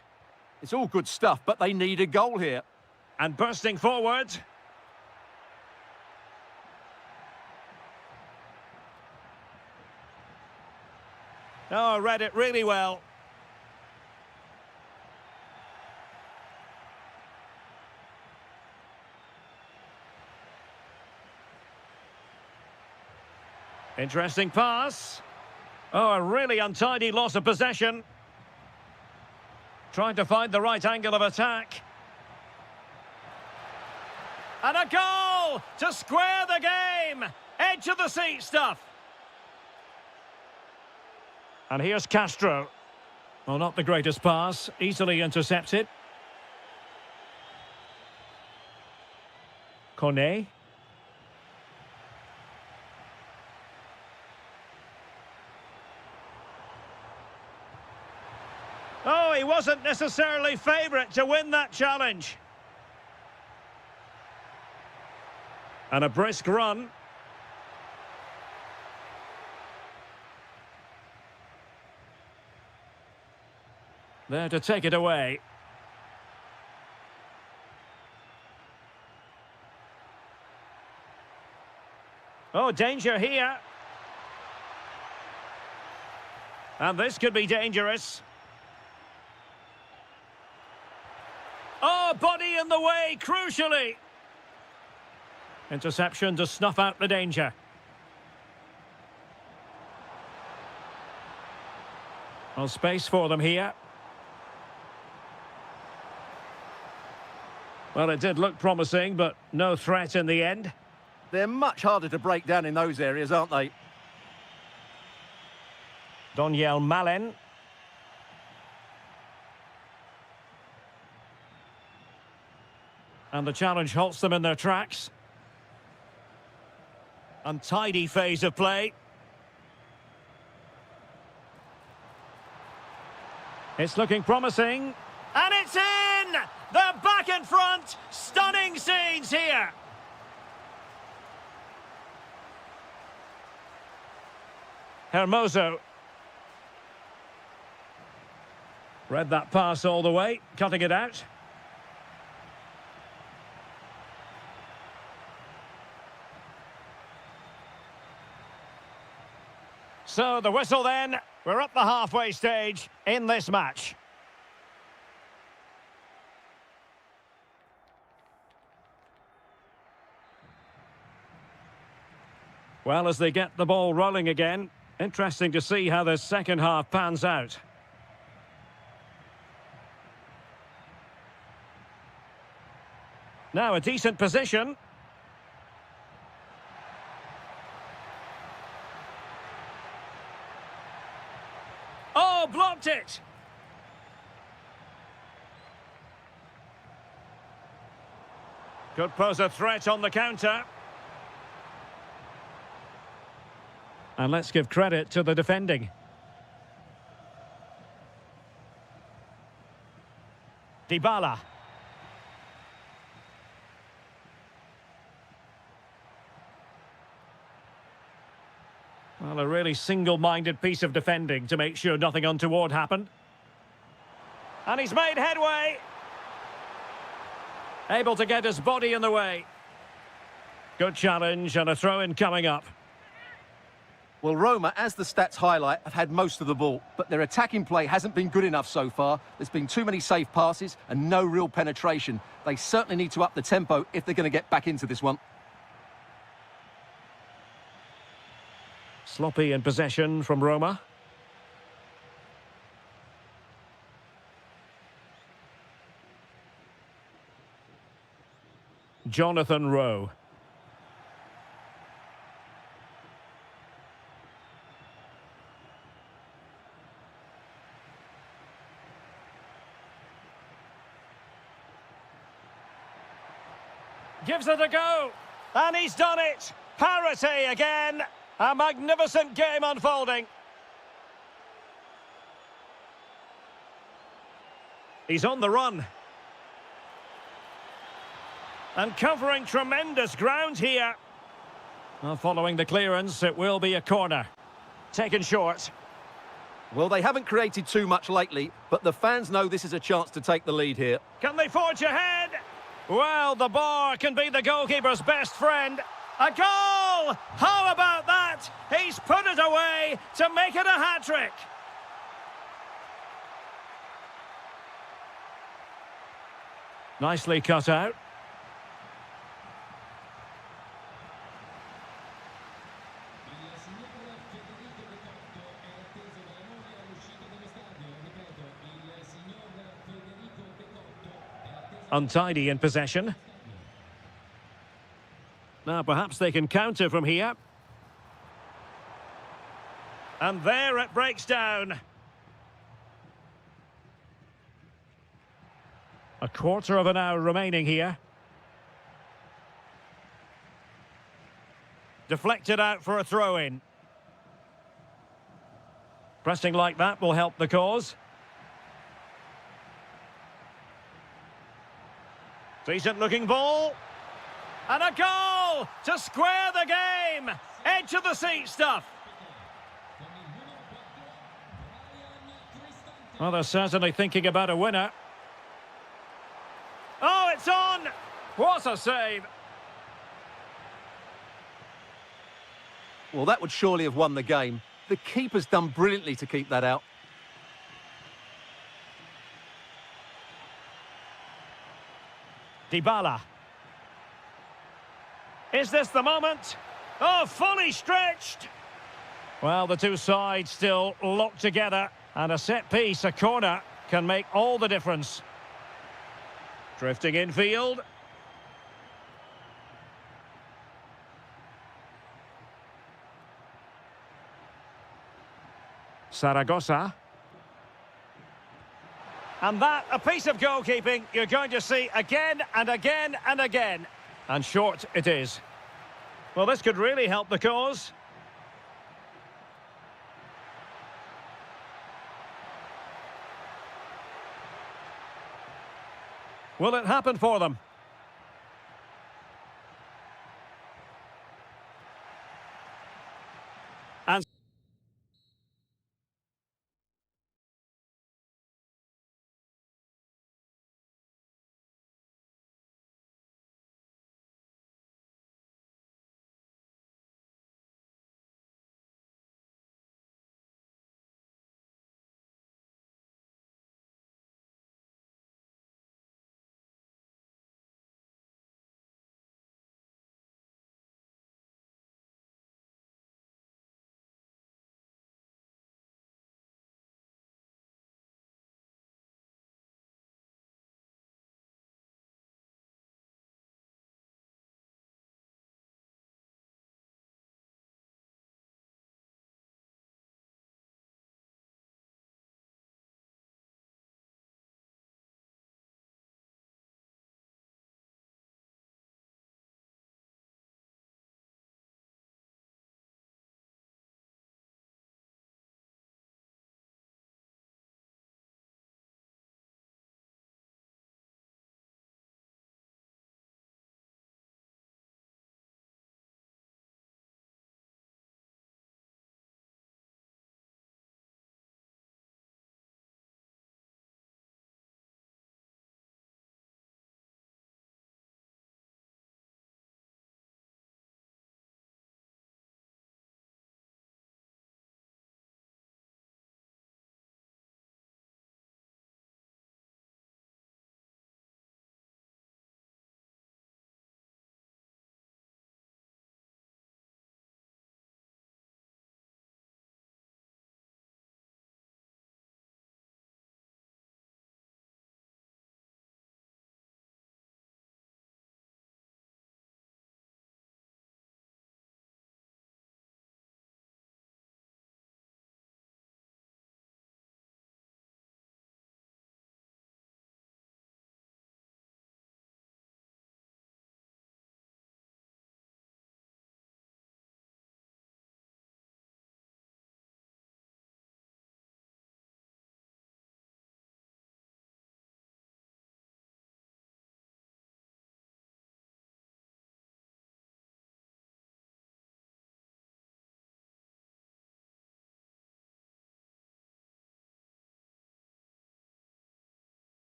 It's all good stuff, but they need a goal here. And bursting forward. Oh, read it really well. Interesting pass. Oh, a really untidy loss of possession. Trying to find the right angle of attack. And a goal to square the game. Edge of the seat stuff. And here's Castro. Well, not the greatest pass. Easily intercepted. Kone. Oh, he wasn't necessarily favourite to win that challenge. And a brisk run. There to take it away. Oh, danger here. And this could be dangerous. Oh, body in the way, crucially. Interception to snuff out the danger. Well, space for them here. Well, it did look promising, but no threat in the end. They're much harder to break down in those areas, aren't they? Doniel Malen. And the challenge halts them in their tracks. Untidy phase of play. It's looking promising. And it's in! They're back in front! Stunning scenes here! Hermoso. Read that pass all the way, cutting it out. So the whistle then. We're at the halfway stage in this match. Well, as they get the ball rolling again, interesting to see how the second half pans out. Now a decent position. Oh, blocked it! Could pose a threat on the counter. And let's give credit to the defending. Dybala. Well, a really single-minded piece of defending to make sure nothing untoward happened. And he's made headway. Able to get his body in the way. Good challenge and a throw-in coming up. Well, Roma, as the stats highlight, have had most of the ball, but their attacking play hasn't been good enough so far. There's been too many safe passes and no real penetration. They certainly need to up the tempo if they're going to get back into this one. Sloppy in possession from Roma. Jonathan Rowe. Gives it a go. And he's done it. Parity again. A magnificent game unfolding. He's on the run. And covering tremendous ground here. Well, following the clearance, it will be a corner. Taken short. Well, they haven't created too much lately, but the fans know this is a chance to take the lead here. Can they forge ahead? Well, the bar can be the goalkeeper's best friend. A goal! How about that? He's put it away to make it a hat-trick. Nicely cut out. Untidy in possession. Now perhaps they can counter from here. And there it breaks down. A quarter of an hour remaining here. Deflected out for a throw-in. Pressing like that will help the cause. Decent looking ball. And a goal to square the game. Edge of the seat stuff. Well, they're certainly thinking about a winner. Oh, it's on! What a save! Well, that would surely have won the game. The keeper's done brilliantly to keep that out. Dybala. Is this the moment? Oh, fully stretched! Well, the two sides still locked together, and a set piece, a corner, can make all the difference. Drifting infield. Saragossa. And that, a piece of goalkeeping you're going to see again and again and again. And short it is. Well, this could really help the cause. Will it happen for them? And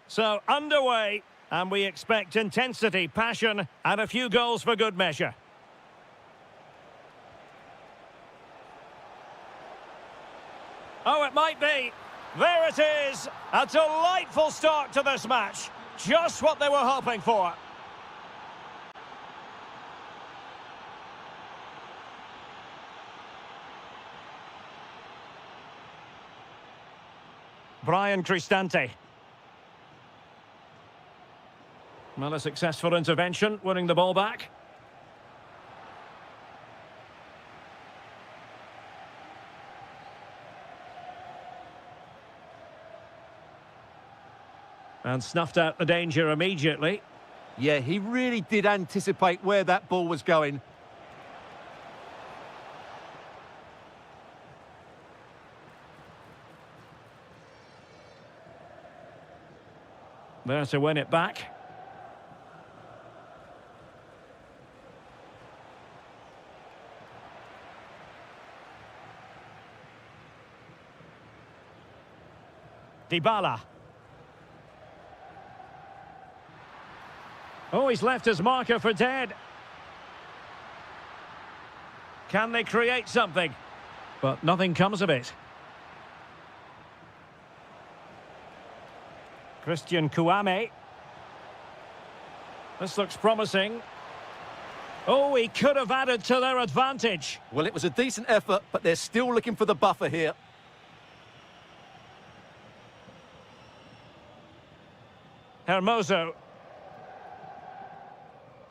So, underway, and we expect intensity, passion, and a few goals for good measure. Oh, it might be. There it is. A delightful start to this match. Just what they were hoping for. Brian Cristante. Well, a successful intervention, winning the ball back. And snuffed out the danger immediately. Yeah, he really did anticipate where that ball was going. There to win it back. Dybala. Oh, he's left his marker for dead. Can they create something? But nothing comes of it. Christian Kouame. This looks promising. Oh, he could have added to their advantage. Well, it was a decent effort, but they're still looking for the buffer here. Hermoso.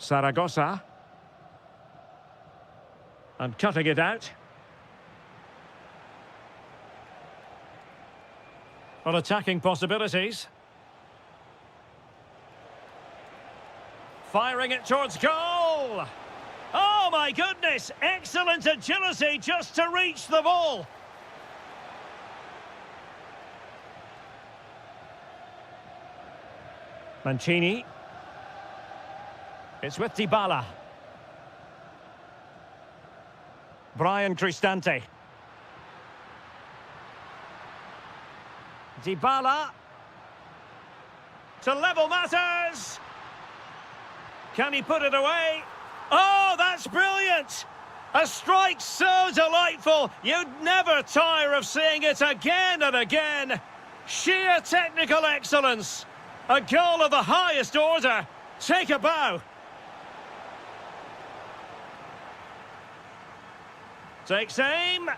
Zaragoza. And cutting it out. Well, attacking possibilities. Firing it towards goal. Oh, my goodness. Excellent agility just to reach the ball. Mancini. It's with Dybala. Brian Cristante. Dybala. To level matters. Can he put it away? Oh, that's brilliant! A strike so delightful, you'd never tire of seeing it again and again. Sheer technical excellence. A goal of the highest order. Take a bow. Takes aim.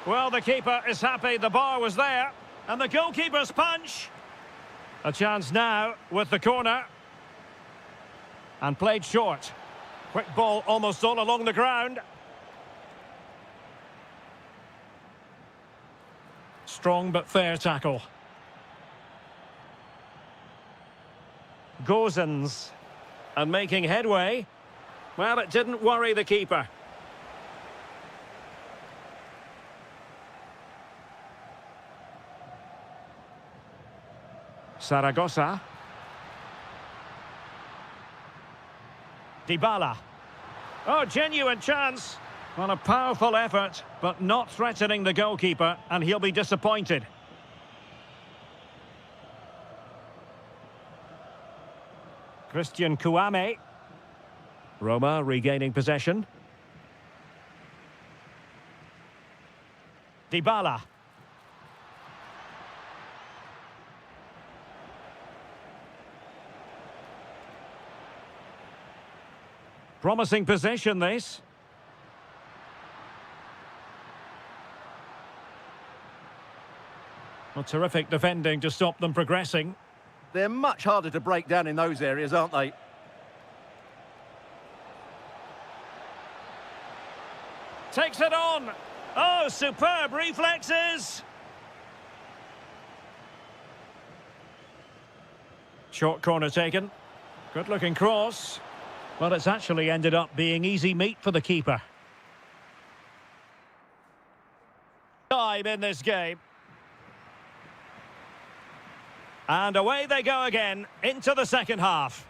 Well, the keeper is happy the bar was there. And the goalkeeper's punch. A chance now with the corner. And played short. Quick ball almost all along the ground. Strong but fair tackle. Gozens. And making headway. Well, it didn't worry the keeper. Zaragoza. Dybala. Oh, genuine chance. Well, a powerful effort, but not threatening the goalkeeper, and he'll be disappointed. Christian Kouame. Roma regaining possession. Dybala. Promising possession, this. Well, terrific defending to stop them progressing. They're much harder to break down in those areas, aren't they? Takes it on. Oh, superb reflexes. Short corner taken. Good-looking cross. Well, it's actually ended up being easy meat for the keeper. Time in this game. And away they go again into the second half.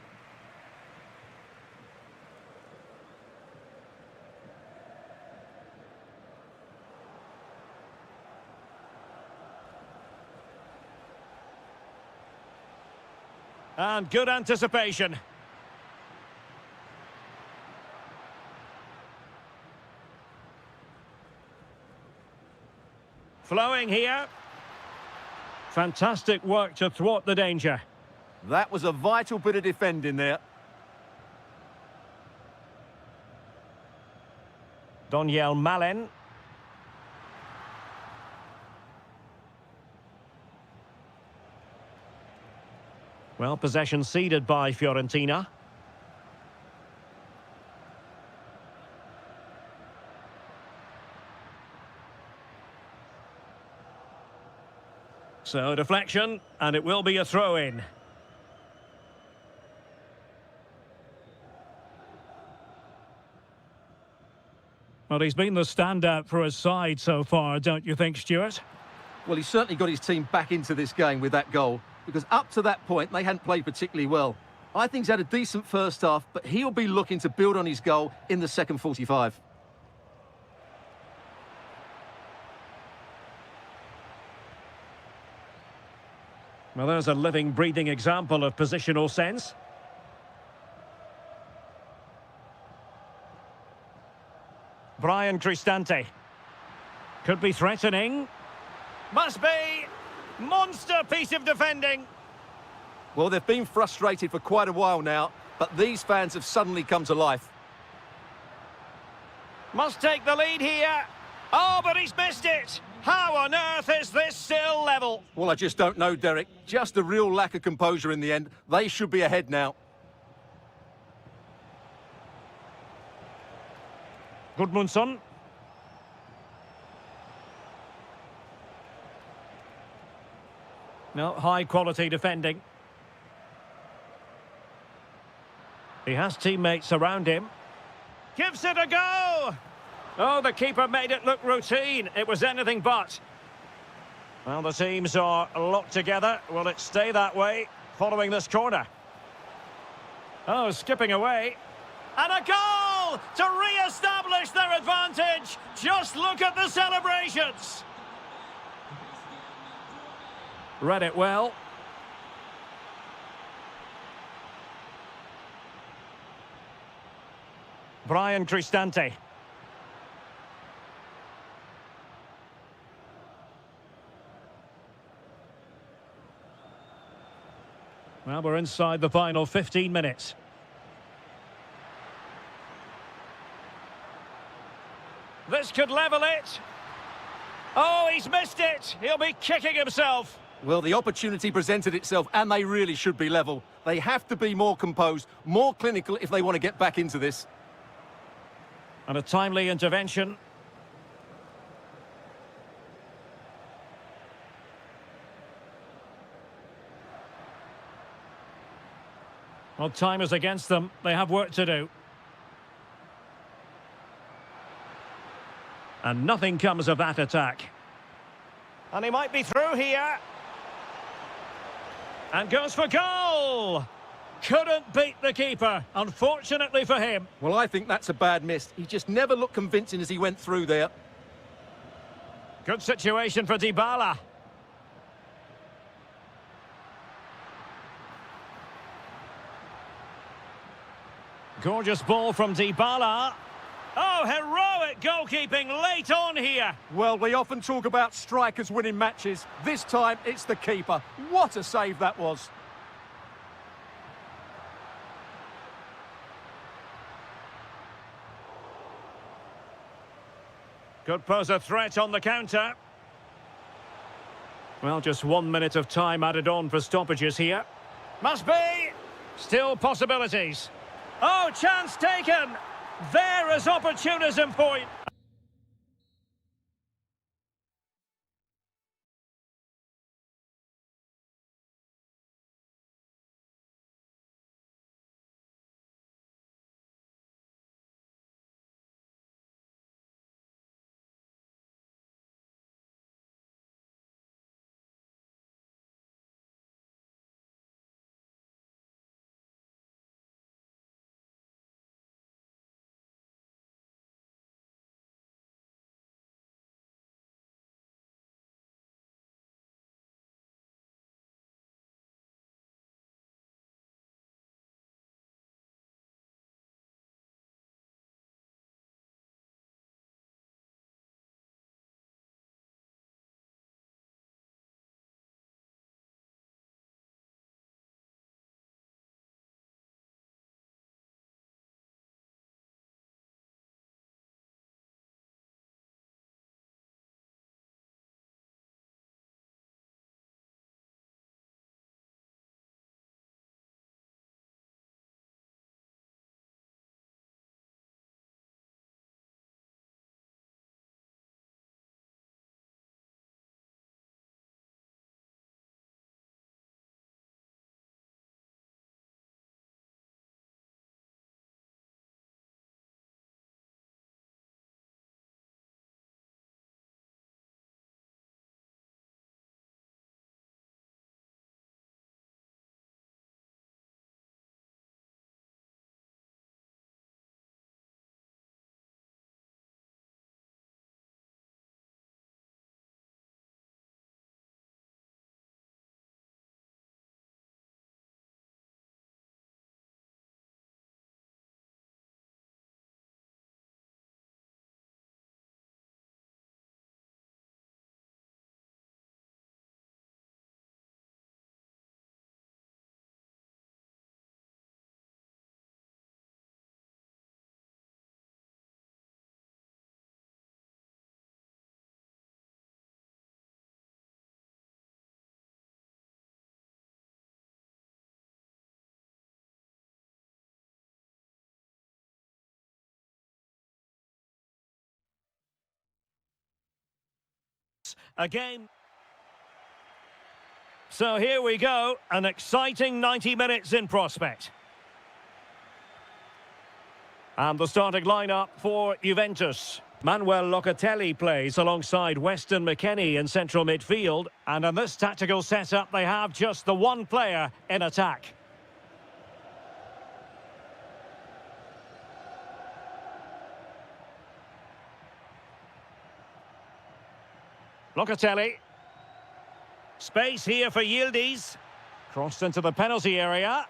And good anticipation. Flowing here. Fantastic work to thwart the danger. That was a vital bit of defending there. Doniel Malen. Well, possession ceded by Fiorentina. So, deflection, and it will be a throw-in. Well, he's been the standout for his side so far, don't you think, Stuart? Well, he's certainly got his team back into this game with that goal, because up to that point, they hadn't played particularly well. I think he's had a decent first half, but he'll be looking to build on his goal in the second 45. Well, there's a living, breathing example of positional sense. Brian Cristante. Could be threatening. Must be. Monster piece of defending. Well, they've been frustrated for quite a while now, but these fans have suddenly come to life. Must take the lead here. Oh, but he's missed it. How on earth is this still level? Well, I just don't know, Derek. Just a real lack of composure in the end. They should be ahead now. Gudmundsson. No, high-quality defending. He has teammates around him. Gives it a go! Oh, the keeper made it look routine. It was anything but. Well, the teams are locked together. Will it stay that way following this corner? Oh, skipping away. And a goal to re-establish their advantage. Just look at the celebrations. Read it well. Brian Cristante. Well, we're inside the final 15 minutes. This could level it. Oh, he's missed it. He'll be kicking himself. Well, the opportunity presented itself, and they really should be level. They have to be more composed, more clinical if they want to get back into this. And a timely intervention. Well, time is against them. They have work to do. And nothing comes of that attack. And he might be through here. And goes for goal! Couldn't beat the keeper, unfortunately for him. Well, I think that's a bad miss. He just never looked convincing as he went through there. Good situation for Dybala. Gorgeous ball from Dybala. Oh, heroic goalkeeping late on here. Well, we often talk about strikers winning matches. This time, it's the keeper. What a save that was. Could pose a threat on the counter. Well, just 1 minute of time added on for stoppages here. Must be. Still possibilities. Oh, chance taken. There is opportunism point. A game. So here we go, an exciting 90 minutes in prospect. And the starting lineup for Juventus. Manuel Locatelli plays alongside Weston McKennie in central midfield. And in this tactical setup, they have just the one player in attack. Locatelli. Space here for Yildiz. Crossed into the penalty area.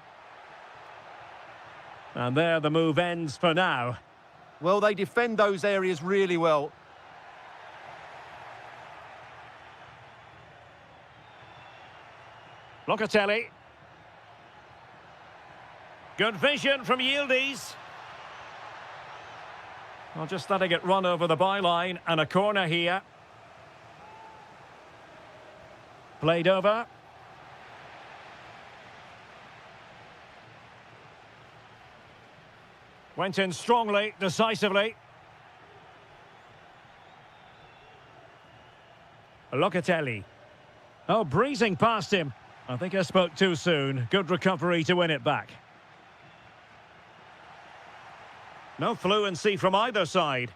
And there the move ends for now. Well, they defend those areas really well. Locatelli. Good vision from Yildiz. Well, just letting it run over the byline, and a corner here. Played over. Went in strongly, decisively. Locatelli. Oh, breezing past him. I think I spoke too soon. Good recovery to win it back. No fluency from either side.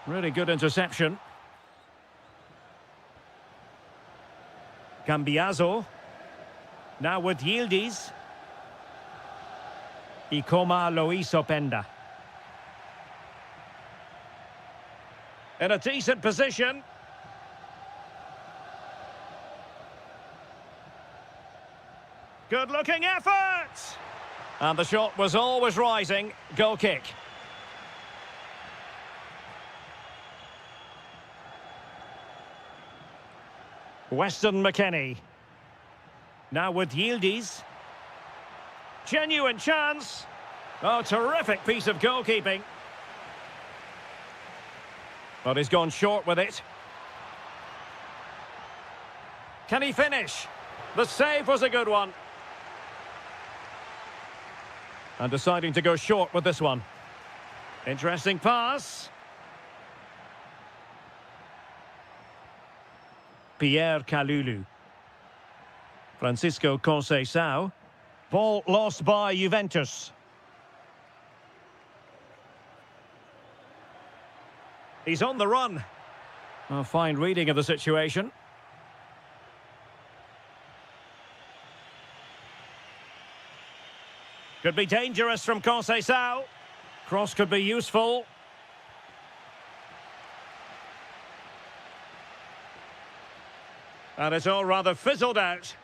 Really good interception. Cambiaso. Now with Yildiz. Ikoma Lois Openda. In a decent position. Good-looking effort! And the shot was always rising. Goal kick. Weston McKennie. Now with Yildiz. Genuine chance. Oh, terrific piece of goalkeeping. But he's gone short with it. Can he finish? The save was a good one. And deciding to go short with this one. Interesting pass. Pierre Kalulu. Francisco Conceição. Ball lost by Juventus. He's on the run. A fine reading of the situation. Could be dangerous from Conceição. Cross could be useful. And it's all rather fizzled out.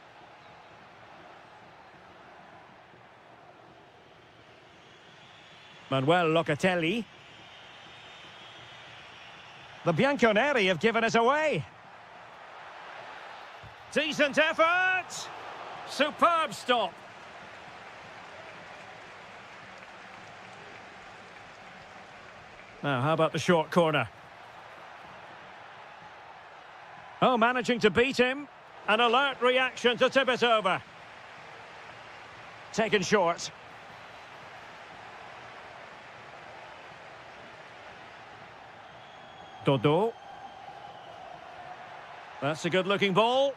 Manuel Locatelli. The Bianconeri have given us away. Decent effort. Superb stop. Now, how about the short corner? Oh, managing to beat him. An alert reaction to tip it over. Taken short. Dodo. That's a good-looking ball.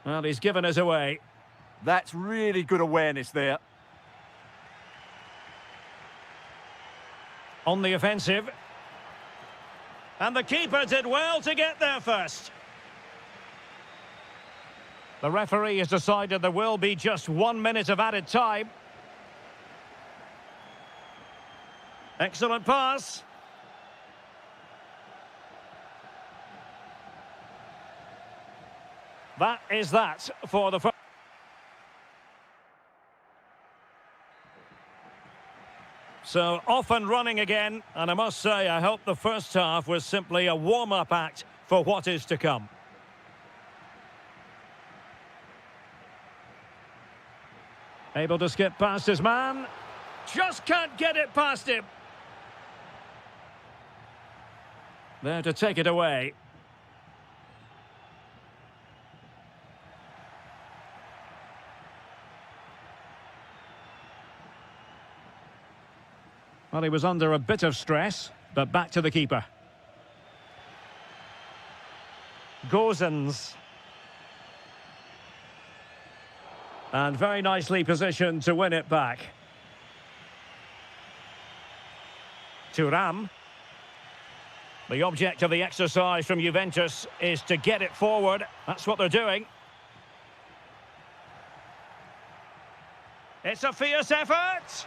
Well, he's given us away. That's really good awareness there. On the offensive. And the keeper did well to get there first. The referee has decided there will be just 1 minute of added time. Excellent pass. That is that for the first. So off and running again, and I must say I hope the first half was simply a warm-up act for what is to come. Able to skip past his man. Just can't get it past him. There to take it away. Well, he was under a bit of stress, but back to the keeper. Gozens. And very nicely positioned to win it back. Thuram. The object of the exercise from Juventus is to get it forward. That's what they're doing. It's a fierce effort.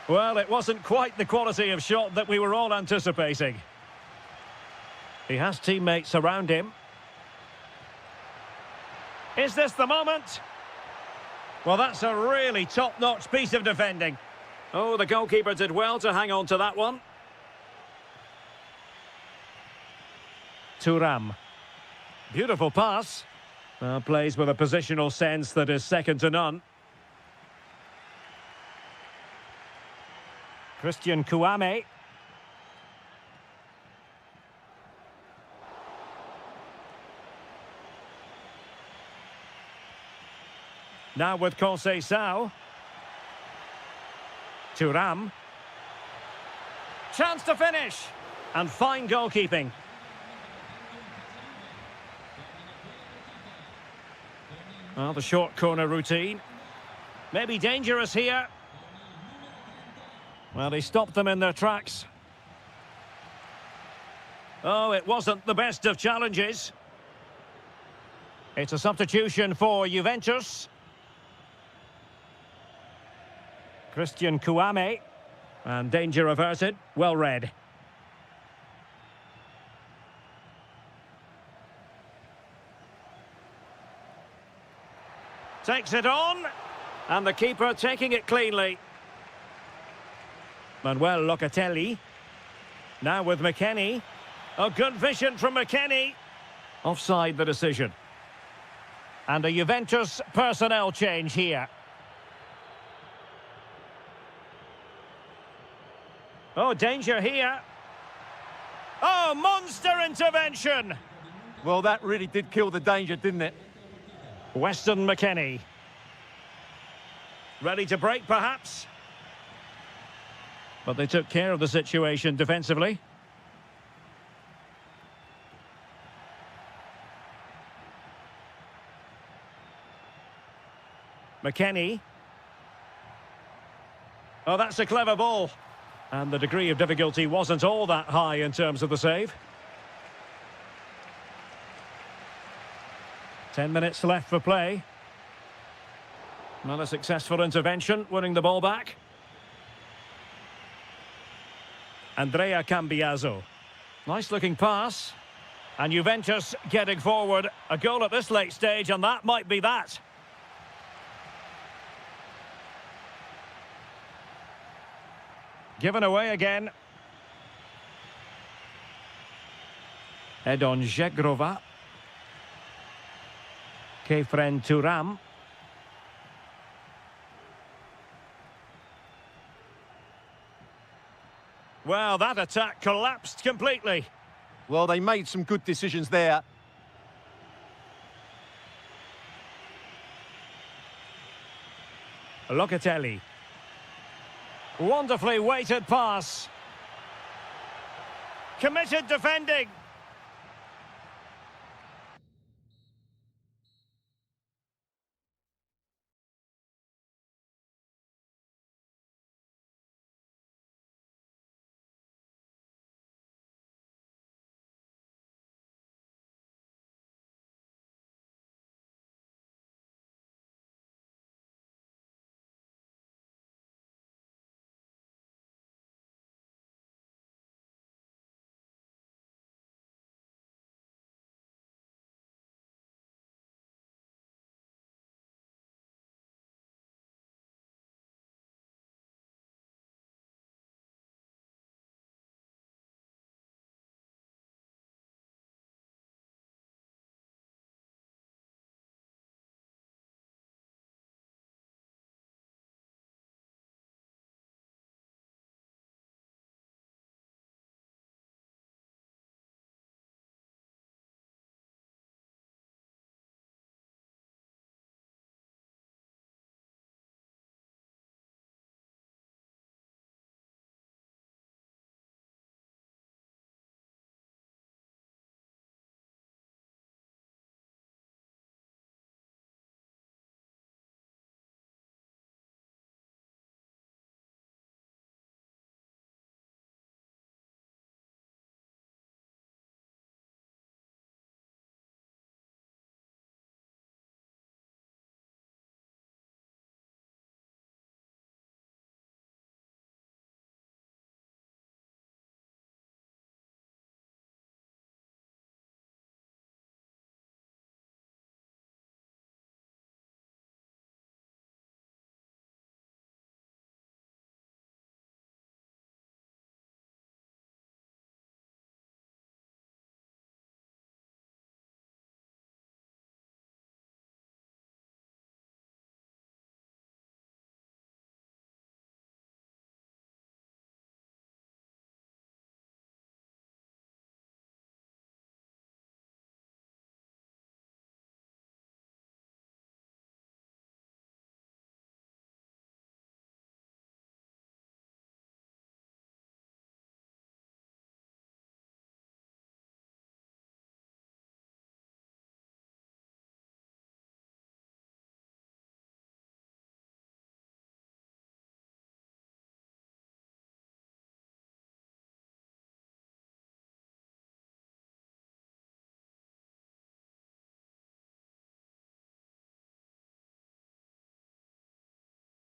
Well, it wasn't quite the quality of shot that we were all anticipating. He has teammates around him. Is this the moment? Well, that's a really top-notch piece of defending. Oh, the goalkeeper did well to hang on to that one. Thuram. Beautiful pass. Well, plays with a positional sense that is second to none. Christian Kouame. Now with Conceição. Thuram. Chance to finish. And fine goalkeeping. Well, the short corner routine. Maybe dangerous here. Well, he stopped them in their tracks. Oh, it wasn't the best of challenges. It's a substitution for Juventus. Christian Kouame. And danger averted. Well read. Takes it on. And the keeper taking it cleanly. Manuel Locatelli. Now with McKennie. A good vision from McKennie. Offside the decision. And a Juventus personnel change here. Oh, danger here. Oh, monster intervention! Well, that really did kill the danger, didn't it? Weston McKennie. Ready to break, perhaps? But they took care of the situation defensively. McKennie. Oh, that's a clever ball. And the degree of difficulty wasn't all that high in terms of the save. 10 minutes left for play. Not a successful intervention, winning the ball back. Andrea Cambiaso. Nice looking pass. And Juventus getting forward. A goal at this late stage, and that might be that. Given away again. Edon Žegrova. Kefren Thuram. Well, that attack collapsed completely. Well, they made some good decisions there. Locatelli. Wonderfully weighted pass. Committed defending.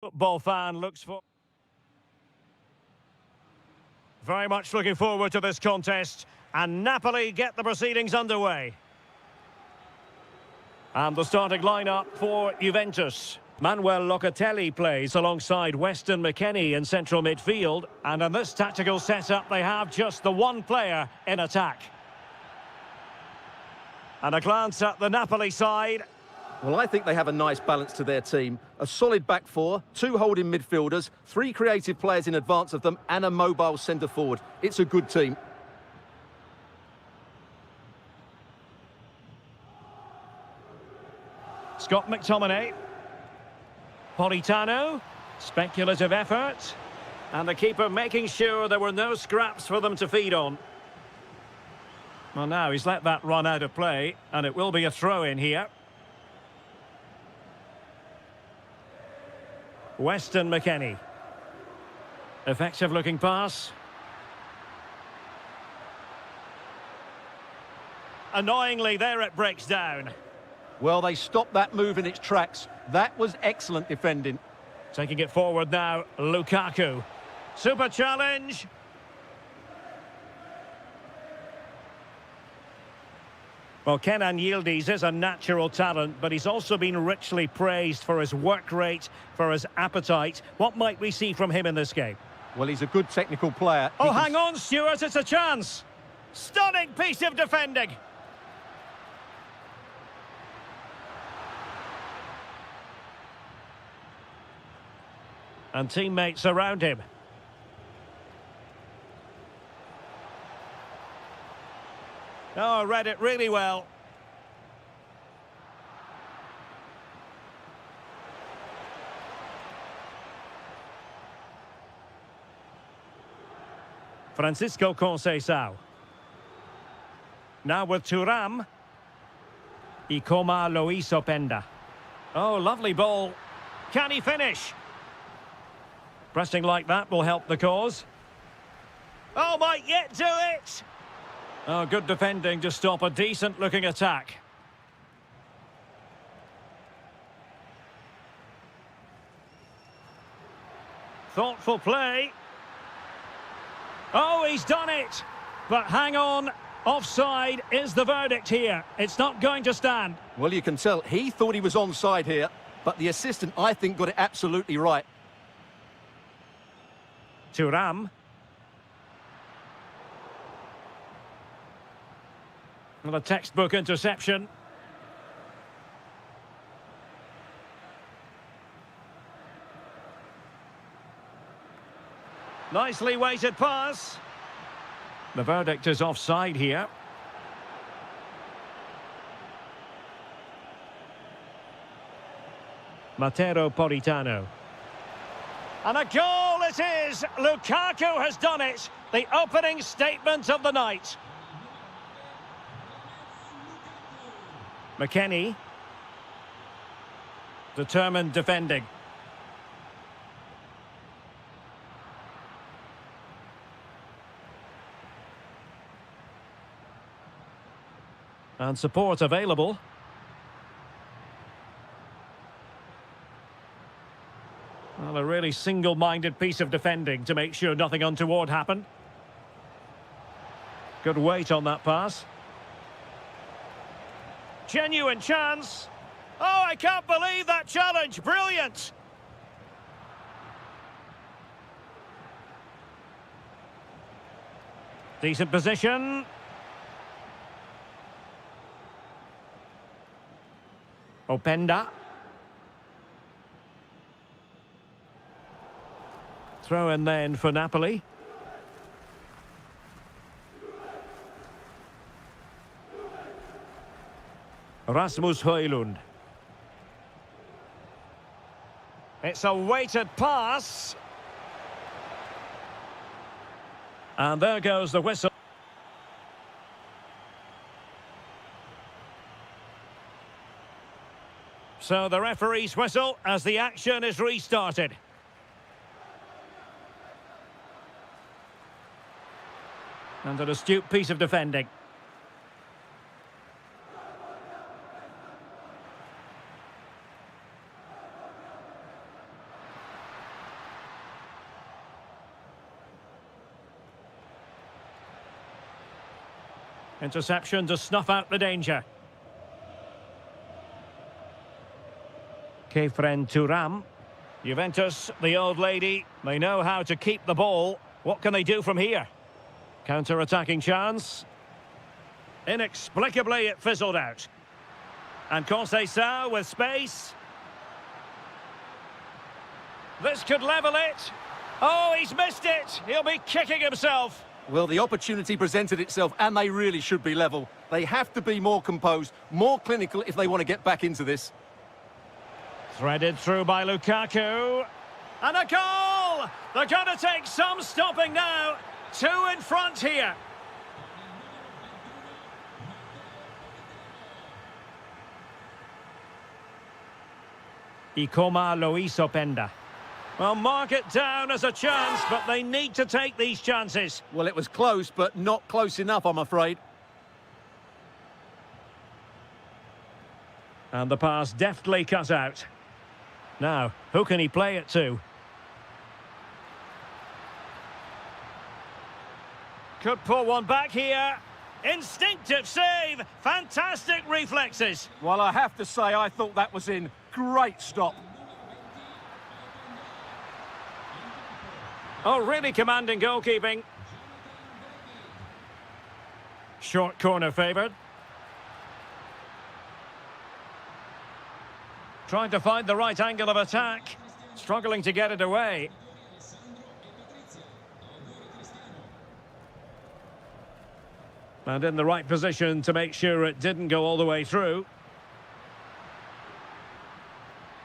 Football fan looks for... Very much looking forward to this contest. And Napoli get the proceedings underway. And the starting lineup for Juventus. Manuel Locatelli plays alongside Weston McKennie in central midfield. And in this tactical setup, they have just the one player in attack. And a glance at the Napoli side. Well, I think they have a nice balance to their team. A solid back four, two holding midfielders, three creative players in advance of them, and a mobile centre-forward. It's a good team. Scott McTominay. Politano. Speculative effort. And the keeper making sure there were no scraps for them to feed on. Well, now he's let that run out of play, and it will be a throw-in here. Weston McKennie. Effective-looking pass. Annoyingly, there it breaks down. Well, they stopped that move in its tracks. That was excellent defending. Taking it forward now, Lukaku. Super challenge. Well, Kenan Yildiz is a natural talent, but he's also been richly praised for his work rate, for his appetite. What might we see from him in this game? Well, he's a good technical player. Oh, hang on, Stuart, it's a chance. Stunning piece of defending. And teammates around him. Oh, read it really well. Francisco Conceição. Now with Thuram. Y como lo hizo Penda. Oh, lovely ball. Can he finish? Pressing like that will help the cause. Oh, might yet do it! Oh, good defending to stop a decent-looking attack. Thoughtful play. Oh, he's done it! But hang on, offside is the verdict here. It's not going to stand. Well, you can tell he thought he was onside here, but the assistant, I think, got it absolutely right. Thuram. Well, a textbook interception. Nicely weighted pass. The verdict is offside here. Matteo Politano. And a goal it is! Lukaku has done it! The opening statement of the night. McKennie. Determined defending. And support available. Well, a really single-minded piece of defending to make sure nothing untoward happened. Good weight on that pass. Genuine chance. Oh, I can't believe that challenge. Brilliant. Decent position. Openda. Throw in then for Napoli. Rasmus Højlund. It's a weighted pass. And there goes the whistle. So the referee's whistle as the action is restarted. And an astute piece of defending. Interception to snuff out the danger. Kefren Turam. Juventus, the old lady, they know how to keep the ball. What can they do from here? Counter-attacking chance. Inexplicably, it fizzled out. And Conceição with space. This could level it. Oh, he's missed it. He'll be kicking himself. Well, the opportunity presented itself, and they really should be level. They have to be more composed, more clinical if they want to get back into this. Threaded through by Lukaku. And a goal! They're going to take some stopping now. 2 in front here. Ikoma Luis Openda. Well, mark it down as a chance, but they need to take these chances. Well, it was close, but not close enough, I'm afraid. And the pass deftly cut out. Now, who can he play it to? Could pull one back here. Instinctive save. Fantastic reflexes. Well, I have to say, I thought that was in. Great stop. Oh, really commanding goalkeeping. Short corner favoured. Trying to find the right angle of attack. Struggling to get it away. And in the right position to make sure it didn't go all the way through.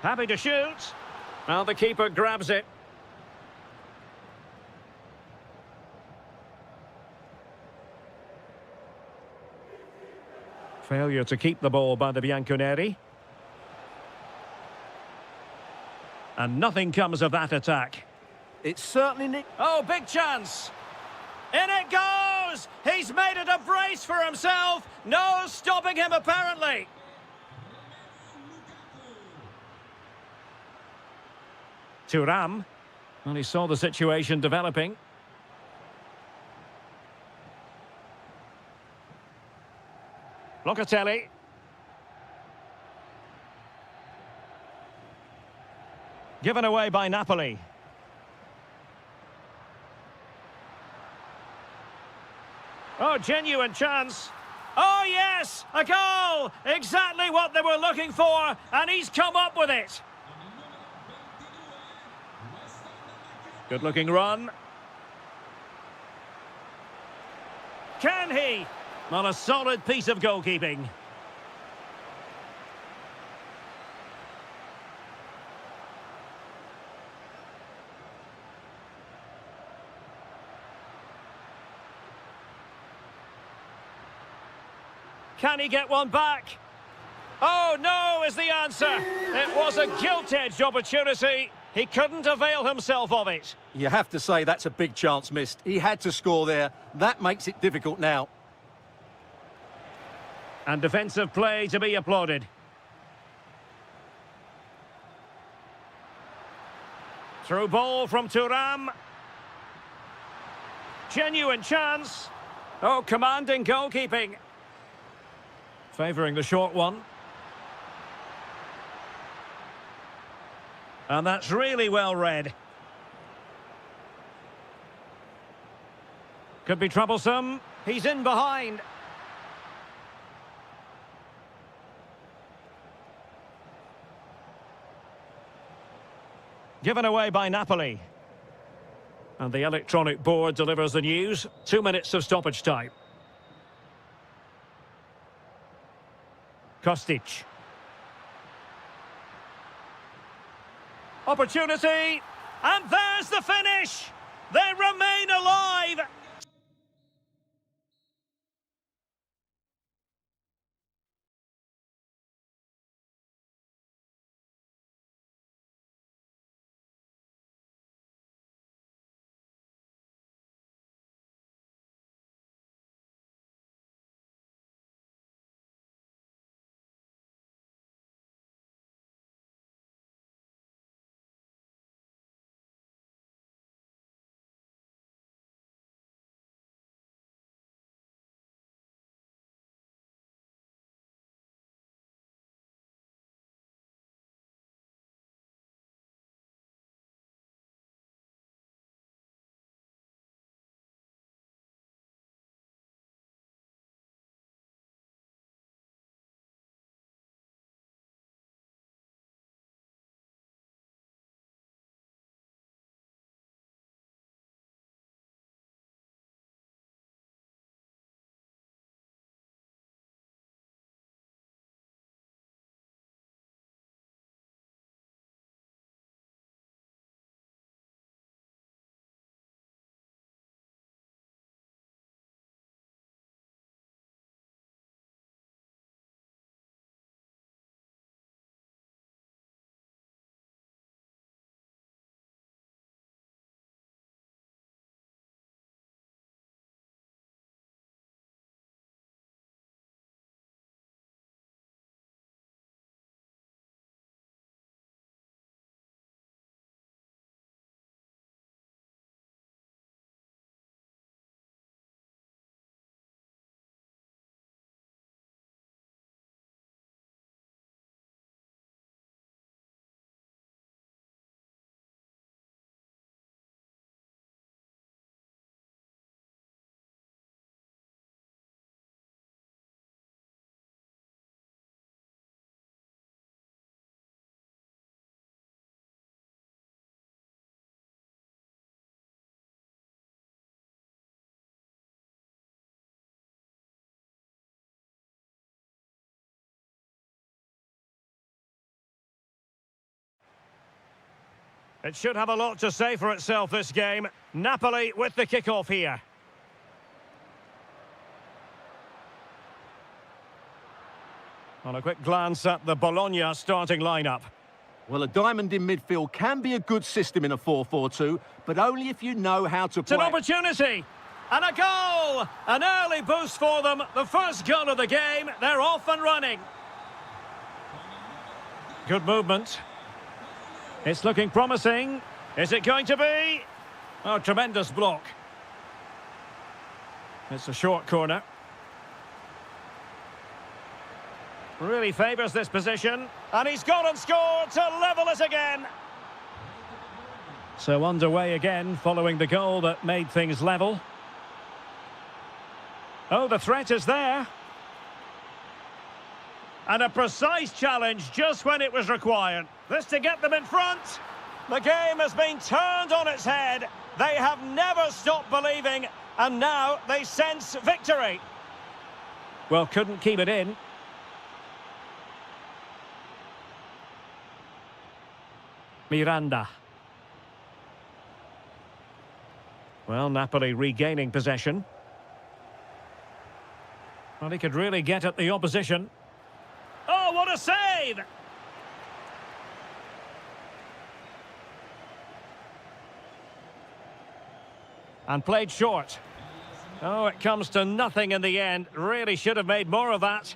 Happy to shoot. Well, the keeper grabs it. Failure to keep the ball by the Bianconeri. And nothing comes of that attack. It's certainly... Oh, big chance! In it goes! He's made it a brace for himself! No stopping him, apparently! Thuram. Well, he saw the situation developing. Locatelli. Given away by Napoli. Oh, genuine chance. Oh, yes! A goal! Exactly what they were looking for, and he's come up with it. Good-looking run. Can he? Not a solid piece of goalkeeping. Can he get one back? Oh, no, is the answer. It was a gilt-edged opportunity. He couldn't avail himself of it. You have to say that's a big chance missed. He had to score there. That makes it difficult now. And defensive play to be applauded. Through ball from Thuram. Genuine chance. Oh, commanding goalkeeping. Favouring the short one. And that's really well read. Could be troublesome. He's in behind. Given away by Napoli. And the electronic board delivers the news. 2 minutes of stoppage time. Kostic. Opportunity. And there's the finish. They remain alive. It should have a lot to say for itself, this game. Napoli with the kick-off here. On a quick glance at the Bologna starting lineup. Well, a diamond in midfield can be a good system in a 4-4-2, but only if you know how to It's play. an opportunity! And a goal! An early boost for them. The first goal of the game. They're off and running. Good movement. It's looking promising. Is it going to be? Oh, tremendous block. It's a short corner. Really favours this position. And he's gone and scored to level it again. So underway again following the goal that made things level. Oh, the threat is there. And a precise challenge just when it was required. This to get them in front. The game has been turned on its head. They have never stopped believing, and now they sense victory. Well, couldn't keep it in. Miranda. Well, Napoli regaining possession. Well, he could really get at the opposition. Oh, what a save! And played short. Oh, it comes to nothing in the end. Really should have made more of that.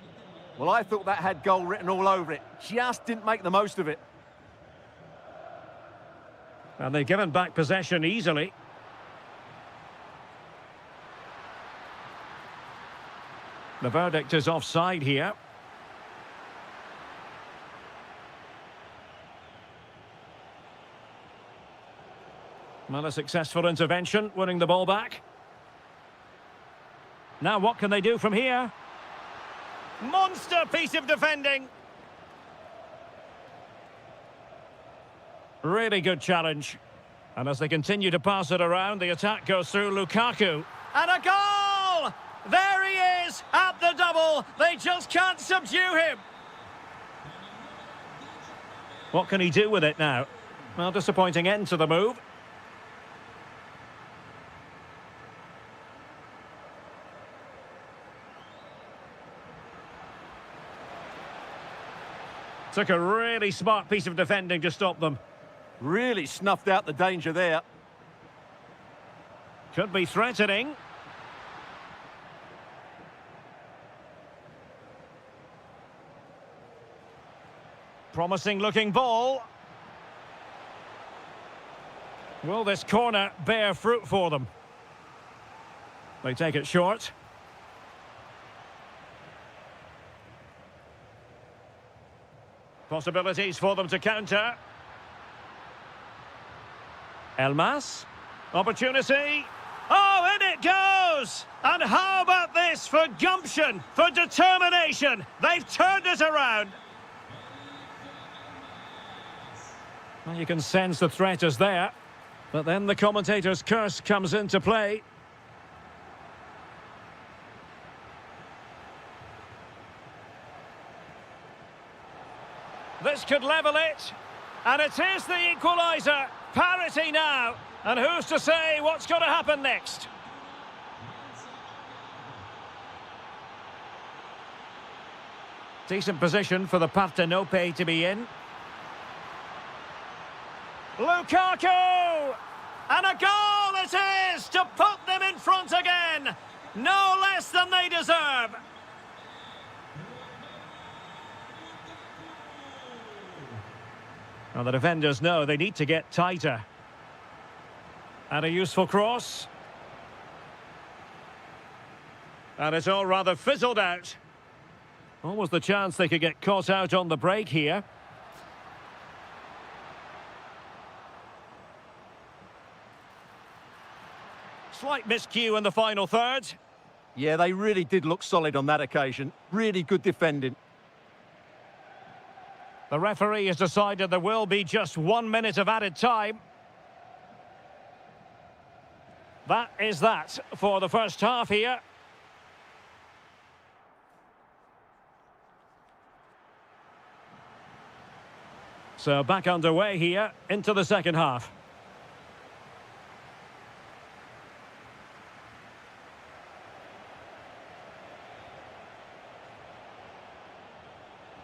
Well, I thought that had goal written all over it. Just didn't make the most of it. And they've given back possession easily. The verdict is offside here. Well, a successful intervention, winning the ball back. Now what can they do from here? Monster piece of defending. Really good challenge. And as they continue to pass it around, the attack goes through Lukaku. And a goal! There he is, at the double. They just can't subdue him. What can he do with it now? Well, disappointing end to the move. Took a really smart piece of defending to stop them. Really snuffed out the danger there. Could be threatening. Promising looking ball. Will this corner bear fruit for them? They take it short. Possibilities for them to counter. Elmas. Opportunity. Oh, in it goes! And how about this for gumption, for determination? They've turned it around. Well, you can sense the threat is there. But then the commentator's curse comes into play. This could level it. And it is the equaliser. Parity now. And who's to say what's going to happen next? Decent position for the Partenope to be in. Lukaku! And a goal it is to put them in front again. No less than they deserve. Well, the defenders know they need to get tighter. And a useful cross. And it's all rather fizzled out. Almost the chance they could get caught out on the break here. Slight miscue in the final third. Yeah, they really did look solid on that occasion. Really good defending. The referee has decided there will be just 1 minute of added time. That is that for the first half here. So back underway here into the second half.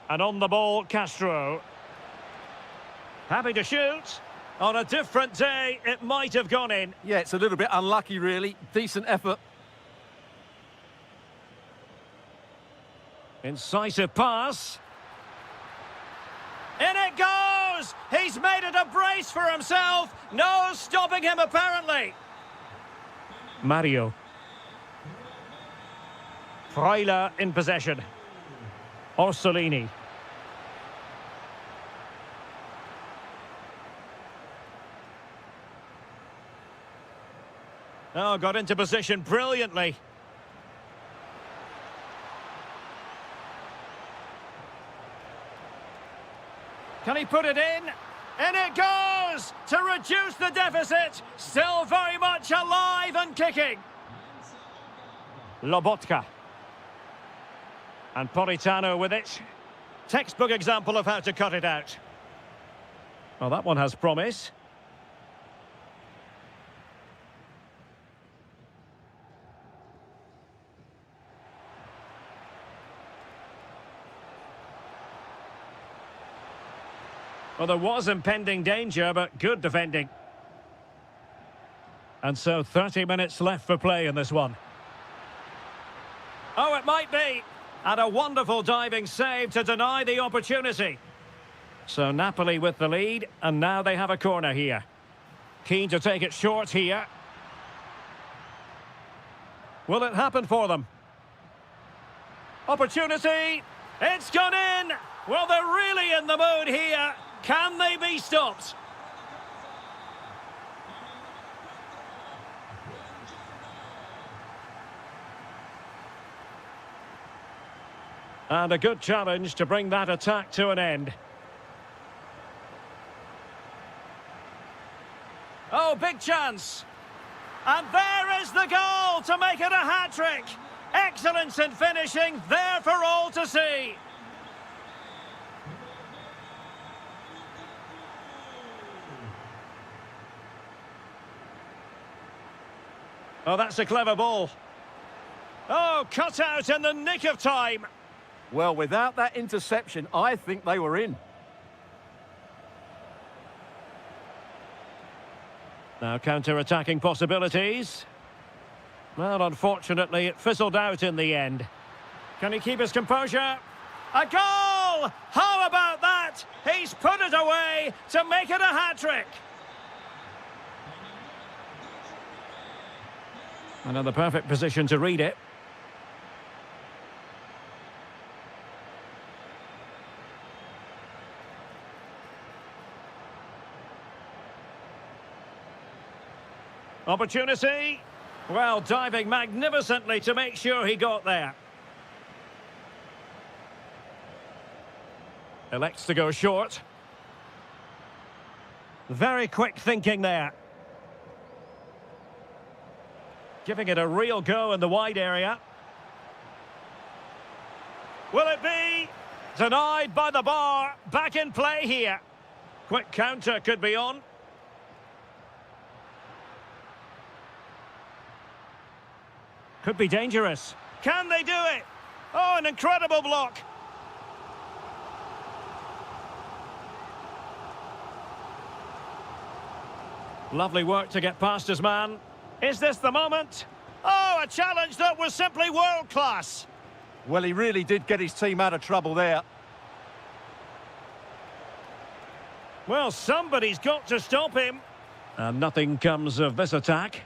And on the ball, Castro. Happy to shoot. On a different day, it might have gone in. Yeah, it's a little bit unlucky, really. Decent effort. Incisive pass. In it goes! He's made it a brace for himself. No stopping him, apparently. Mario. Freuler in possession. Orsolini. Oh, got into position brilliantly. Can he put it in? In it goes! To reduce the deficit. Still very much alive and kicking. Lobotka. And Politano with it. Textbook example of how to cut it out. Well, that one has promise. Well, there was impending danger, but good defending. And so 30 minutes left for play in this one. Oh, it might be. And a wonderful diving save to deny the opportunity. So Napoli with the lead, and now they have a corner here. Keen to take it short here. Will it happen for them? Opportunity. It's gone in. Well, they're really in the mood here. Can they be stopped? And a good challenge to bring that attack to an end. Oh, big chance. And there is the goal to make it a hat-trick. Excellence in finishing, there for all to see. Oh, that's a clever ball. Oh, cut out in the nick of time. Well, without that interception, I think they were in. Now counter-attacking possibilities. Well, unfortunately, it fizzled out in the end. Can he keep his composure? A goal! How about that? He's put it away to make it a hat-trick. Another perfect position to read it. Opportunity. Well, diving magnificently to make sure he got there. Elects to go short. Very quick thinking there. Giving it a real go in the wide area. Will it be? Denied by the bar. Back in play here. Quick counter could be on. Could be dangerous. Can they do it? Oh, an incredible block. Lovely work to get past his man. Is this the moment? Oh, a challenge that was simply world-class. Well, he really did get his team out of trouble there. Well, somebody's got to stop him. And nothing comes of this attack.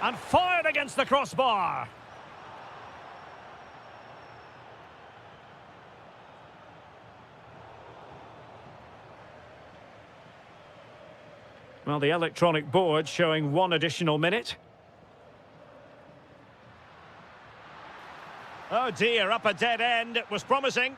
And fired against the crossbar. Well, the electronic board showing 1 additional minute. Oh dear, up a dead end. It was promising.